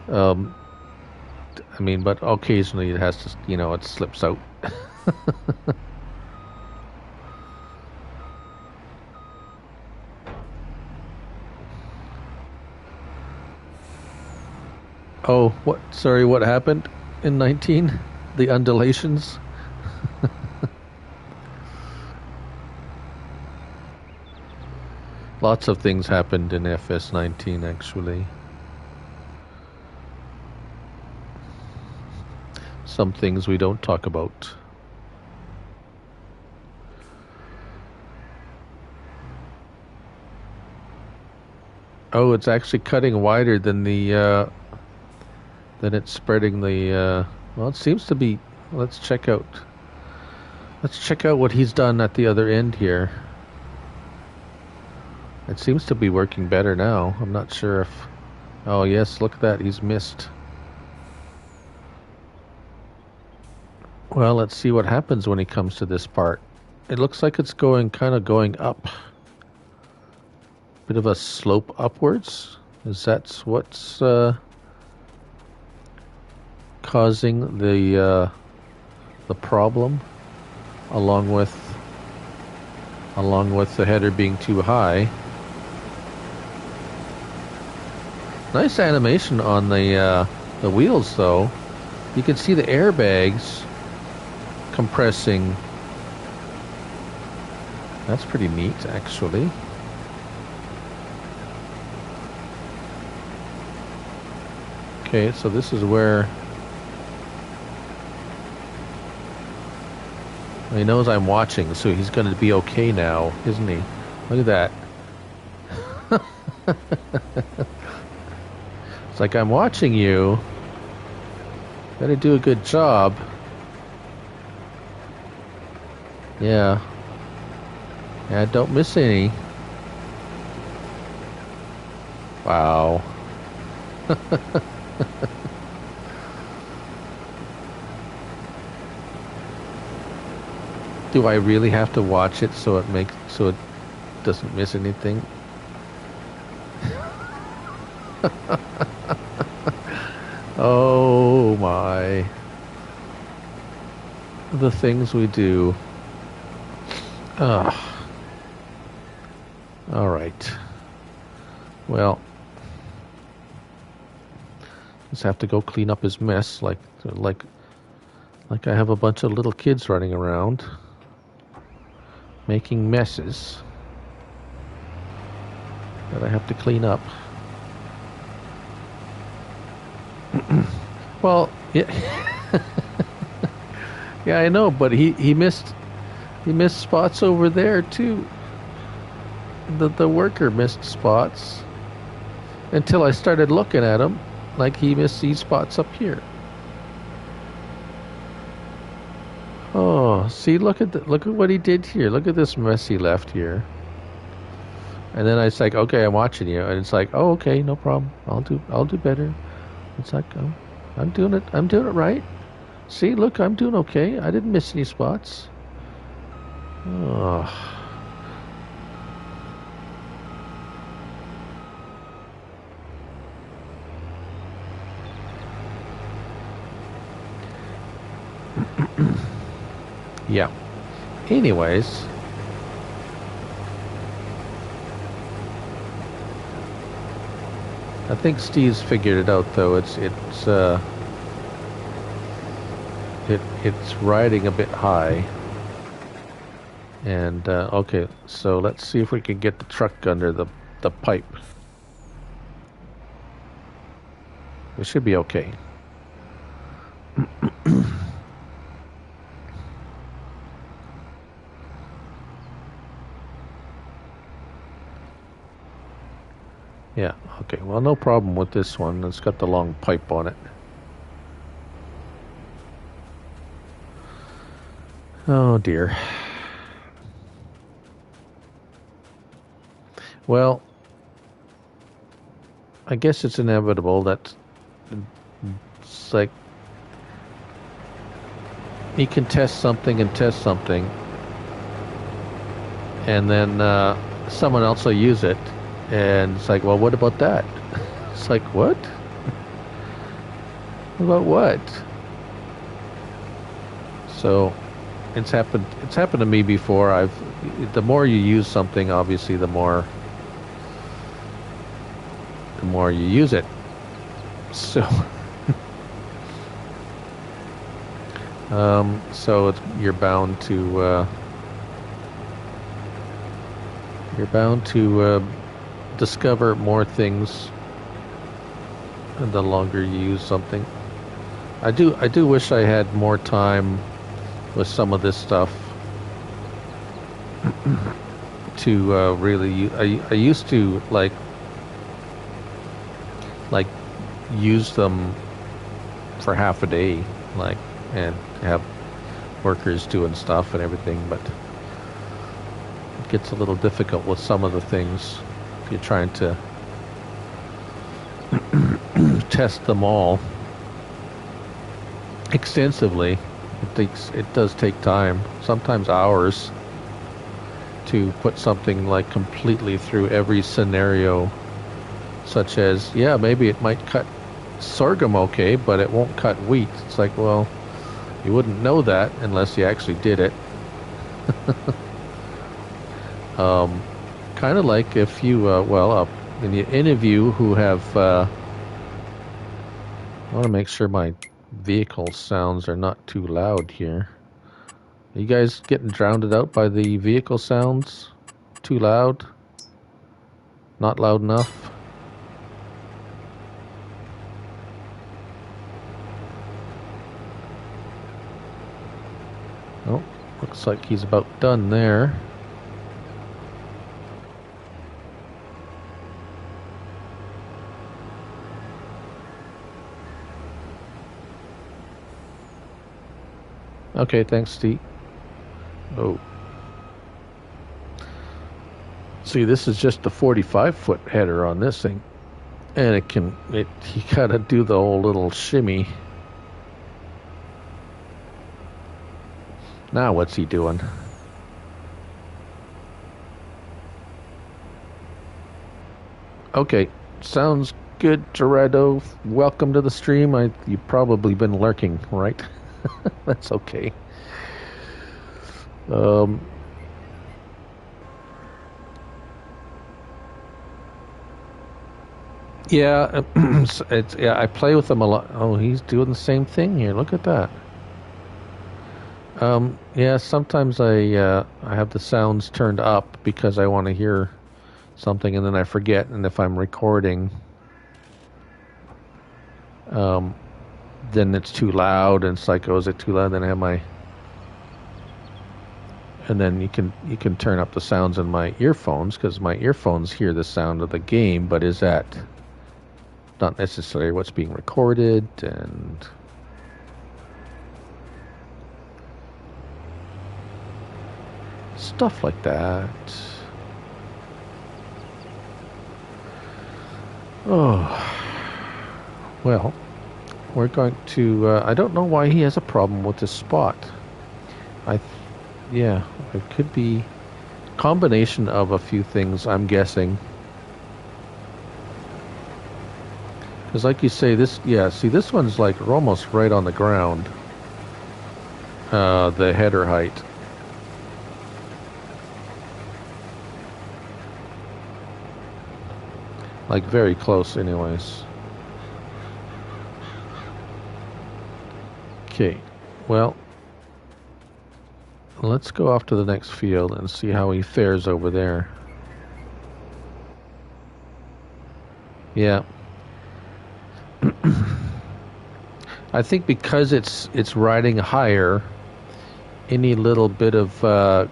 I mean, but occasionally it has to, it slips out. Oh, what? Sorry, what happened in 19? The undulations? Lots of things happened in FS19, actually. Some things we don't talk about. Oh, it's actually cutting wider than the than it's spreading the. Well, it seems to be. Let's check out. Let's check out what he's done at the other end here. It seems to be working better now. I'm not sure if. Oh yes, look at that. He's missed. Well, let's see what happens when he comes to this part. It looks like it's kind of going up. Bit of a slope upwards. Is that what's causing the problem, along with the header being too high? Nice animation on the wheels, though. You can see the airbags compressing. That's pretty neat, actually. Okay, so this is where he knows I'm watching, so he's going to be okay now, isn't he? Look at that. It's like, I'm watching you. Better do a good job. Yeah. Yeah, don't miss any. Wow. Do I really have to watch it so it doesn't miss anything? Oh my. The things we do. Ugh. All right. Well, just have to go clean up his mess, like I have a bunch of little kids running around making messes that I have to clean up. Well, yeah, yeah, I know, but he missed spots over there too. The worker missed spots until I started looking at him, like he missed these spots up here. Oh, see, look at what he did here. Look at this mess he left here. And then I was like, okay, I'm watching you, and it's like, oh, okay, no problem. I'll do better. It's like, oh, I'm doing it right. See, look, I'm doing okay. I didn't miss any spots. Oh. Yeah. Anyways, I think Steve's figured it out, though. It's riding a bit high. And okay, so let's see if we can get the truck under the pipe. We should be okay. Yeah, okay. Well, no problem with this one. It's got the long pipe on it. Oh, dear. Well, I guess it's inevitable that it's like you can test something and test something, and then someone else will use it, and it's like, well, what about that? It's like, what? About what? So it's happened to me before. The more you use something, obviously the more you use it. So so you're bound to discover more things the longer you use something. I do wish I had more time with some of this stuff to really. I used to like use them for half a day, like, and have workers doing stuff and everything, but it gets a little difficult with some of the things if you're trying to test them all extensively. It does take time, sometimes hours, to put something like completely through every scenario, such as, yeah, maybe it might cut sorghum okay, but it won't cut wheat. It's like, well, you wouldn't know that unless you actually did it. Kind of like if you, in the interview who have, I want to make sure my vehicle sounds are not too loud here. Are you guys getting drowned out by the vehicle sounds? Too loud? Not loud enough? Oh, looks like he's about done there. Okay, thanks, Steve. Oh. See, this is just the 45-foot header on this thing. And you gotta do the whole little shimmy. Now what's he doing? Okay, sounds good, Gerardo. Welcome to the stream. You've probably been lurking, right? That's okay. Yeah, I play with him a lot. Oh, he's doing the same thing here. Look at that. Yeah, sometimes I have the sounds turned up because I want to hear something, and then I forget. And if I'm recording, then it's too loud, and it's like, oh, is it too loud? Then I have and then you can turn up the sounds in my earphones, because my earphones hear the sound of the game, but is that not necessarily what's being recorded, and stuff like that. Oh, well, we're going to, I don't know why he has a problem with this spot. Yeah, it could be a combination of a few things, I'm guessing. Because like you say, see, this one's like almost right on the ground, the header height. Like very close anyways. Okay, well, let's go off to the next field and see how he fares over there. Yeah. I think because it's riding higher, any little bit of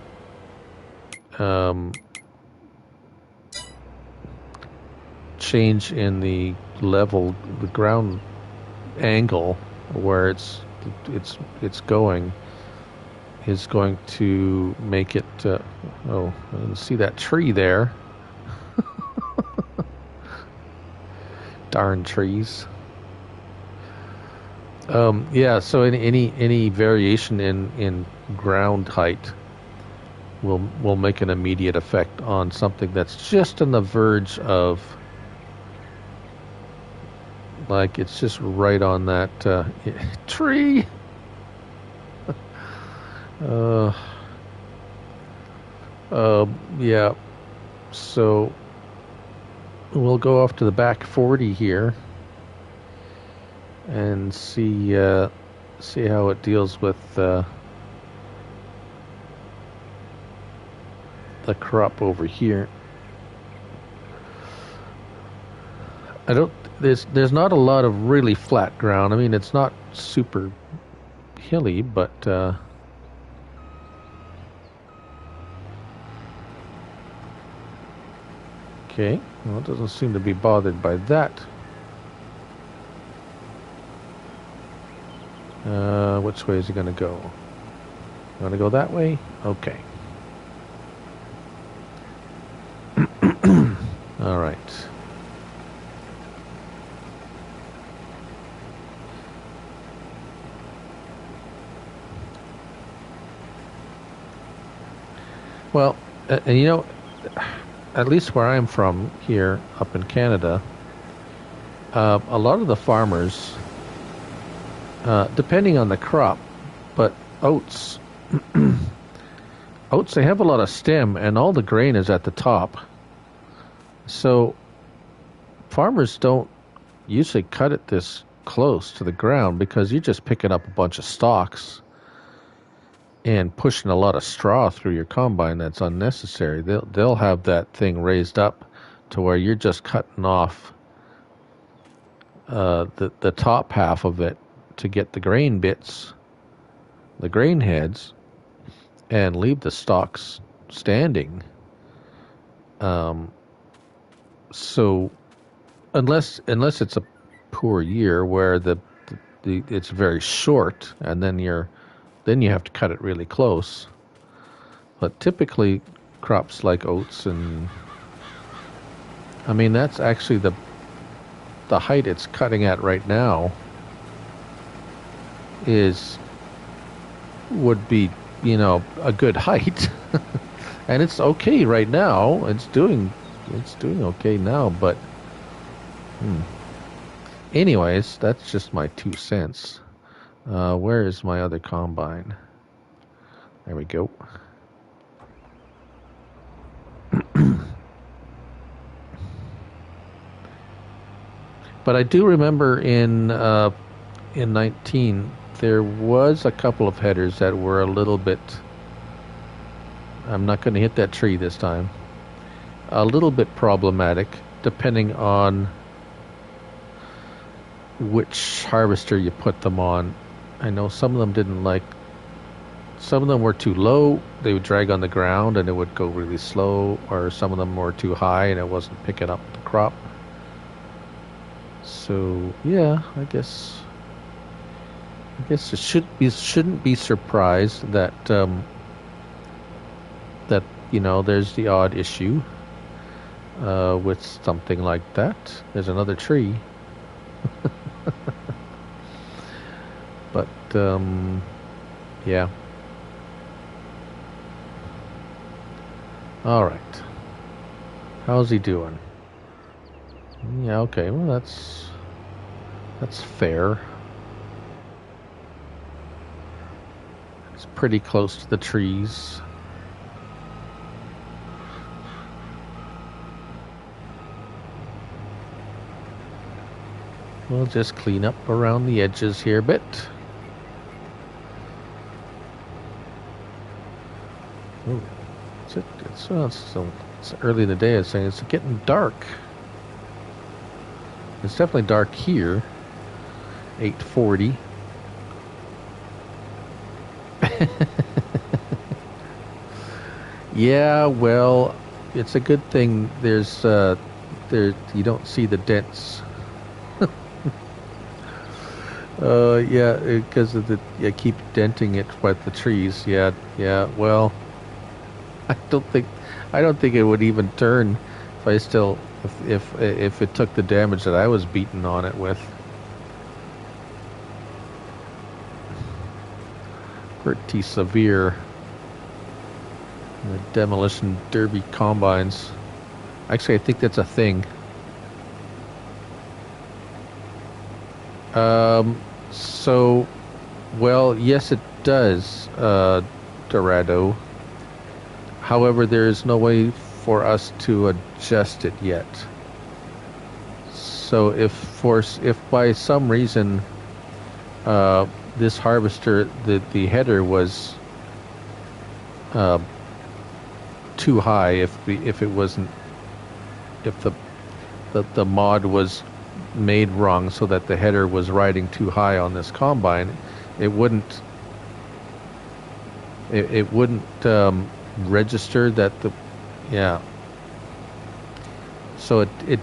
change in the ground angle where it's going is going to make it. Oh, I didn't see that tree there. Darn trees. Yeah, so any variation in ground height will make an immediate effect on something that's just on the verge of, like, it's just right on that tree. Yeah. So we'll go off to the back 40 here and see how it deals with the crop over here. There's not a lot of really flat ground. I mean, it's not super hilly, but okay. Well, it doesn't seem to be bothered by that. Which way is it going to go? Want to go that way? Okay. All right. Well, and you know, at least where I'm from here, up in Canada, a lot of the farmers, depending on the crop, but oats, they have a lot of stem, and all the grain is at the top. So farmers don't usually cut it this close to the ground because you're just picking up a bunch of stalks and pushing a lot of straw through your combine that's unnecessary. They'll have that thing raised up to where you're just cutting off the top half of it to get the grain bits, the grain heads, and leave the stalks standing. So unless it's a poor year where the it's very short, and then you have to cut it really close. But typically crops like oats, and I mean that's actually the height it's cutting at right now would be, you know, a good height. And it's okay right now. It's doing okay now, but anyways, that's just my 2 cents. Where is my other combine? There we go. But I do remember in 19 there was a couple of headers that were a little bit, I'm not going to hit that tree this time, a little bit problematic depending on which harvester you put them on. I know some of them didn't like, some of them were too low, they would drag on the ground and it would go really slow, or some of them were too high and it wasn't picking up the crop. So yeah, I guess it shouldn't be surprised that that, you know, there's the odd issue with something like that. There's another tree. But yeah. All right. How's he doing? Yeah, okay. Well, that's fair. It's pretty close to the trees. We'll just clean up around the edges here a bit. Ooh, it's early in the day. It's saying it's getting dark. It's definitely dark here. 8:40. Yeah, well, it's a good thing there's you don't see the dents. Yeah, because of you keep denting it with the trees. Yeah. Well, I don't think it would even turn if it took the damage that I was beaten on it with. Pretty severe. The demolition derby combines. Actually, I think that's a thing. So, well, yes, it does, Dorado. However, there is no way for us to adjust it yet. So, if by some reason this harvester, the header was too high, if it wasn't, if the mod was made wrong so that the header was riding too high on this combine, it wouldn't register that so it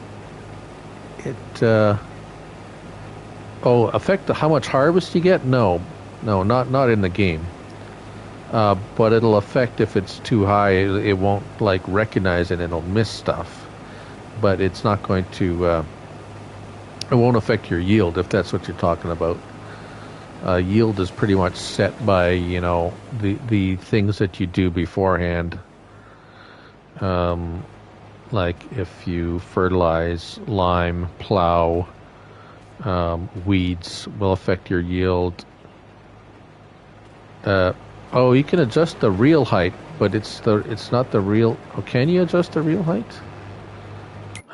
affect how much harvest you get. No, not in the game, but it'll affect if it's too high. It won't like recognize it and it'll miss stuff, but it's not going to it won't affect your yield, if that's what you're talking about. Yield is pretty much set by, the things that you do beforehand. Like if you fertilize, lime, plow, weeds will affect your yield. You can adjust the reel height, but it's not the real. Oh, can you adjust the reel height?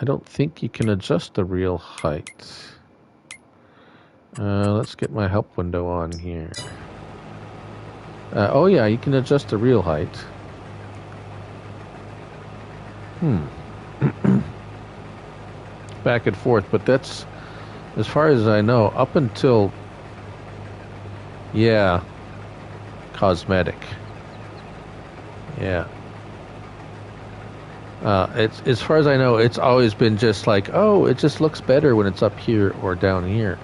I don't think you can adjust the reel height. Let's get my help window on here. Oh yeah, you can adjust the reel height. Back and forth, but that's, as far as I know, up until, cosmetic. Yeah. It's, as far as I know, it's always been just like, oh, it just looks better when it's up here or down here.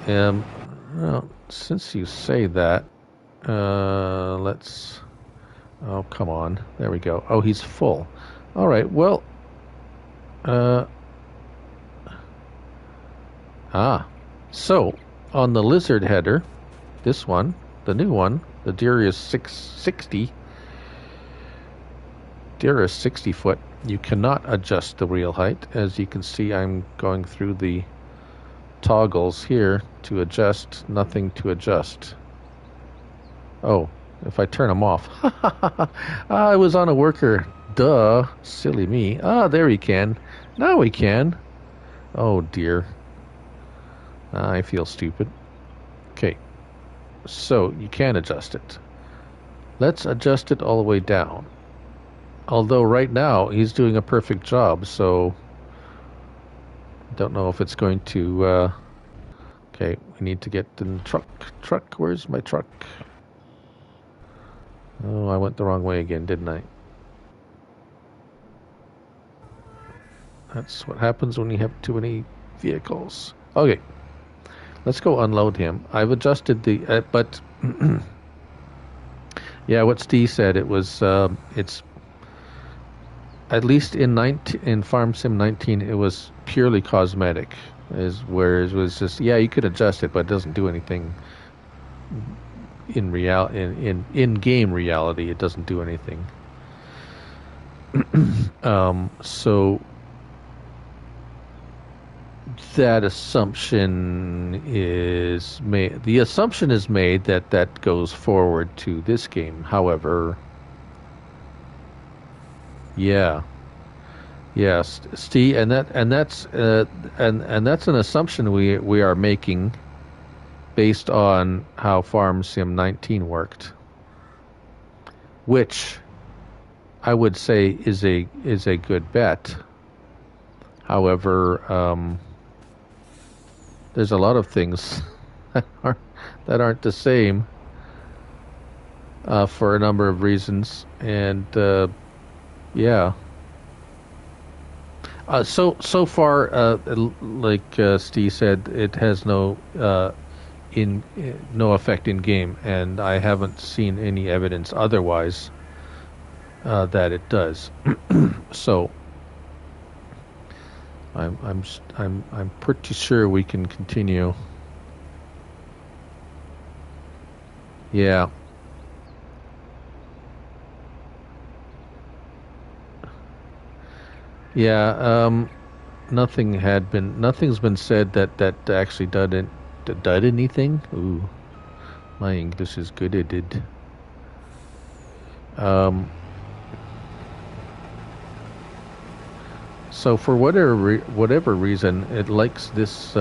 Well, since you say that, let's. Oh, come on. There we go. Oh, he's full. All right. Well. So on the lizard header, this one, the new one, the Darius 660. Darius 60 foot. You cannot adjust the reel height. As you can see, I'm going through the toggles here to adjust. Nothing to adjust. Oh, if I turn them off. I was on a worker. Duh. Silly me. There we can. Now we can. Oh dear. I feel stupid. Okay. So you can adjust it. Let's adjust it all the way down. Although right now he's doing a perfect job, so don't know if it's going to. Okay, we need to get the truck. Where's my truck? Oh, I went the wrong way again, didn't I? That's what happens when you have too many vehicles. Okay, let's go unload him. I've adjusted the, but yeah, what Steve said, it was it's. At least in Farm Sim 19, it was purely cosmetic. Whereas it was just, you could adjust it, but it doesn't do anything. In game reality, it doesn't do anything. So that assumption is made. The assumption is made that goes forward to this game. However. Yes, Steve, and that's an assumption we are making based on how Farm Sim 19 worked, which I would say is a good bet. However, there's a lot of things that aren't the same for a number of reasons, and. So far, like Steve said, it has no effect in game, and I haven't seen any evidence otherwise that it does. So I'm pretty sure we can continue. Yeah. Yeah. Nothing's been said that actually did anything. Ooh, my English is good. It did. Um, so for whatever reason, it likes this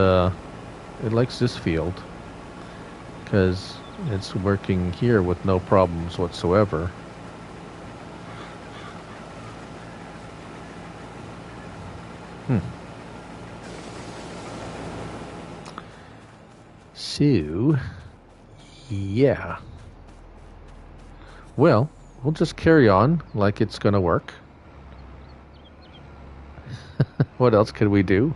field because it's working here with no problems whatsoever. Hmm. So, yeah. Well, we'll just carry on like it's going to work. What else can we do?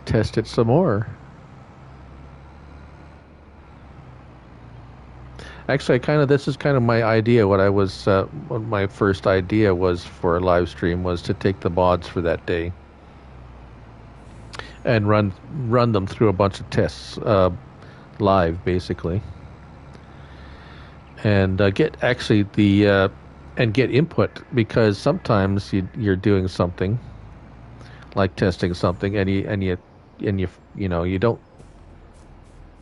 Test it some more. Actually, this is kind of my idea. What my first idea was for a live stream was to take the mods for that day and run them through a bunch of tests live, basically, and get actually the and get input because sometimes you're doing something like testing something and you don't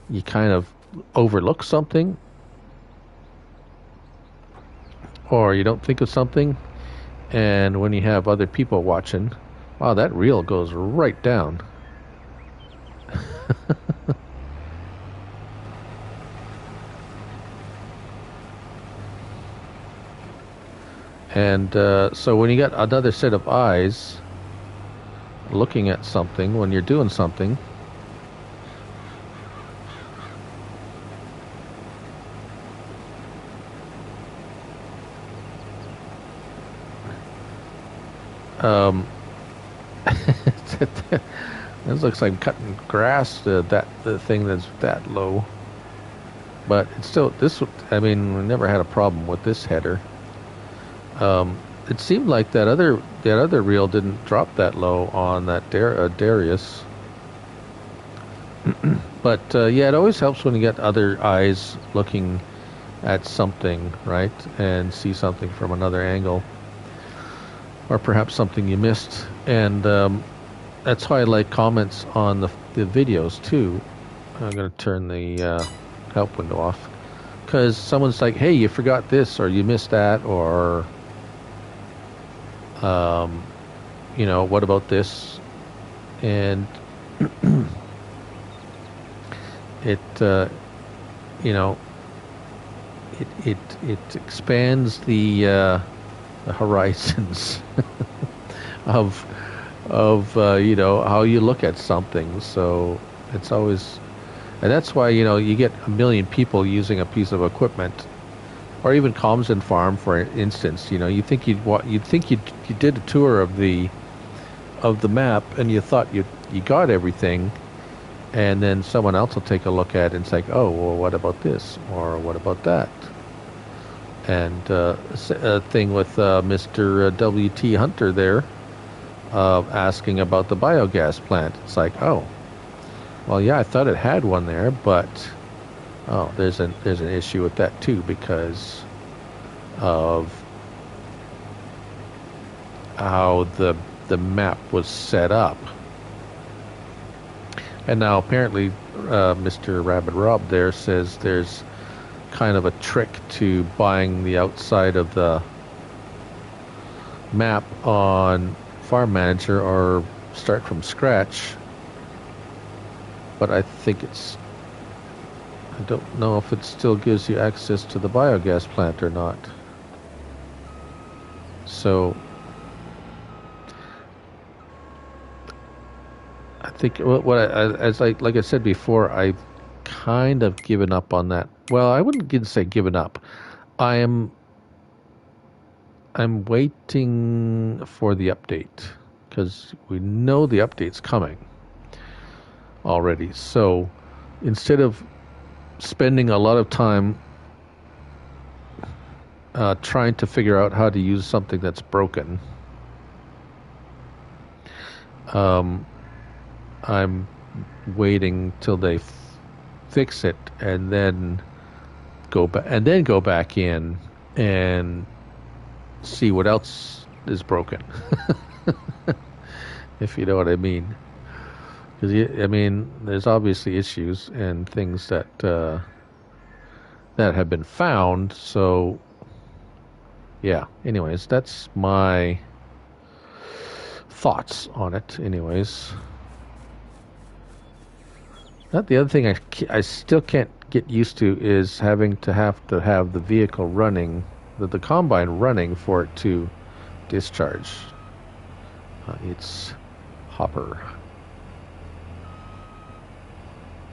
you kind of overlook something or you don't think of something, and when you have other people watching, wow, that reel goes right down. And so when you got another set of eyes looking at something when you're doing something, um, this looks like I'm cutting grass. The thing that's that low, but it's still this. I mean, we never had a problem with this header. It seemed like that other reel didn't drop that low on that Darius. But yeah, it always helps when you get other eyes looking at something, right, and see something from another angle, or perhaps something you missed. And that's why I like comments on the videos too. I'm going to turn the help window off because someone's like, "Hey, you forgot this, or you missed that, or what about this?" And it, it expands the horizons of how you look at something. So it's always, and that's why you get a million people using a piece of equipment. Or even Comms and Farm, for instance, you think you did a tour of the map and you thought you got everything, and then someone else will take a look at it and it's like, oh, well, what about this or what about that? And a thing with Mr. W.T. Hunter there asking about the biogas plant. It's like, oh, well, yeah, I thought it had one there, but oh, there's an issue with that too because of how the map was set up. And now apparently Mr. Rabbit Rob there says there's kind of a trick to buying the outside of the map on Farm Manager or start from scratch. But I don't know if it still gives you access to the biogas plant or not. So I think like I said before, I've kind of given up on that. Well, I wouldn't say given up. I'm waiting for the update because we know the update's coming already. So instead of spending a lot of time trying to figure out how to use something that's broken, I'm waiting till they fix it and then go back in and see what else is broken, if you know what I mean. Because I mean, there's obviously issues and things that have been found. So yeah. Anyways, that's my thoughts on it. Anyways, not the other thing I still can't get used to is having to have the vehicle running, the combine running for it to discharge. It's hopper.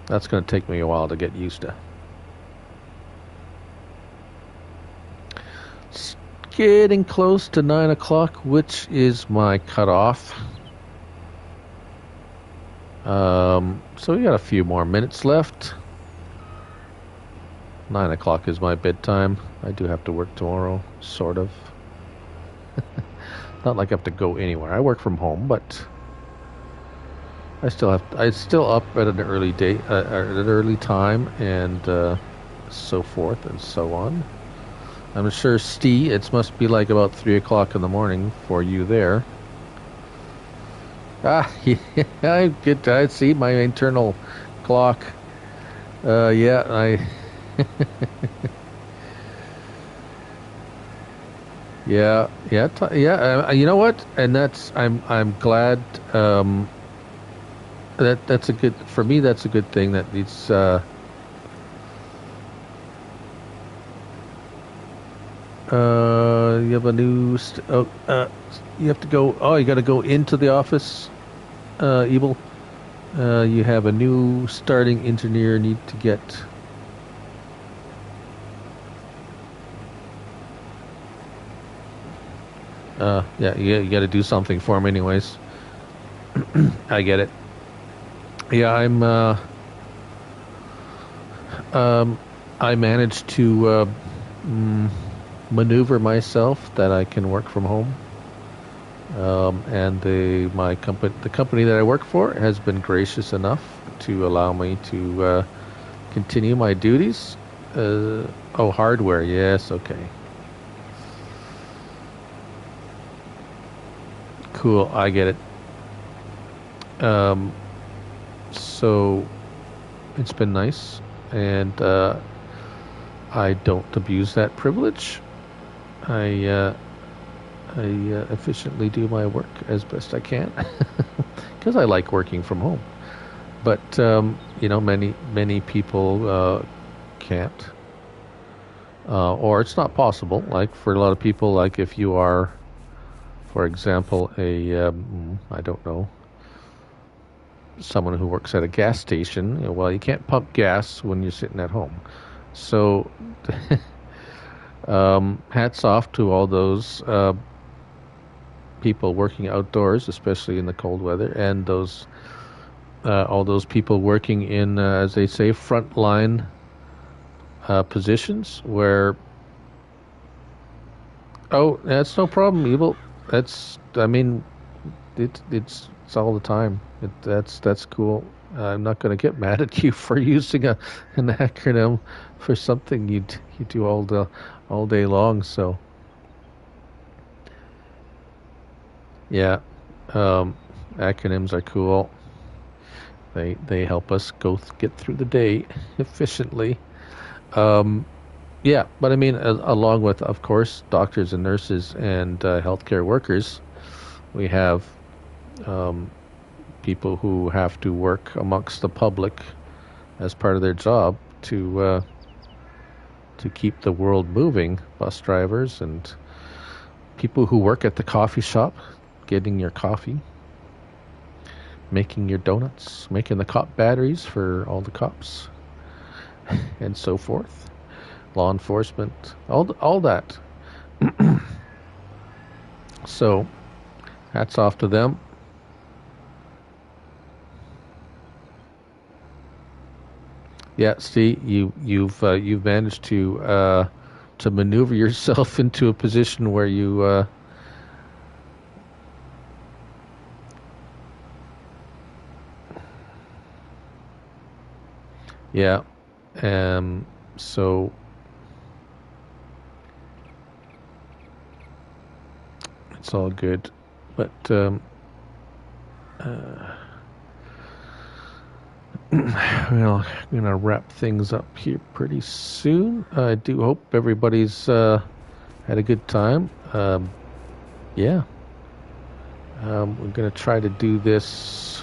That's going to take me a while to get used to. It's getting close to 9 o'clock, which is my cutoff. So we got a few more minutes left. 9 o'clock is my bedtime. I do have to work tomorrow, sort of. Not like I have to go anywhere. I work from home, but I still up at an early at an early time, and so forth and so on. I'm sure, Steve, it must be like about 3 o'clock in the morning for you there. Yeah, I see my internal clock. Yeah, yeah, yeah. You know what? And I'm glad. That's a good, for me. That's a good thing. That it's. You have a new. You have to go. Oh, you got to go into the office. Evil. You have a new starting engineer. Need to get. Yeah, you got to do something for him, anyways. I get it. Yeah, I managed to maneuver myself that I can work from home. And the company that I work for has been gracious enough to allow me to continue my duties. Hardware, yes, okay. Cool, I get it. So it's been nice, and I don't abuse that privilege. I efficiently do my work as best I can because I like working from home. But many people can't, or it's not possible. Like for a lot of people, like if you are, for example, I don't know, someone who works at a gas station. Well, you can't pump gas when you're sitting at home. So, hats off to all those people working outdoors, especially in the cold weather, and those all those people working in, as they say, frontline positions where. Oh, that's no problem, Evil. It's all the time. That's cool. I'm not going to get mad at you for using an acronym for something you do all day long. So yeah, acronyms are cool. They help us get through the day efficiently. Yeah, but I mean, along with, of course, doctors and nurses and healthcare workers, we have people who have to work amongst the public as part of their job to keep the world moving. Bus drivers and people who work at the coffee shop, getting your coffee, making your donuts, making the cop batteries for all the cops, and so forth. Law enforcement, all that. So, hats off to them. Yeah, see, you've managed to maneuver yourself into a position where you. Yeah, so It's all good. But well, I'm gonna wrap things up here pretty soon. I do hope everybody's had a good time. Yeah, we're gonna try to do this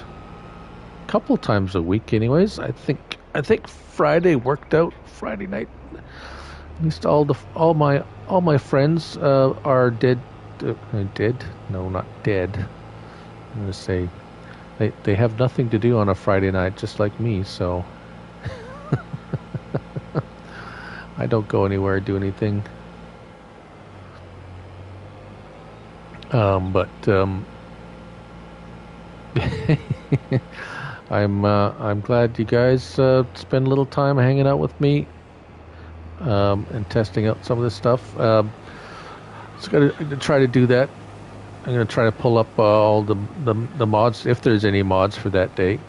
a couple times a week, anyways. I think Friday worked out. Friday night, at least all my friends are dead. Dead? No, not dead. I'm gonna say. They have nothing to do on a Friday night, just like me, so I don't go anywhere, do anything. But I'm glad you guys spend a little time hanging out with me and testing out some of this stuff. Just gonna try to do that. I'm going to try to pull up all the mods, if there's any mods for that day,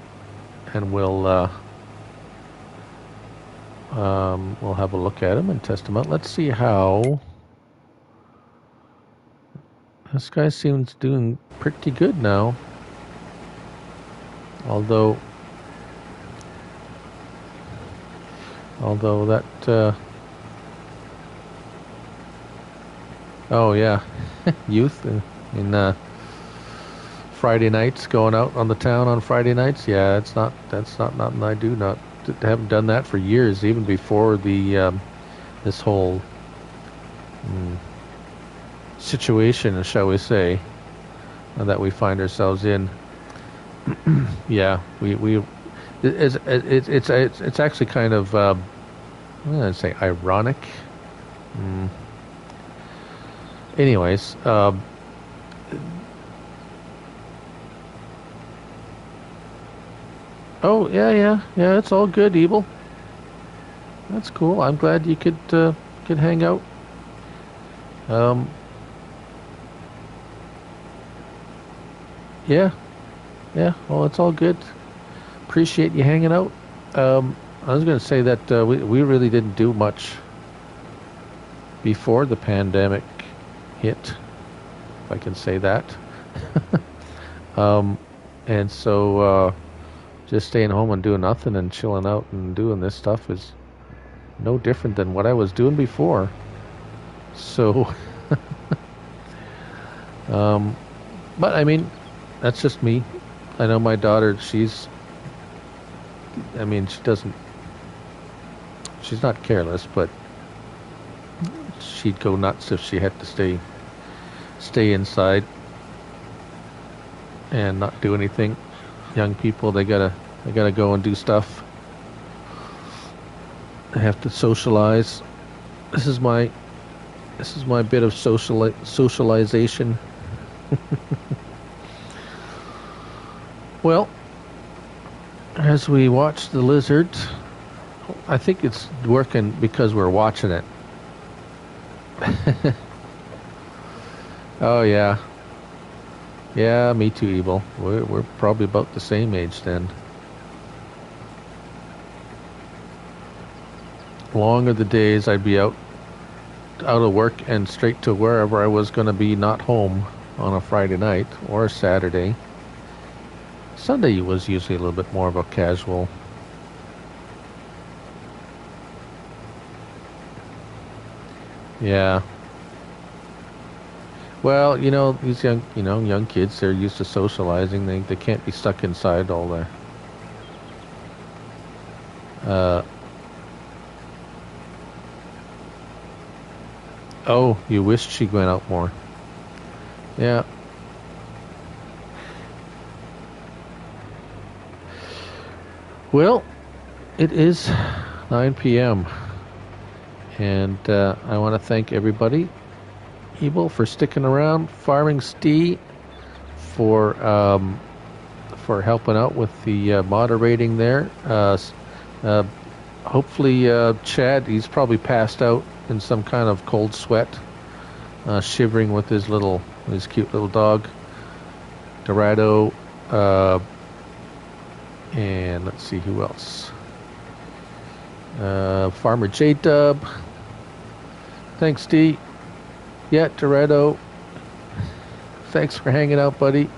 and we'll have a look at them and test them out. Let's see how this guy seems doing pretty good now. Although that oh yeah, youth in Friday nights, going out on the town on Friday nights. Yeah, that's not nothing I do. Not haven't done that for years, even before the this whole situation, shall we say, that we find ourselves in. Yeah, it's actually kind of I'm gonna say ironic. Anyways. Oh, yeah, it's all good, Evil. That's cool. I'm glad you could hang out. Yeah, well, it's all good. Appreciate you hanging out. I was going to say that we really didn't do much before the pandemic hit, if I can say that. And so just staying home and doing nothing and chilling out and doing this stuff is no different than what I was doing before. So, but I mean, that's just me. I know my daughter, she's not careless, but she'd go nuts if she had to stay inside and not do anything. Young people, they gotta go and do stuff. They have to socialize. This is my bit of socialization. Well, as we watch the lizard, I think it's working because we're watching it. Oh yeah. Yeah, me too, Evil. We're probably about the same age then. Long are the days I'd be out of work and straight to wherever I was going to be, not home on a Friday night or a Saturday. Sunday was usually a little bit more of a casual. Yeah. Well, these young kids, they're used to socializing. They can't be stuck inside all day. Oh, you wished she went out more. Yeah. Well, it is 9 p.m. and I want to thank everybody. Evil for sticking around, Farming Steve for helping out with the moderating there. Hopefully Chad, he's probably passed out in some kind of cold sweat, shivering with his cute little dog, Dorado, and let's see who else. Farmer J-Dub. Thanks, Steve. Yeah, Toretto. thanks for hanging out, buddy.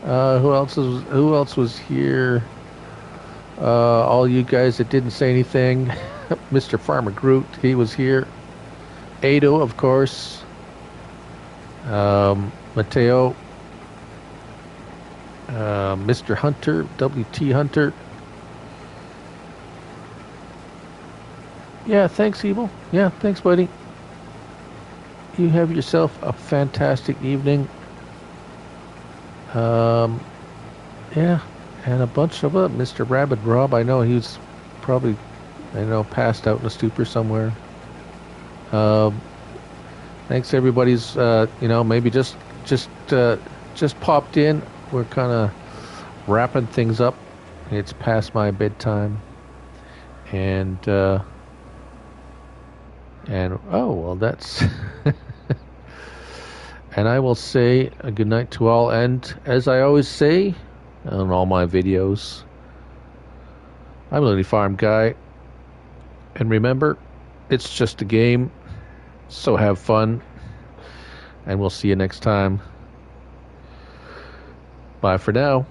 Who else was here? All you guys that didn't say anything. Mr. Farmer Groot, he was here. Ado, of course. Mateo. Mr. Hunter, WT Hunter. Yeah, thanks, Evil. Yeah, thanks, buddy. You have yourself a fantastic evening. Yeah, and a bunch of Mr. Rabbit Rob. I know he was probably, passed out in a stupor somewhere. Thanks, everybody's. Maybe just popped in. We're kind of wrapping things up. It's past my bedtime, and oh well, that's. And I will say a good night to all. And as I always say on all my videos, I'm Lily Farm Guy. And remember, it's just a game. So have fun. And we'll see you next time. Bye for now.